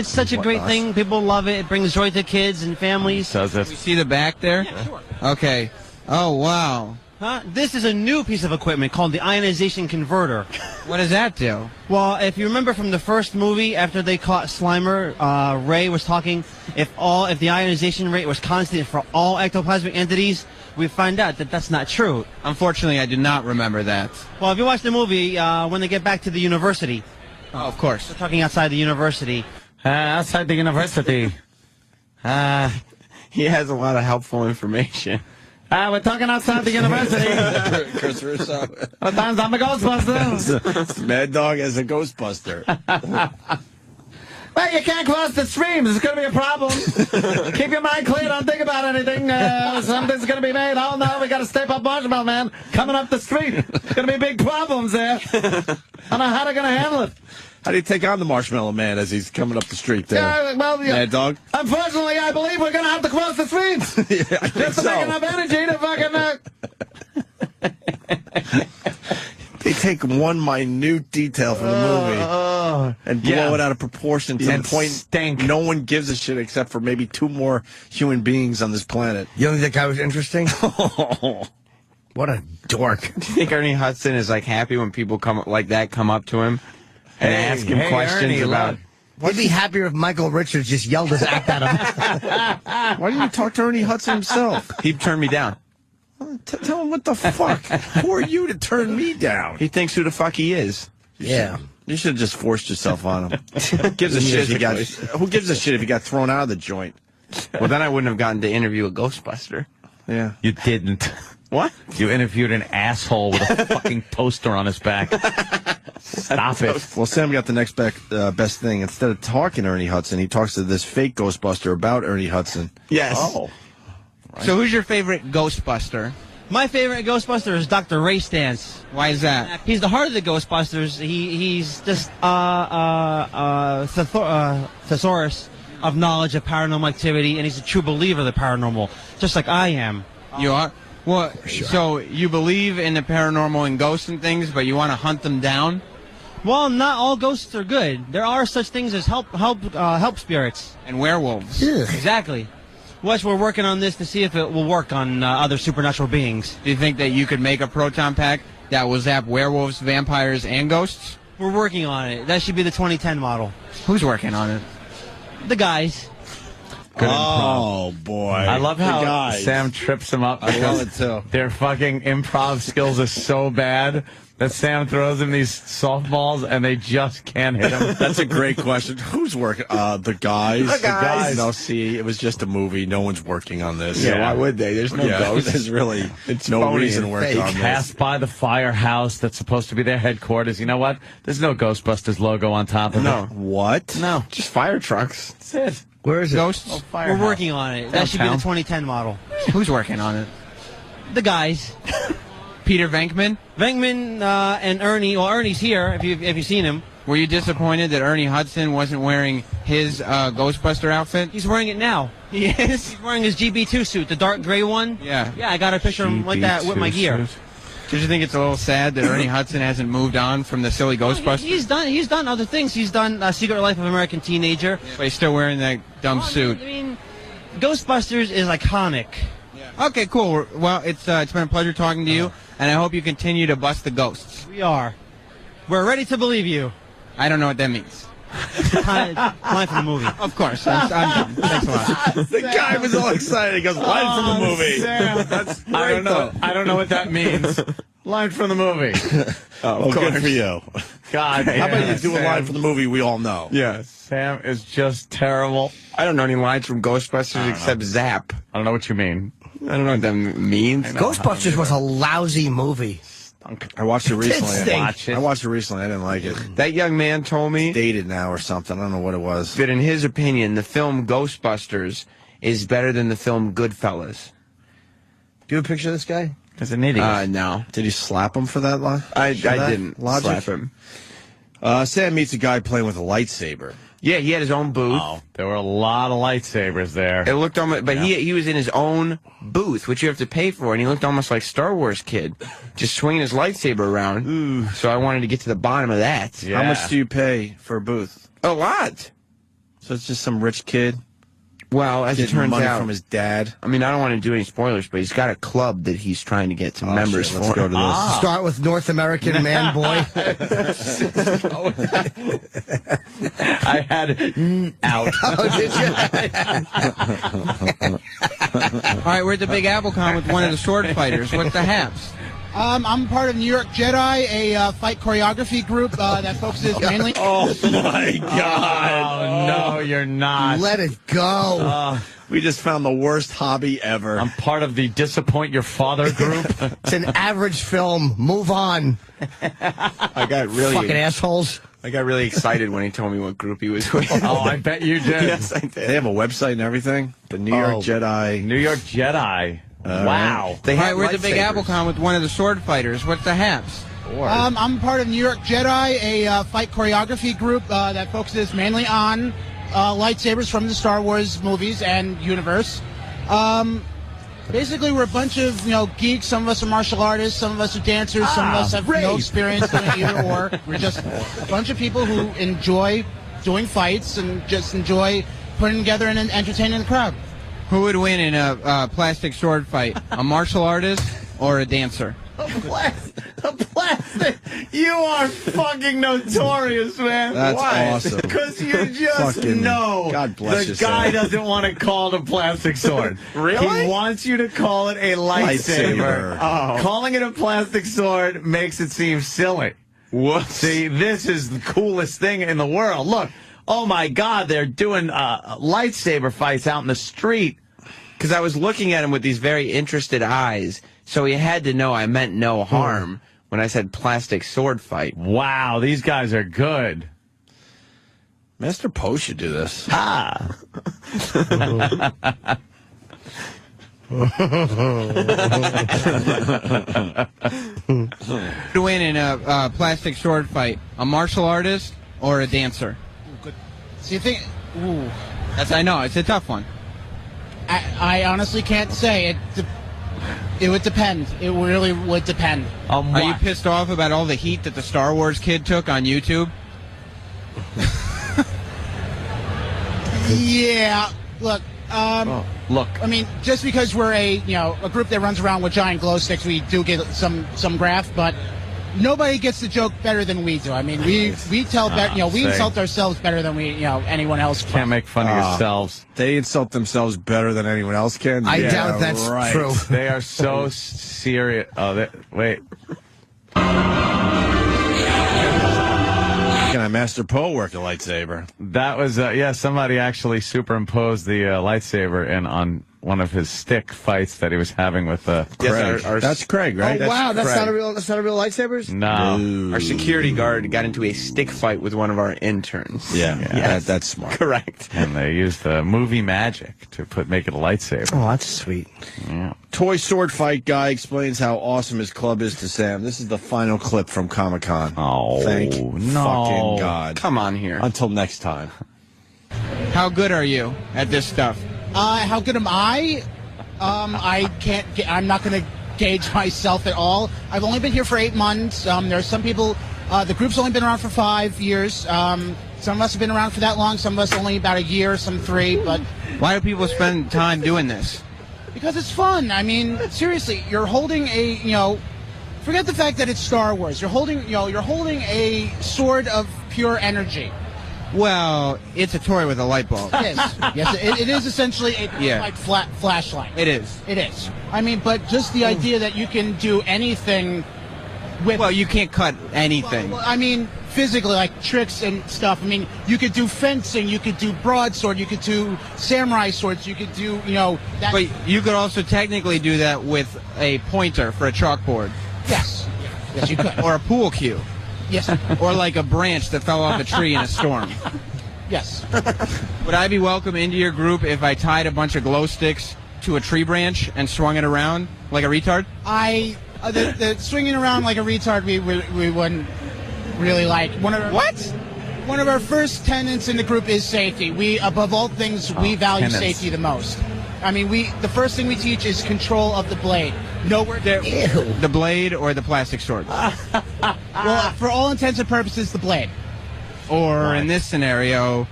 such a great thing. People love it. It brings joy to kids and families. Does it? We see the back there? Yeah, sure. Okay. Oh, wow. This is a new piece of equipment called the ionization converter. What does that do? Well, if you remember from the first movie, after they caught Slimer, Ray was talking, if the ionization rate was constant for all ectoplasmic entities, we find out that that's not true. Unfortunately, I do not remember that. Well, if you watch the movie, when they get back to the university. Oh, of course. They're talking outside the university. Outside the university. He has a lot of helpful information. We're talking outside the university. Chris Russo. What times I'm a Ghostbuster. It's Mad Dog as a Ghostbuster. Well, you can't cross the streams. It's going to be a problem. Keep your mind clear. Don't think about anything. Something's going to be made. Oh, no, we got to step up Marshmallow Man coming up the street. It's going to be big problems there. I don't know how they're going to handle it. How do you take on the Marshmallow Man as he's coming up the street there? Yeah. Mad Dog? Unfortunately, I believe we're going to have to cross the streets. Yeah, I think just to make enough energy to fucking... They take one minute detail from the movie and blow it out of proportion to the point no one gives a shit except for maybe 2 more human beings on this planet. You don't think that guy was interesting? What a dork. Do you think Ernie Hudson is like happy when people come up to him and ask him questions Ernie, about... He'd be happier if Michael Richards just yelled his act at him. Why didn't you talk to Ernie Hudson himself? He turned me down. Tell him what the fuck. Who are you to turn me down? He thinks who the fuck he is. Yeah. You should have just forced yourself on him. Who gives a shit if you got thrown out of the joint? Well, then I wouldn't have gotten to interview a Ghostbuster. Yeah. You didn't. What? You interviewed an asshole with a fucking poster on his back. Stop it. Well, Sam got the next best thing. Instead of talking to Ernie Hudson, he talks to this fake Ghostbuster about Ernie Hudson. Yes. Oh. Right. So who's your favorite Ghostbuster? My favorite Ghostbuster is Dr. Ray Stantz. Why is that? He's the heart of the Ghostbusters. He's just thesaurus of knowledge of paranormal activity, and he's a true believer of the paranormal, just like I am. You are? Well, sure. So you believe in the paranormal and ghosts and things, but you want to hunt them down? Well, not all ghosts are good. There are such things as help spirits. And werewolves. Exactly. Wes, we're working on this to see if it will work on other supernatural beings. Do you think that you could make a proton pack that will zap werewolves, vampires, and ghosts? We're working on it. That should be the 2010 model. Who's working on it? The guys. Good oh, improv. boy. I love how guys. Sam trips him up. I love it, too. Their fucking improv skills are so bad that Sam throws him these softballs and they just can't hit him. That's a great question. Who's working? The guys. The guys. No, see, it was just a movie. No one's working on this. Yeah, why would they? There's no ghosts. There's really it's no reason to work fake. on this. Passed by the firehouse that's supposed to be their headquarters. You know what? There's no Ghostbusters logo on top of it. What? No. Just fire trucks. That's it. Where is it? Ghosts? Oh, We're working on it. That should be the 2010 model. Who's working on it? The guys. Peter Venkman? Venkman and Ernie. Well, Ernie's here, if you've seen him. Were you disappointed that Ernie Hudson wasn't wearing his Ghostbuster outfit? He's wearing it now. He is? He's wearing his GB2 suit, the dark gray one. Yeah. Yeah, I got a picture of him like that with my gear. Did you think it's a little sad that Ernie Hudson hasn't moved on from the silly Ghostbusters? He's done other things. He's done Secret Life of American Teenager. But he's still wearing that dumb suit. I mean, Ghostbusters is iconic. Yeah. Okay, cool. Well, it's been a pleasure talking to you, and I hope you continue to bust the ghosts. We are. We're ready to believe you. I don't know what that means. Line from the movie. Of course. I'm done. Thanks a lot. The guy was all excited. He goes, line from the movie. Sam. That's great, I don't know what that means. Line from the movie. Oh, good for you. God. How about you do Sam. a line from the movie we all know? Yeah. Sam is just terrible. I don't know any lines from Ghostbusters except Zap. I don't know what you mean. I don't know what that means. Ghostbusters was a lousy movie. I watched it recently. I watched it recently. I didn't like it. That young man told me It's dated now or something. I don't know what it was. that in his opinion, the film Ghostbusters is better than the film Goodfellas. Do you have a picture of this guy? He's an idiot. No. Did you slap him for that line? I didn't logic? slap him. Sam meets a guy playing with a lightsaber. Yeah, he had his own booth. Oh, there were a lot of lightsabers there. It looked almost, but he was in his own booth, which you have to pay for, and he looked almost like Star Wars kid, just swinging his lightsaber around. Ooh. So I wanted to get to the bottom of that. Yeah. How much do you pay for a booth? A lot. So it's just some rich kid Well, as it getting turns money out, from his dad. I mean, I don't want to do any spoilers, but he's got a club that he's trying to get some members shit, for. let's go to this. Start with North American Man Boy. I had out. All right, we're at the Big Apple Con with one of the sword fighters. What's the haps? I'm part of New York Jedi, a fight choreography group that focuses mainly. Oh my God! Oh, no, you're not. Let it go. We just found the worst hobby ever. I'm part of the Disappoint Your Father group. It's an average film. Move on. I got really Fucking assholes. I got really excited when he told me what group he was with. Oh, I bet you did. Yes, I did. They have a website and everything. The New York Jedi. New York Jedi. Wow. All right, we're at the Big Apple Con with one of the sword fighters. What's the haps? I'm part of New York Jedi, a fight choreography group that focuses mainly on lightsabers from the Star Wars movies and universe. Basically, we're a bunch of geeks. Some of us are martial artists. Some of us are dancers. Some of us have no experience doing either or. We're just a bunch of people who enjoy doing fights and just enjoy putting together and entertaining the crowd. Who would win in a plastic sword fight? A martial artist or a dancer? A plastic. You are fucking notorious, man. That's Why? awesome. Because you just Fucking know God bless the you, guy Sam. doesn't want to call it a plastic sword. Really? He wants you to call it a lightsaber. Lightsaber. Calling it a plastic sword makes it seem silly. What? See, this is the coolest thing in the world. Look, oh my God, they're doing lightsaber fights out in the street. Because I was looking at him with these very interested eyes, so he had to know I meant no harm when I said plastic sword fight. Wow, these guys are good. Master Poe should do this. Ah. To win in a plastic sword fight, a martial artist or a dancer? So you think? Ooh. I know, it's a tough one. I honestly can't say. It would depend. It really would depend. Are you pissed off about all the heat that the Star Wars kid took on YouTube? Yeah. Look. Look. I mean, just because we're a group that runs around with giant glow sticks, we do get some graft, but nobody gets the joke better than we do. I mean, we tell better. We insult ourselves better than anyone else can. Can't make fun of yourselves. They insult themselves better than anyone else can. I doubt that's true. They are so serious. Oh, wait. Can I Master Poe work a lightsaber? That was somebody actually superimposed the lightsaber in on one of his stick fights that he was having with Craig. That's Craig, right? Oh, wow, that's Craig. not a real lightsabers? No. Our security guard got into a stick fight with one of our interns. Yeah. That's smart. Correct. And they used movie magic to make it a lightsaber. Oh, that's sweet. Yeah. Toy sword fight guy explains how awesome his club is to Sam. This is the final clip from Comic-Con. Oh, thank no. fucking God. Come on here. Until next time. How good are you at this stuff? How good am I? I'm not going to gauge myself at all. I've only been here for 8 months. There are some people. The group's only been around for 5 years. Some of us have been around for that long. Some of us only about a year. Some 3. But why do people spend time doing this? Because it's fun. I mean, seriously, you're holding forget the fact that it's Star Wars. You're holding a sword of pure energy. Well, it's a toy with a light bulb. It is. Yes, it is essentially a flashlight. It is. It is. I mean, but just the idea that you can do anything with... Well, you can't cut anything. Well, I mean, physically, like tricks and stuff. I mean, you could do fencing, you could do broadsword, you could do samurai swords, you could do, that... But you could also technically do that with a pointer for a chalkboard. Yes. Yes, you could. Or a pool cue. Yes. Or like a branch that fell off a tree in a storm. Yes. Would I be welcome into your group if I tied a bunch of glow sticks to a tree branch and swung it around like a retard? The swinging around like a retard we wouldn't really like. One of our first tenets in the group is safety. We, above all things, we value safety the most. I mean, the first thing we teach is control of the blade. The blade or the plastic sword? Well, for all intents and purposes, the blade. Or in this scenario,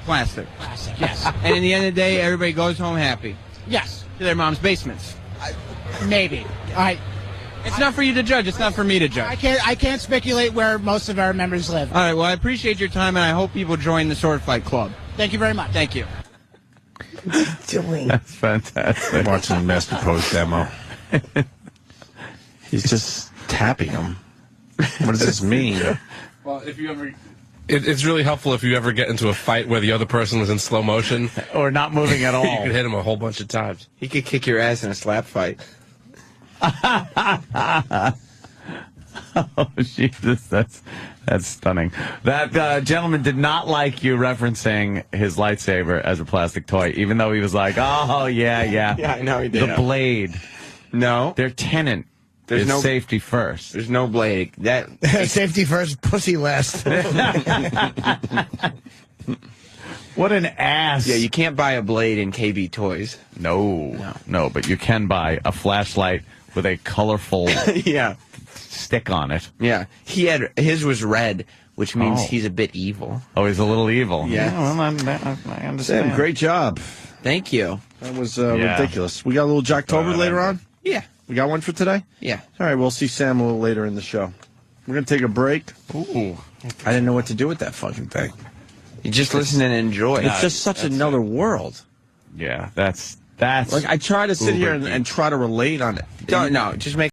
plastic. Plastic, yes. And in the end of the day, everybody goes home happy. Yes. To their mom's basements. Maybe. It's not for you to judge. It's not for me to judge. I can't speculate where most of our members live. All right. Well, I appreciate your time, and I hope people join the Sword Fight Club. Thank you very much. Thank you. What's he doing? That's fantastic. I'm watching the Master Post demo. He's just tapping him. What does this mean? Well, if you ever... It's really helpful if you ever get into a fight where the other person was in slow motion. Or not moving at all. You could hit him a whole bunch of times. He could kick your ass in a slap fight. Oh, Jesus, that's stunning. That gentleman did not like you referencing his lightsaber as a plastic toy, even though he was like, oh, yeah. Yeah, I know he did. The blade. No. Their tenant is safety first. There's no blade. Safety first, pussy last. What an ass. Yeah, you can't buy a blade in KB Toys. No, but you can buy a flashlight with a colorful stick on it. Yeah. His was red, which means he's a bit evil. Oh, he's a little evil. Yeah. Well, I understand. Sam, great job. Thank you. That was ridiculous. We got a little Jocktober later on? Yeah. We got one for today? Yeah. All right, we'll see Sam a little later in the show. We're going to take a break. Ooh. I didn't know what to do with that fucking thing. You just listen and enjoy. It's just such another world. Yeah, that's like I try to sit here and try to relate on it. No, just make